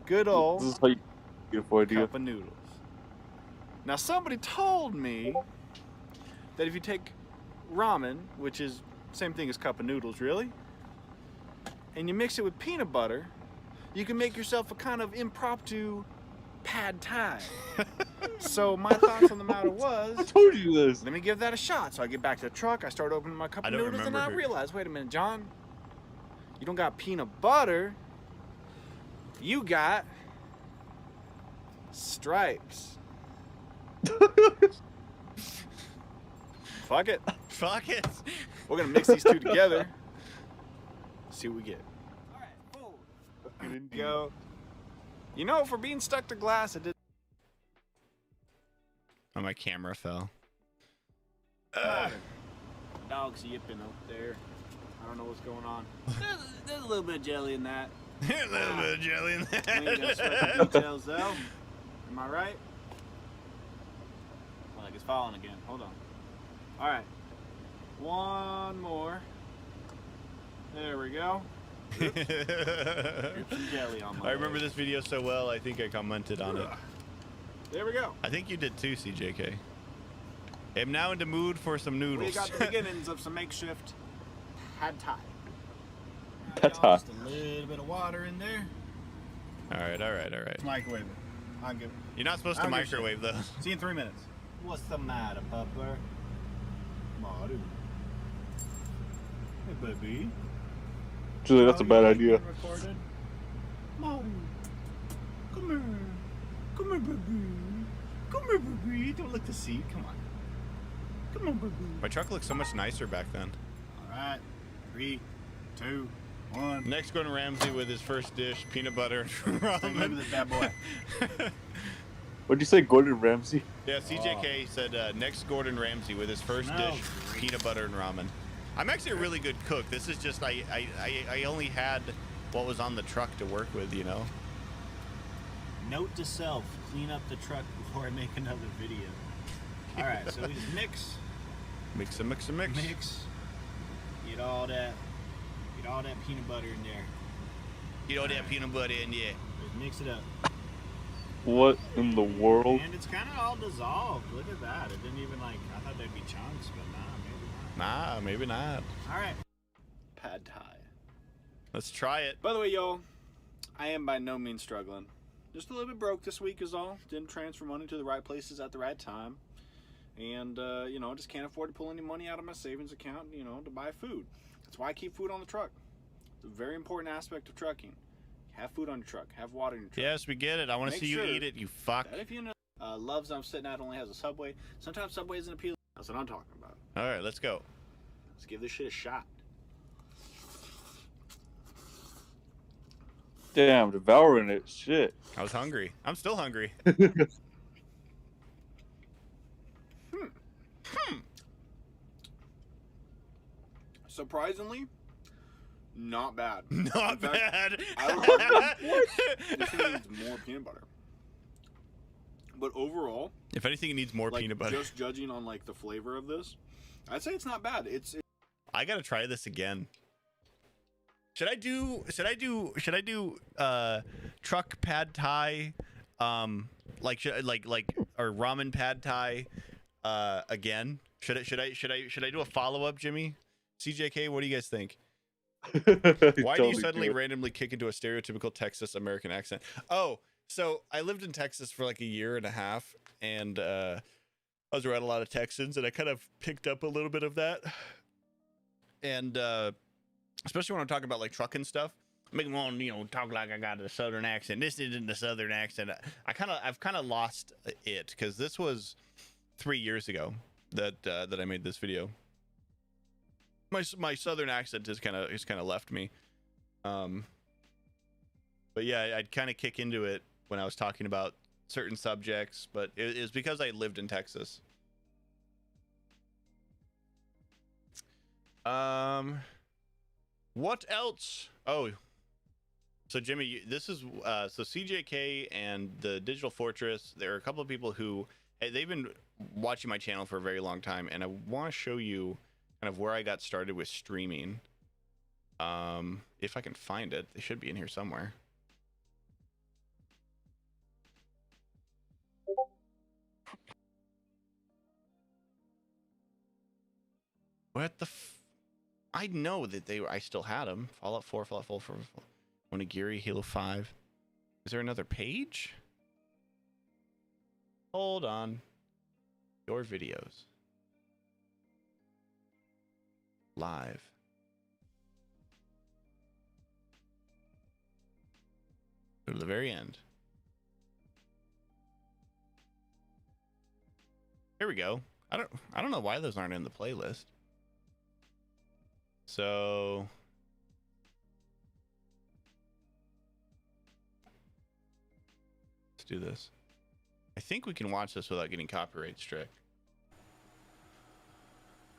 S6: Good old
S1: This is how you beautiful idea.
S6: cup of noodles. Now somebody told me that if you take ramen, which is same thing as cup of noodles really, and you mix it with peanut butter, you can make yourself a kind of impromptu pad thai. So my thoughts on the matter was,
S1: I told you this.
S6: let me give that a shot. So I get back to the truck, I start opening my cup
S2: I
S6: of
S2: don't
S6: noodles, and I
S2: remember.
S6: realize, wait a minute, John, you don't got peanut butter, you got stripes. Fuck it.
S2: Fuck it.
S6: We're gonna mix these two together. See what we get. Go. You know, for being stuck to glass, it did.
S2: Oh, my camera fell.
S6: Dog's yipping up there. I don't know what's going on. There's a little bit of jelly in that.
S2: A little bit of jelly in
S6: We ain't gonna sweat the
S2: that.
S6: details though. Am I right? Well, like it's falling again. Hold on. All right. One more. There we go. Drip some jelly on my
S2: I remember this video so well, I think I commented on it.
S6: There we go.
S2: I think you did too, CJK. I'm now in the mood for some noodles.
S6: We got the beginnings of some makeshift pad thai.
S1: Pad thai.
S6: Just a little bit of water in there.
S2: All right.
S6: Microwave it. I'll give.
S2: You're not supposed
S6: I
S2: to
S6: don't give a
S2: microwave though.
S6: See you in 3 minutes. What's the matter, Pupper? Maru. Hey, baby.
S1: Julie, that's a bad idea.
S6: Recorded. Maru. Come here. Come here, baby. Come here, baby. Don't lick the seat. Come on. Come on, baby.
S2: My truck looks so much nicer back then.
S6: All right. 3, 2, 1.
S2: Next, Gordon Ramsay with his first dish, peanut butter and
S6: Look at
S2: ramen.
S6: this bad boy.
S1: What'd you say, Gordon Ramsay?
S2: Yeah, CJK said next Gordon Ramsay with his first
S6: No.
S2: dish, peanut butter and ramen. I'm actually a really good cook. This is just I only had what was on the truck to work with, you know.
S6: Note to self: clean up the truck before I make another video. All right, so we just mix.
S2: Mix.
S6: Get all that peanut butter in there.
S2: Get all that peanut butter in there.
S6: Just mix it up.
S1: What in the world?
S6: And it's kind of all dissolved. Look at that. It didn't even like. I thought there'd be chunks, but maybe not.
S2: Nah, maybe not.
S6: All right. Pad thai.
S2: Let's try it.
S6: By the way, y'all, I am by no means struggling. Just a little bit broke this week is all. Didn't transfer money to the right places at the right time. And, you know, just can't afford to pull any money out of my savings account, you know, to buy food. That's why I keep food on the truck. It's a very important aspect of trucking. Have food on your truck. Have water in your truck.
S2: Yes, we get it. I want to
S6: Make
S2: see you
S6: sure
S2: eat it, you fuck.
S6: That if you know, Love's I'm sitting at only has a Subway. Sometimes Subway isn't appealing. That's what I'm talking about.
S2: All right, let's go.
S6: Let's give this shit a shot.
S1: Damn, devouring it. Shit.
S2: I was hungry. I'm still hungry.
S6: Surprisingly, not bad.
S2: Not
S6: In fact,
S2: bad.
S6: I would argue this thing needs more peanut butter. But overall,
S2: If anything, it needs more
S6: like,
S2: peanut butter.
S6: just judging on like the flavor of this, I'd say it's not bad.
S2: I gotta try this again. Should I do truck pad thai, like or ramen pad thai, again? Should I do a follow up, Jimmy? CJK, what do you guys think? Why do you suddenly randomly kick into a stereotypical Texas American accent? Oh, so I lived in Texas for like a year and a half, and I was around a lot of Texans, and I kind of picked up a little bit of that. And especially when I'm talking about like trucking stuff, I make them want to talk like I got a southern accent. This isn't the southern accent. I've kind of lost it because this was 3 years ago that I made this video. My southern accent has kind of left me. But yeah, I'd kind of kick into it when I was talking about certain subjects, but it was because I lived in Texas. What else? Oh, so Jimmy, this is so CJK and the Digital Fortress. There are a couple of people who they've been watching my channel for a very long time, and I want to show you kind of where I got started with streaming. If I can find it, they should be in here somewhere. What the? I know that I still had them. Fallout 4, Fallout 4, Onigiri, Halo 5. Is there another page? Hold on. Your videos. Live. Go to the very end. Here we go. I don't know why those aren't in the playlist. So let's do this. I think we can watch this without getting copyright struck.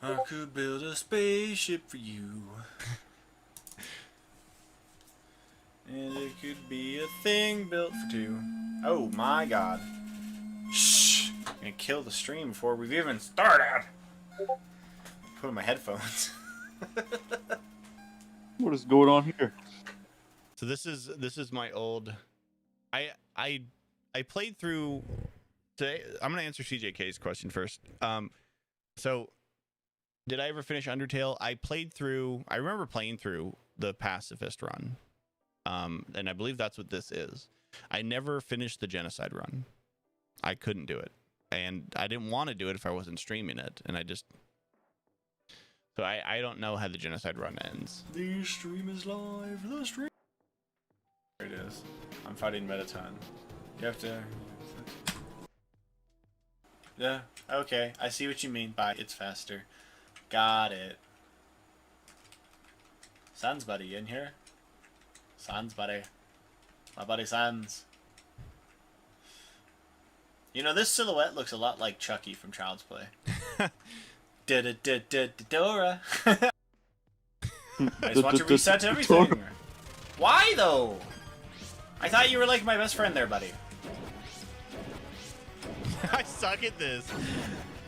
S2: I could build a spaceship for you. And it could be a thing built for two. Oh my god. Shh! I'm gonna kill the stream before we've even started. Put on my headphones.
S1: What is going on here?
S2: So this is my old. I played through today. I'm gonna answer CJK's question first. So did I ever finish Undertale? I remember playing through the pacifist run. And I believe that's what this is. I never finished the genocide run. I couldn't do it, and I didn't want to do it if I wasn't streaming it, and so I don't know how the genocide run ends. The stream is live. The stream. There it is. I'm fighting Metaton. You have to. Yeah. Okay. I see what you mean by it's faster. Got it. Sans buddy in here. Sans buddy. My buddy Sans. You know, this silhouette looks a lot like Chucky from Child's Play. Dora. I just want to reset everything. Why though? I thought you were like my best friend there, buddy. I suck at this.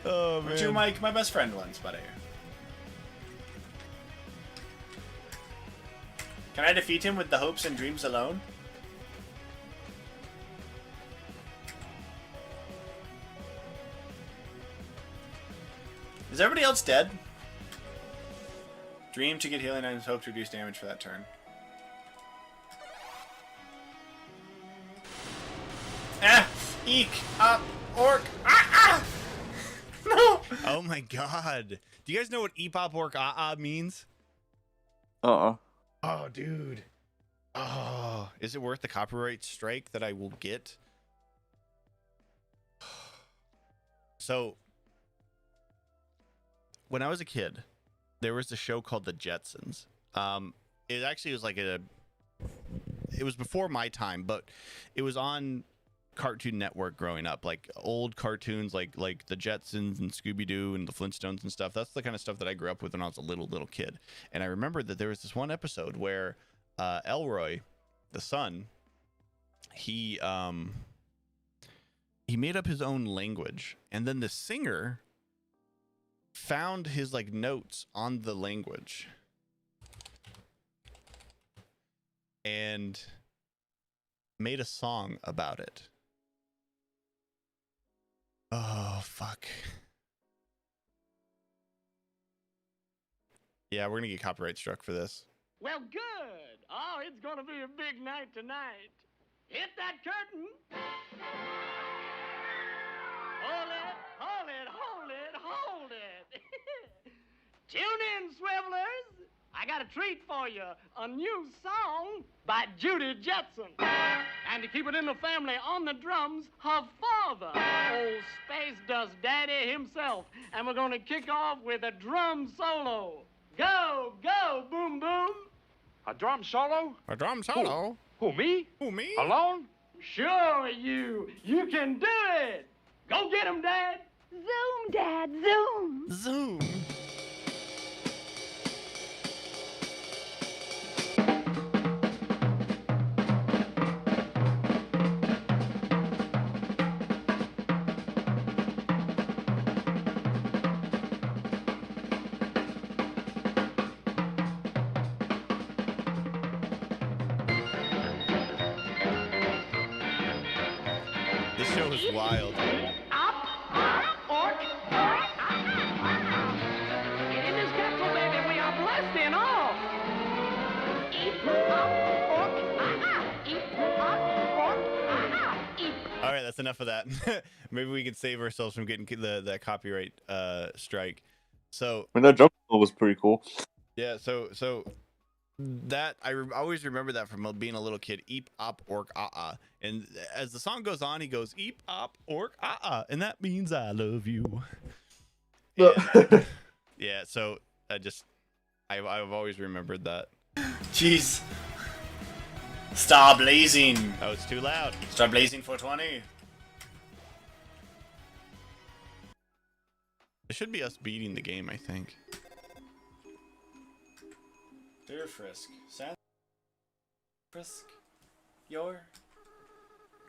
S2: Oh man. Weren't you my best friend once, buddy? Can I defeat him with the hopes and dreams alone? Is everybody else dead? Dream to get healing items, hope to reduce damage for that turn. Ah! Eek! Up! Orc! Ah! No! Oh my god. Do you guys know what Epop Orc means?
S1: Uh-uh.
S2: Oh, dude. Oh, is it worth the copyright strike that I will get? So, when I was a kid, there was a show called The Jetsons. It actually was like it was before my time, but it was on Cartoon Network growing up, like old cartoons like the Jetsons and Scooby-Doo and the Flintstones and stuff. That's the kind of stuff that I grew up with when I was a little kid. And I remember that there was this one episode where Elroy, the son, he made up his own language, and then the singer found his like notes on the language and made a song about it. Oh fuck. Yeah, we're gonna get copyright struck for this.
S21: Well, good. Oh, it's gonna be a big night tonight. Hit that curtain. Hold it, hold it, hold it, hold it. Tune in, Swivelers. I got a treat for you. A new song by Judy Jetson. And to keep it in the family, on the drums, her father, old Space Dust Daddy himself. And we're gonna kick off with a drum solo. Go, go, boom, boom.
S22: A drum solo?
S2: A drum solo?
S22: Who, me?
S2: Who, me?
S22: Alone?
S21: Sure, you. You can do it. Go get him, Dad.
S23: Zoom, Dad, zoom.
S2: Zoom. This show is wild.
S21: In this castle, baby, we are blessed in all.
S2: All right, that's enough of that. Maybe we can save ourselves from getting that copyright strike. So
S1: I mean, that jump was pretty cool.
S2: yeah, so that I always remember that from being a little kid. Eep op ork and as the song goes on, he goes eep op ork and that means I love you. And, yeah, so I've always remembered that.
S3: Jeez. Star blazing.
S2: Oh, it's too loud.
S3: Star blazing 420.
S2: It should be us beating the game, I think.
S3: Dear Frisk, Frisk, you're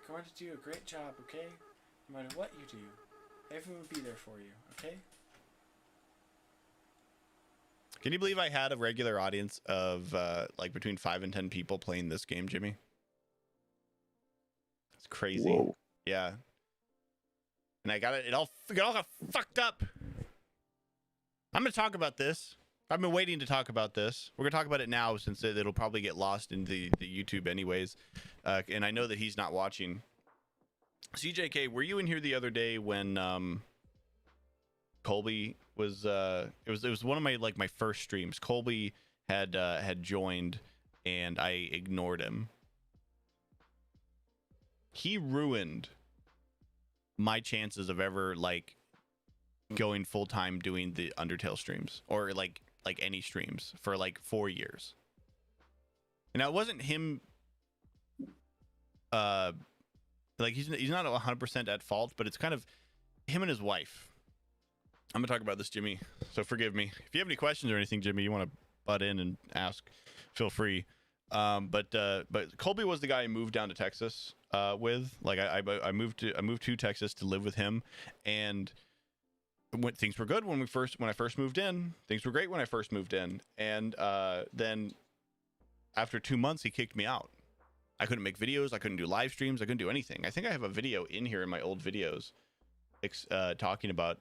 S3: going to do a great job, okay? No matter what you do, everyone will be there for you, okay?
S2: Can you believe I had a regular audience of like between 5 and 10 people playing this game, Jimmy? It's crazy.
S1: Whoa.
S2: Yeah. And I got it all got fucked up. I'm going to talk about this. I've been waiting to talk about this. We're going to talk about it now since it'll probably get lost in the YouTube anyways. And I know that he's not watching. CJK, were you in here the other day when Colby was it was one of my first streams. Colby had joined and I ignored him. He ruined my chances of ever like going full time doing the Undertale streams or like any streams for like 4 years. And it wasn't him like he's not 100% at fault, but it's kind of him and his wife. I'm gonna talk about this, Jimmy, so forgive me. If you have any questions or anything, Jimmy, you want to butt in and ask, feel free. But Colby was the guy I moved down to Texas with. Like I moved to Texas to live with him, and when things were good when I first moved in. Things were great when I first moved in, and then after 2 months, he kicked me out. I couldn't make videos. I couldn't do live streams. I couldn't do anything. I think I have a video in here in my old videos, talking about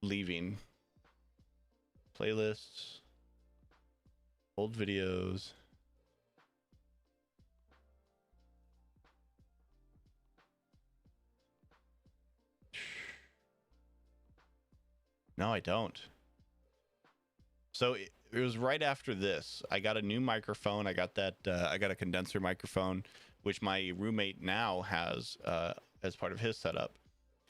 S2: leaving. Playlists, old videos. No, I don't. So it was right after this. I got a new microphone. I got that. I got a condenser microphone, which my roommate now has as part of his setup.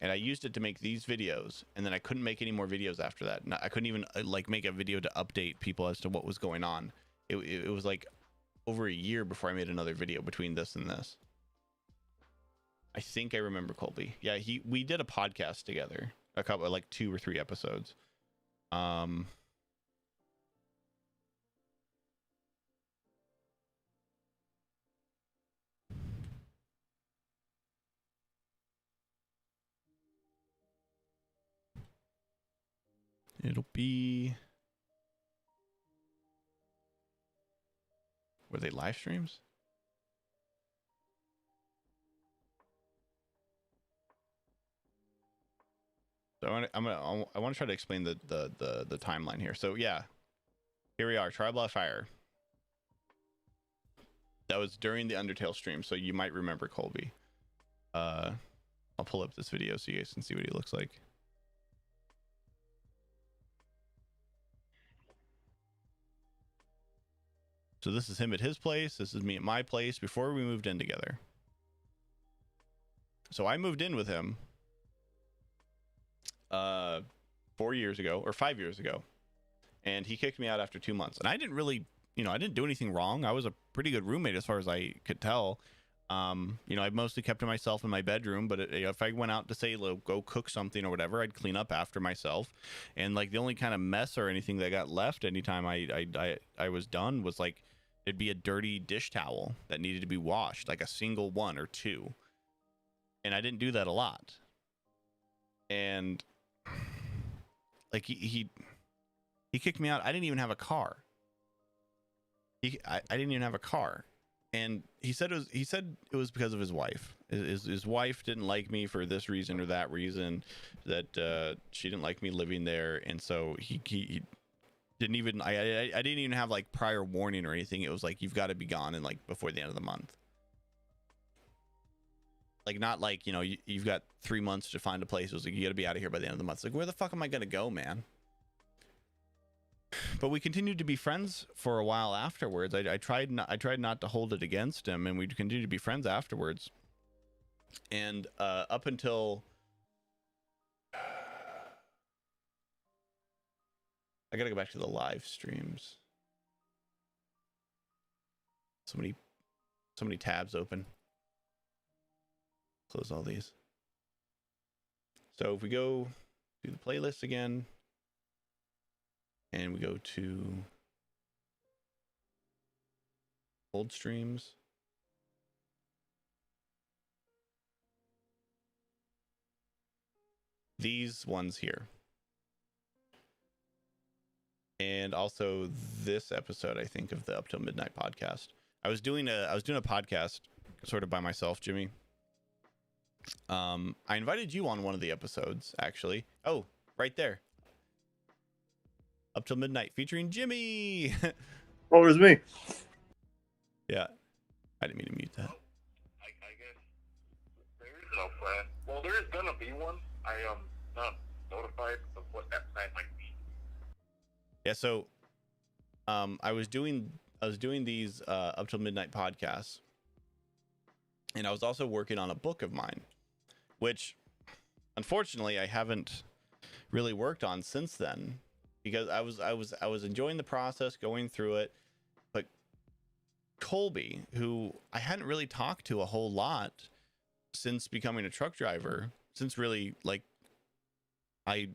S2: And I used it to make these videos, and then I couldn't make any more videos after that. I couldn't even like make a video to update people as to what was going on. It was like over a year before I made another video between this and this. I think I remember Colby. Yeah, we did a podcast together, a couple like 2 or 3 episodes. It'll be... Were they live streams? So I want to try to explain the timeline here. So yeah, here we are, Tribal Fire. That was during the Undertale stream, so you might remember Colby. I'll pull up this video so you guys can see what he looks like. So this is him at his place. This is me at my place before we moved in together. So I moved in with him 4 years ago or 5 years ago, and he kicked me out after 2 months. And I didn't really, I didn't do anything wrong. I was a pretty good roommate as far as I could tell. I mostly kept to myself in my bedroom, but if I went out to say go cook something or whatever, I'd clean up after myself. And like the only kind of mess or anything that got left anytime I was done was like it'd be a dirty dish towel that needed to be washed, like a single one or two. And I didn't do that a lot. And like he kicked me out. I didn't even have a car. I didn't even have a car. And he said it was because of his wife. His wife didn't like me for this reason or that reason, that she didn't like me living there, and so he didn't even I didn't even have like prior warning or anything. It was like, you've got to be gone and like before the end of the month. Like, not like, you know, you've got 3 months to find a place. It was like, you got to be out of here by the end of the month. It's like, where the fuck am I gonna go, man? But we continued to be friends for a while afterwards. I tried not to hold it against him, and we continued to be friends afterwards. And up until I gotta go back to the live streams. So many tabs open. Close all these. So if we go to the playlist again, and we go to old streams, these ones here, and also this episode, I think, of the Up Till Midnight podcast. I was doing a podcast sort of by myself, Jimmy. I invited you on one of the episodes, actually. Oh, right there. Up Till Midnight featuring Jimmy.
S1: Oh, it was me.
S2: Yeah. I didn't mean to mute that.
S5: I guess there is no plan. Well, there is gonna be one. I am not notified of what that plan might be.
S2: Yeah, so I was doing these Up Till Midnight podcasts, and I was also working on a book of mine, which unfortunately I haven't really worked on since then, because I was enjoying the process, going through it. But Colby, who I hadn't really talked to a whole lot since becoming a truck driver, since really, like, I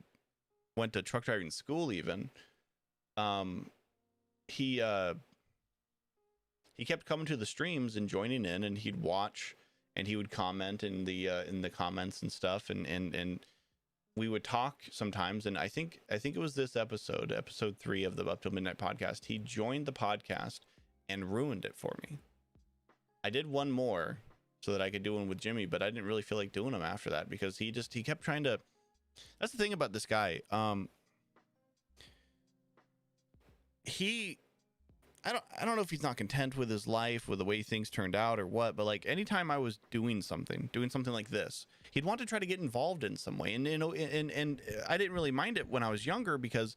S2: went to truck driving school even, he kept coming to the streams and joining in, and he'd watch and he would comment in the comments and stuff, and we would talk sometimes. And I think it was this episode 3 of the Up Till Midnight podcast, he joined the podcast and ruined it for me. I did one more so that I could do one with Jimmy, but I didn't really feel like doing them after that, because he kept trying to. That's the thing about this guy. I don't know if he's not content with his life, with the way things turned out or what, but like anytime I was doing something like this, he'd want to try to get involved in some way. And, you know, and I didn't really mind it when I was younger, because,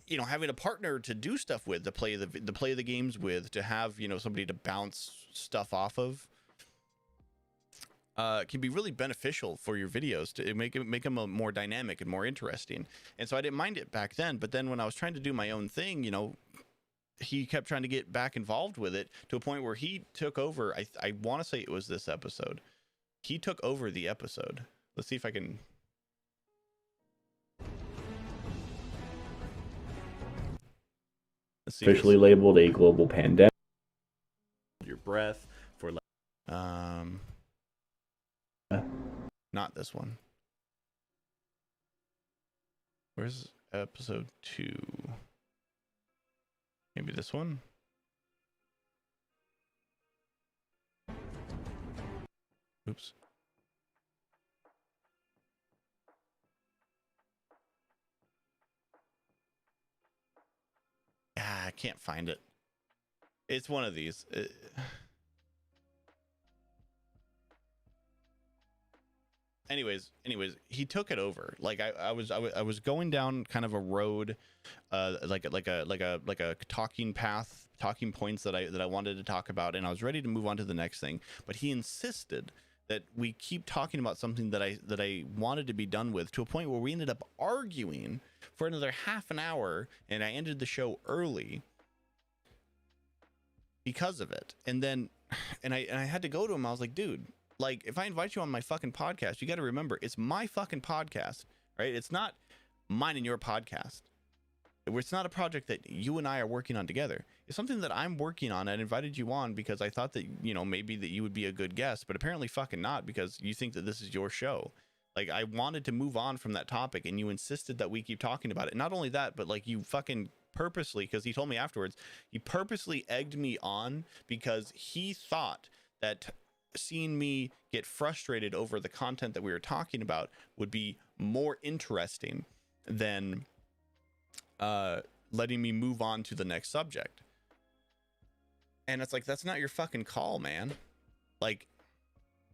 S2: you know, having a partner to do stuff with, to play the games with, to have, you know, somebody to bounce stuff off of, can be really beneficial for your videos, to make them more dynamic and more interesting. And so I didn't mind it back then, but then when I was trying to do my own thing, you know, he kept trying to get back involved with it, to a point where he took over. I want to say it was this episode. He took over the episode. Let's see if I can. Let's see.
S7: Officially labeled a global pandemic.
S2: Your breath for not this one. Where's episode 2? Maybe this one? Oops. I can't find it. It's one of these. Anyways, he took it over. Like I was going down kind of a road, like a talking path, talking points that I wanted to talk about, and I was ready to move on to the next thing. But he insisted that we keep talking about something that I wanted to be done with, to a point where we ended up arguing for another half an hour, and I ended the show early because of it. And then, and I had to go to him. I was like, dude, like, if I invite you on my fucking podcast, you got to remember, it's my fucking podcast, right? It's not mine and your podcast. It's not a project that you and I are working on together. It's something that I'm working on. I invited you on because I thought that, you know, maybe that you would be a good guest, but apparently fucking not, because you think that this is your show. Like, I wanted to move on from that topic, and you insisted that we keep talking about it. Not only that, but like, you fucking purposely, because he told me afterwards, he purposely egged me on because he thought that seeing me get frustrated over the content that we were talking about would be more interesting than letting me move on to the next subject. And it's like, that's not your fucking call, man. Like,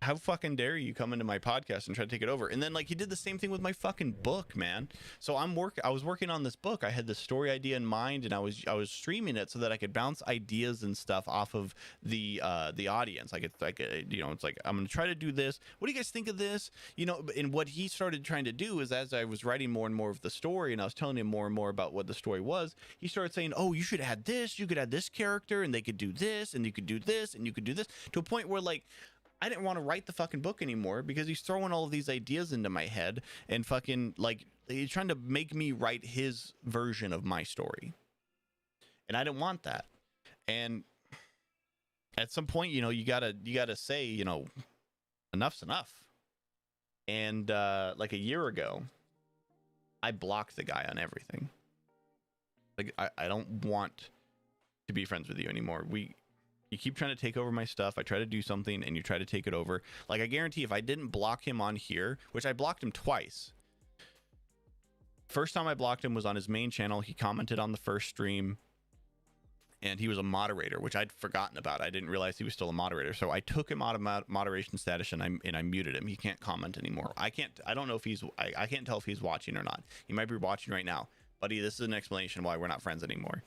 S2: how fucking dare you come into my podcast and try to take it over? And then like he did the same thing with my fucking book, man. So I was working on this book. I had the story idea in mind, and I was streaming it so that I could bounce ideas and stuff off of the audience. Like it's like you know, it's like, I'm gonna try to do this. What do you guys think of this? You know, and what he started trying to do is, as I was writing more and more of the story, and I was telling him more and more about what the story was, he started saying, "Oh, you should add this. You could add this character, and they could do this, and you could do this, and you could do this," to a point where like, I didn't want to write the fucking book anymore because he's throwing all of these ideas into my head and fucking like he's trying to make me write his version of my story. And I didn't want that. And at some point, you know, you gotta say, you know, enough's enough. And like a year ago, I blocked the guy on everything. Like I don't want to be friends with you anymore. You keep trying to take over my stuff. I try to do something and you try to take it over. Like, I guarantee if I didn't block him on here, which I blocked him twice. First time I blocked him was on his main channel. He commented on the first stream and he was a moderator, which I'd forgotten about. I didn't realize he was still a moderator. So I took him out of moderation status and I muted him. He can't comment anymore. I don't know if I can't tell if he's watching or not. He might be watching right now. Buddy, this is an explanation why we're not friends anymore.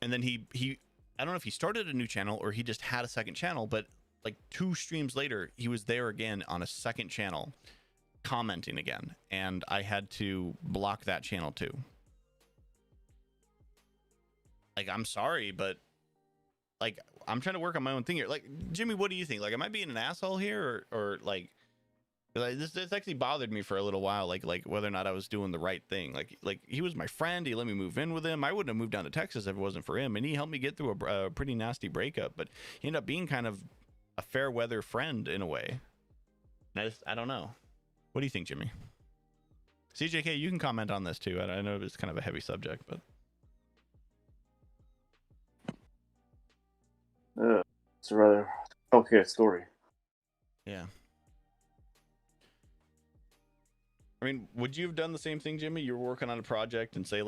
S2: And then he I don't know if he started a new channel or he just had a second channel, but like 2 streams later, he was there again on a second channel commenting again. And I had to block that channel too. Like, I'm sorry, but like, I'm trying to work on my own thing here. Like, Jimmy, what do you think? Like, am I being an asshole here or like, this actually bothered me for a little while, like whether or not I was doing the right thing. Like he was my friend. He let me move in with him. I wouldn't have moved down to Texas if it wasn't for him, and he helped me get through a pretty nasty breakup. But he ended up being kind of a fair weather friend in a way. And I don't know. What do you think, Jimmy? CJK, you can comment on this too. I know it's kind of a heavy subject, but
S1: it's a rather complicated story.
S2: Yeah. I mean, would you have done the same thing, Jimmy? You're working on a project and say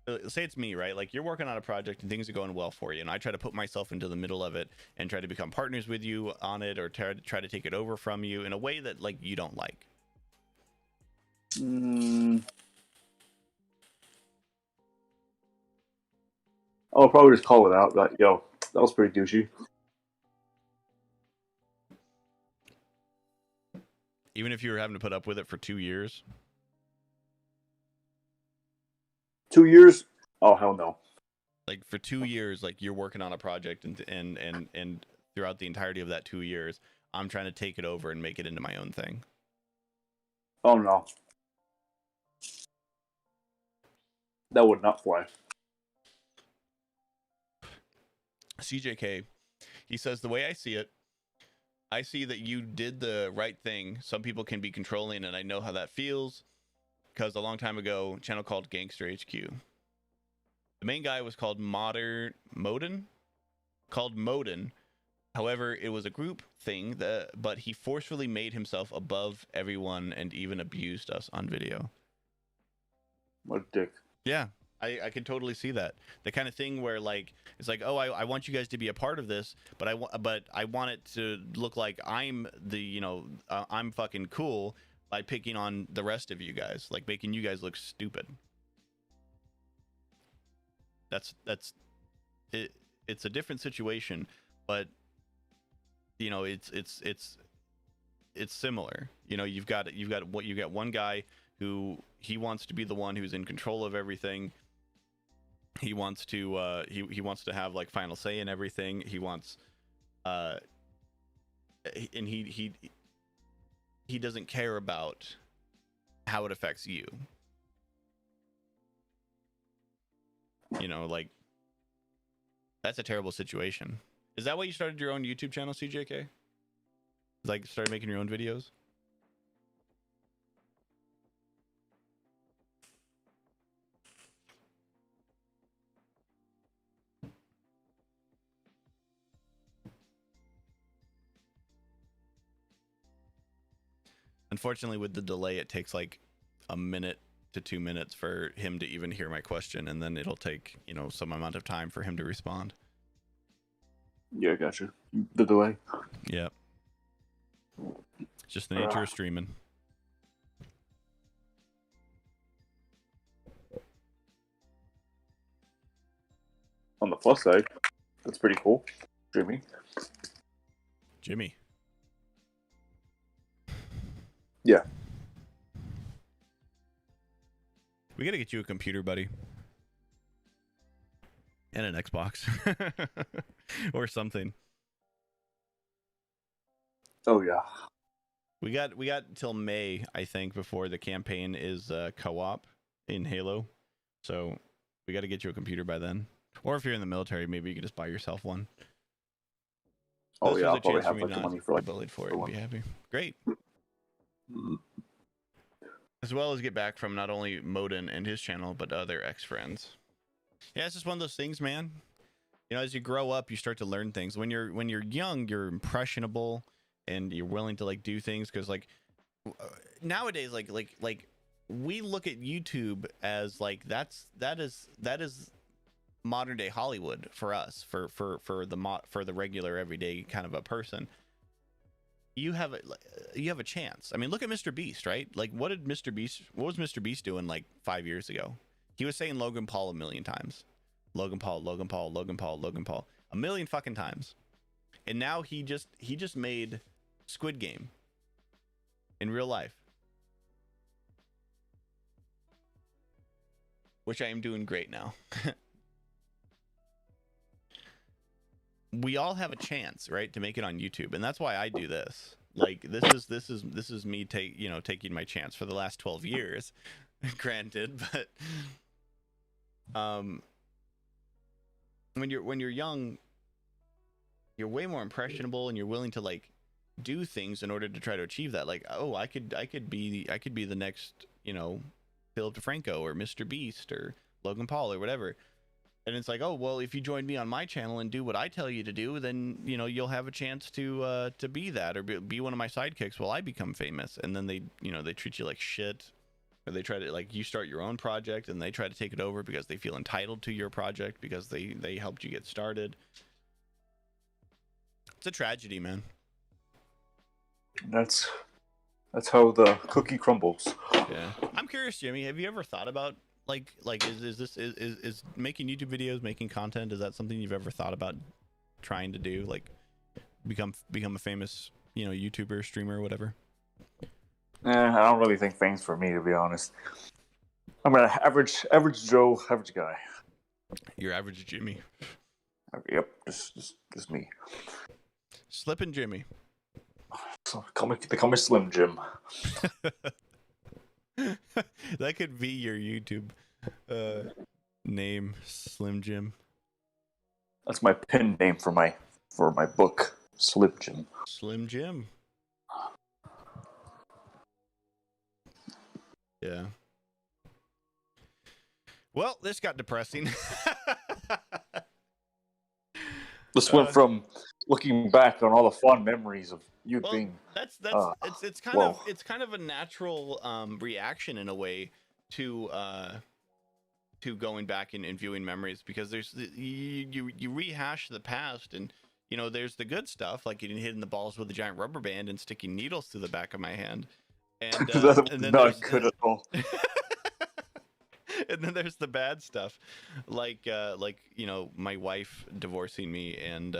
S2: it's me, right? Like, you're working on a project and things are going well for you, and I try to put myself into the middle of it and try to become partners with you on it, or try to take it over from you in a way that like you don't like.
S1: I'll probably just call it out. Like, yo, that was pretty douchey.
S2: Even if you were having to put up with it for 2 years?
S1: 2 years? Oh, hell no.
S2: Like, for 2 years, like, you're working on a project, and throughout the entirety of that 2 years, I'm trying to take it over and make it into my own thing.
S1: Oh, no. That would not fly.
S2: CJK, he says, the way I see it, I see that you did the right thing. Some people can be controlling, and I know how that feels, because a long time ago, a channel called Gangster HQ. The main guy was called Modin. However, it was a group thing, but he forcefully made himself above everyone and even abused us on video.
S1: What a dick.
S2: Yeah. I can totally see that. The kind of thing where like it's like, oh, I want you guys to be a part of this, but I want it to look like I'm the I'm fucking cool by picking on the rest of you guys, like making you guys look stupid. That's it. It's a different situation, but it's similar. You've got one guy who he wants to be the one who's in control of everything. He wants to he wants to have like final say in everything. He wants and he doesn't care about how it affects you. Like, that's a terrible situation. Is that why you started your own YouTube channel, CJK? Like, started making your own videos? Unfortunately, with the delay, it takes like a minute to 2 minutes for him to even hear my question, and then it'll take, you know, some amount of time for him to respond.
S1: Yeah, gotcha. The delay.
S2: Yeah. It's just the nature of streaming.
S1: On the plus side, that's pretty cool. Jimmy. Yeah.
S2: We gotta get you a computer, buddy. And an Xbox. Or something.
S1: Oh yeah.
S2: We got till May, I think, before the campaign is co-op in Halo. So we gotta get you a computer by then. Or if you're in the military, maybe you can just buy yourself one.
S1: Oh
S2: This
S1: yeah,
S2: was
S1: I'll
S2: a
S1: probably
S2: chance for
S1: have
S2: me
S1: like the
S2: not
S1: money for
S2: to
S1: like
S2: be bullied for it
S1: for
S2: and
S1: one.
S2: be happy. Great. As well as get back from not only Modin and his channel, but other ex-friends. Yeah, it's just one of those things, man. You know, as you grow up, you start to learn things. When you're young, you're impressionable and you're willing to like do things because like nowadays, like we look at YouTube as like that is modern day Hollywood for us, for the regular everyday kind of a person. You have a chance. I mean, look at Mr. Beast, right? Like, what was Mr. Beast doing like 5 years ago? He was saying Logan Paul a million times. Logan Paul, Logan Paul, Logan Paul, Logan Paul. A million fucking times. And now he just made Squid Game in real life. Which I am doing great now. We all have a chance, right, to make it on YouTube, and that's why I do this. Like this is me taking my chance for the last 12 years, granted, but when you're young, you're way more impressionable and you're willing to like do things in order to try to achieve that. Like, oh, I could be the next, you know, Philip DeFranco or Mr. Beast or Logan Paul or whatever. And it's like, oh, well, if you join me on my channel and do what I tell you to do, then, you know, you'll have a chance to be that or be one of my sidekicks while I become famous. And then they treat you like shit, or they try to, like, you start your own project and they try to take it over because they feel entitled to your project because they helped you get started. It's a tragedy, man.
S1: That's how the cookie crumbles.
S2: Yeah. I'm curious, Jimmy, have you ever thought about like is making YouTube videos, making content, is that something you've ever thought about trying to do, like become a famous, you know, YouTuber, streamer, whatever?
S1: I don't really think fame's for me, to be honest. I'm an average Joe, average guy.
S2: You're average Jimmy.
S1: Yep, just me.
S2: Slippin' Jimmy.
S1: So they call me Slim Jim.
S2: That could be your YouTube name, Slim Jim.
S1: That's my pen name for my book, Slim Jim.
S2: Slim Jim. Yeah. Well, this got depressing.
S1: This went from looking back on all the fond memories of you being.
S2: It's kind of a natural reaction in a way to going back and viewing memories, because there's you rehash the past, and you know there's the good stuff like getting hit in the balls with a giant rubber band and sticking needles through the back of my hand, and, and then
S1: not good at all.
S2: And then there's the bad stuff, like you know, my wife divorcing me and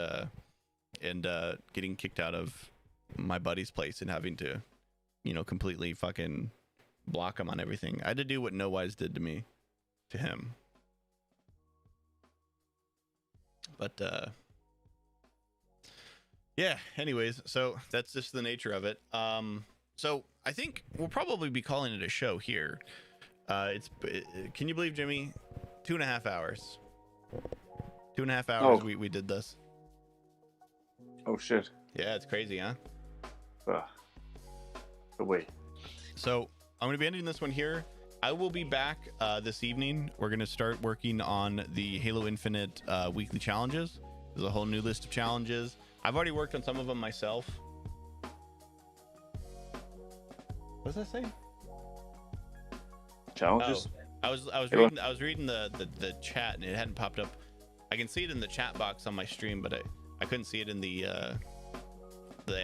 S2: getting kicked out of my buddy's place and having to, you know, completely fucking block him on everything. I had to do what No Wise did to me, to him. But yeah. Anyways, so that's just the nature of it. So I think we'll probably be calling it a show here. Can you believe, Jimmy? 2.5 hours. 2.5 hours.
S1: Oh.
S2: We did this.
S1: Oh shit.
S2: Yeah, it's crazy, huh?
S1: Wait.
S2: So I'm gonna be ending this one here. I will be back this evening. We're gonna start working on the Halo Infinite weekly challenges. There's a whole new list of challenges. I've already worked on some of them myself. What does that say?
S1: Challenges.
S2: I was reading the chat and it hadn't popped up. I can see it in the chat box on my stream, but I couldn't see it in the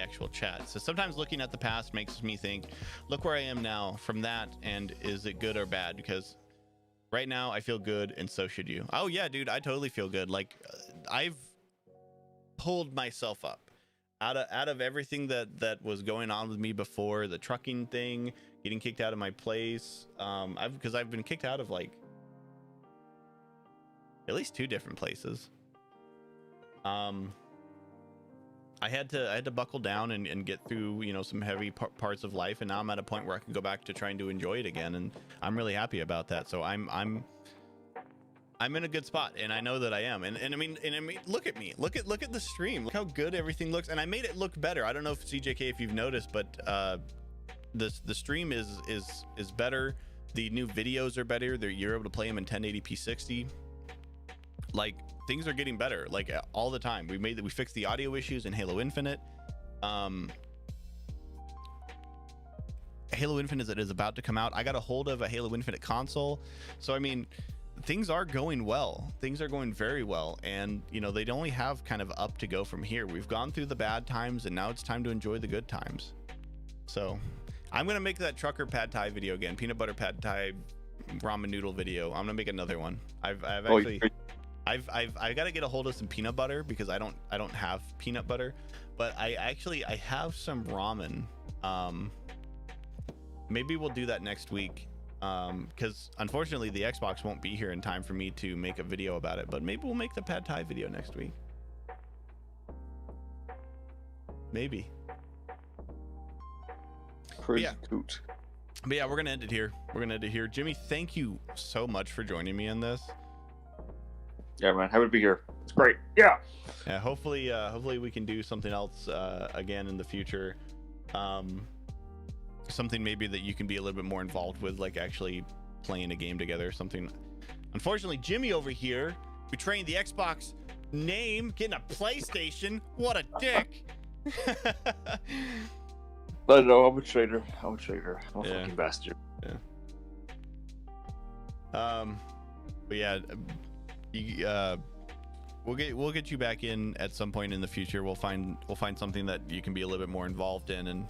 S2: actual chat. So sometimes looking at the past makes me think, look where I am now from that, and is it good or bad? Because right now I feel good, and so should you. Oh yeah, dude, I totally feel good. Like I've pulled myself up out of everything that was going on with me before, the trucking thing, getting kicked out of my place. Because I've been kicked out of like at least 2 different places. I had to buckle down and get through, you know, some heavy parts of life, and now I'm at a point where I can go back to trying to enjoy it again, and I'm really happy about that. So I'm in a good spot, and I know that I am. And I mean, look at me, look at the stream, look how good everything looks, and I made it look better. I don't know if CJK, if you've noticed, but the stream is better. The new videos are better. You're able to play them in 1080p 60. Like, things are getting better, like all the time. We fixed the audio issues in Halo Infinite. Halo Infinite is about to come out. I got a hold of a Halo Infinite console, so I mean, things are going well. Things are going very well, and you know, they'd only have kind of up to go from here. We've gone through the bad times, and now it's time to enjoy the good times. So I'm gonna make that trucker pad thai video again, peanut butter pad thai ramen noodle video. I'm gonna make another one. I've got to get a hold of some peanut butter, because I don't have peanut butter, but I have some ramen. Maybe we'll do that next week, because unfortunately the Xbox won't be here in time for me to make a video about it, but maybe we'll make the pad thai video next week. Maybe.
S1: Crazy coot.
S2: But yeah, we're gonna end it here. Jimmy, thank you so much for joining me in this.
S1: Yeah, man, happy to be here. It's great. Yeah.
S2: Yeah. Hopefully we can do something else again in the future. Something maybe that you can be a little bit more involved with, like actually playing a game together or something. Unfortunately, Jimmy over here betraying the Xbox name, getting a PlayStation. What a dick.
S1: I know, I'm a traitor. I'm a fucking bastard.
S2: Yeah. But yeah, we'll get you back in at some point in the future. We'll find something that you can be a little bit more involved in, and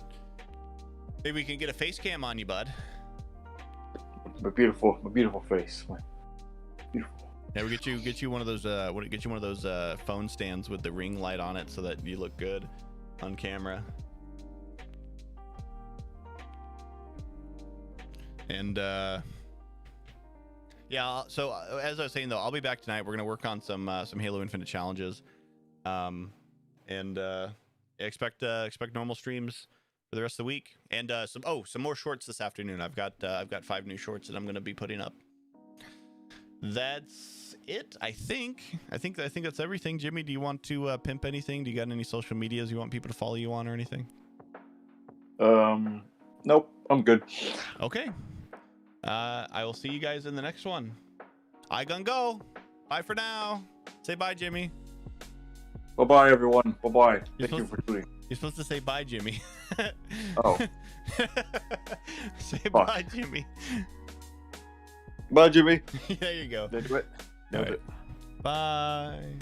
S2: maybe we can get a face cam on you, bud.
S1: My beautiful face. Beautiful.
S2: Yeah, we'll get you one of those phone stands with the ring light on it, so that you look good on camera. And yeah, so as I was saying though, I'll be back tonight. We're gonna work on some Halo Infinite challenges, and expect normal streams for the rest of the week, and some more shorts this afternoon. I've got 5 new shorts that I'm gonna be putting up. That's it. I think that's everything. Jimmy, do you want to pimp anything? Do you got any social medias you want people to follow you on or anything?
S1: Nope, I'm good.
S2: Okay. I will see you guys in the next one. I gonna go. Bye for now. Say bye, Jimmy.
S1: Bye-bye, everyone. Bye-bye. Thank you for tuning.
S2: You're supposed to say bye, Jimmy.
S1: Oh.
S2: Say bye, Jimmy.
S1: Bye, Jimmy.
S2: There you go.
S1: Did it.
S2: All right. Bye.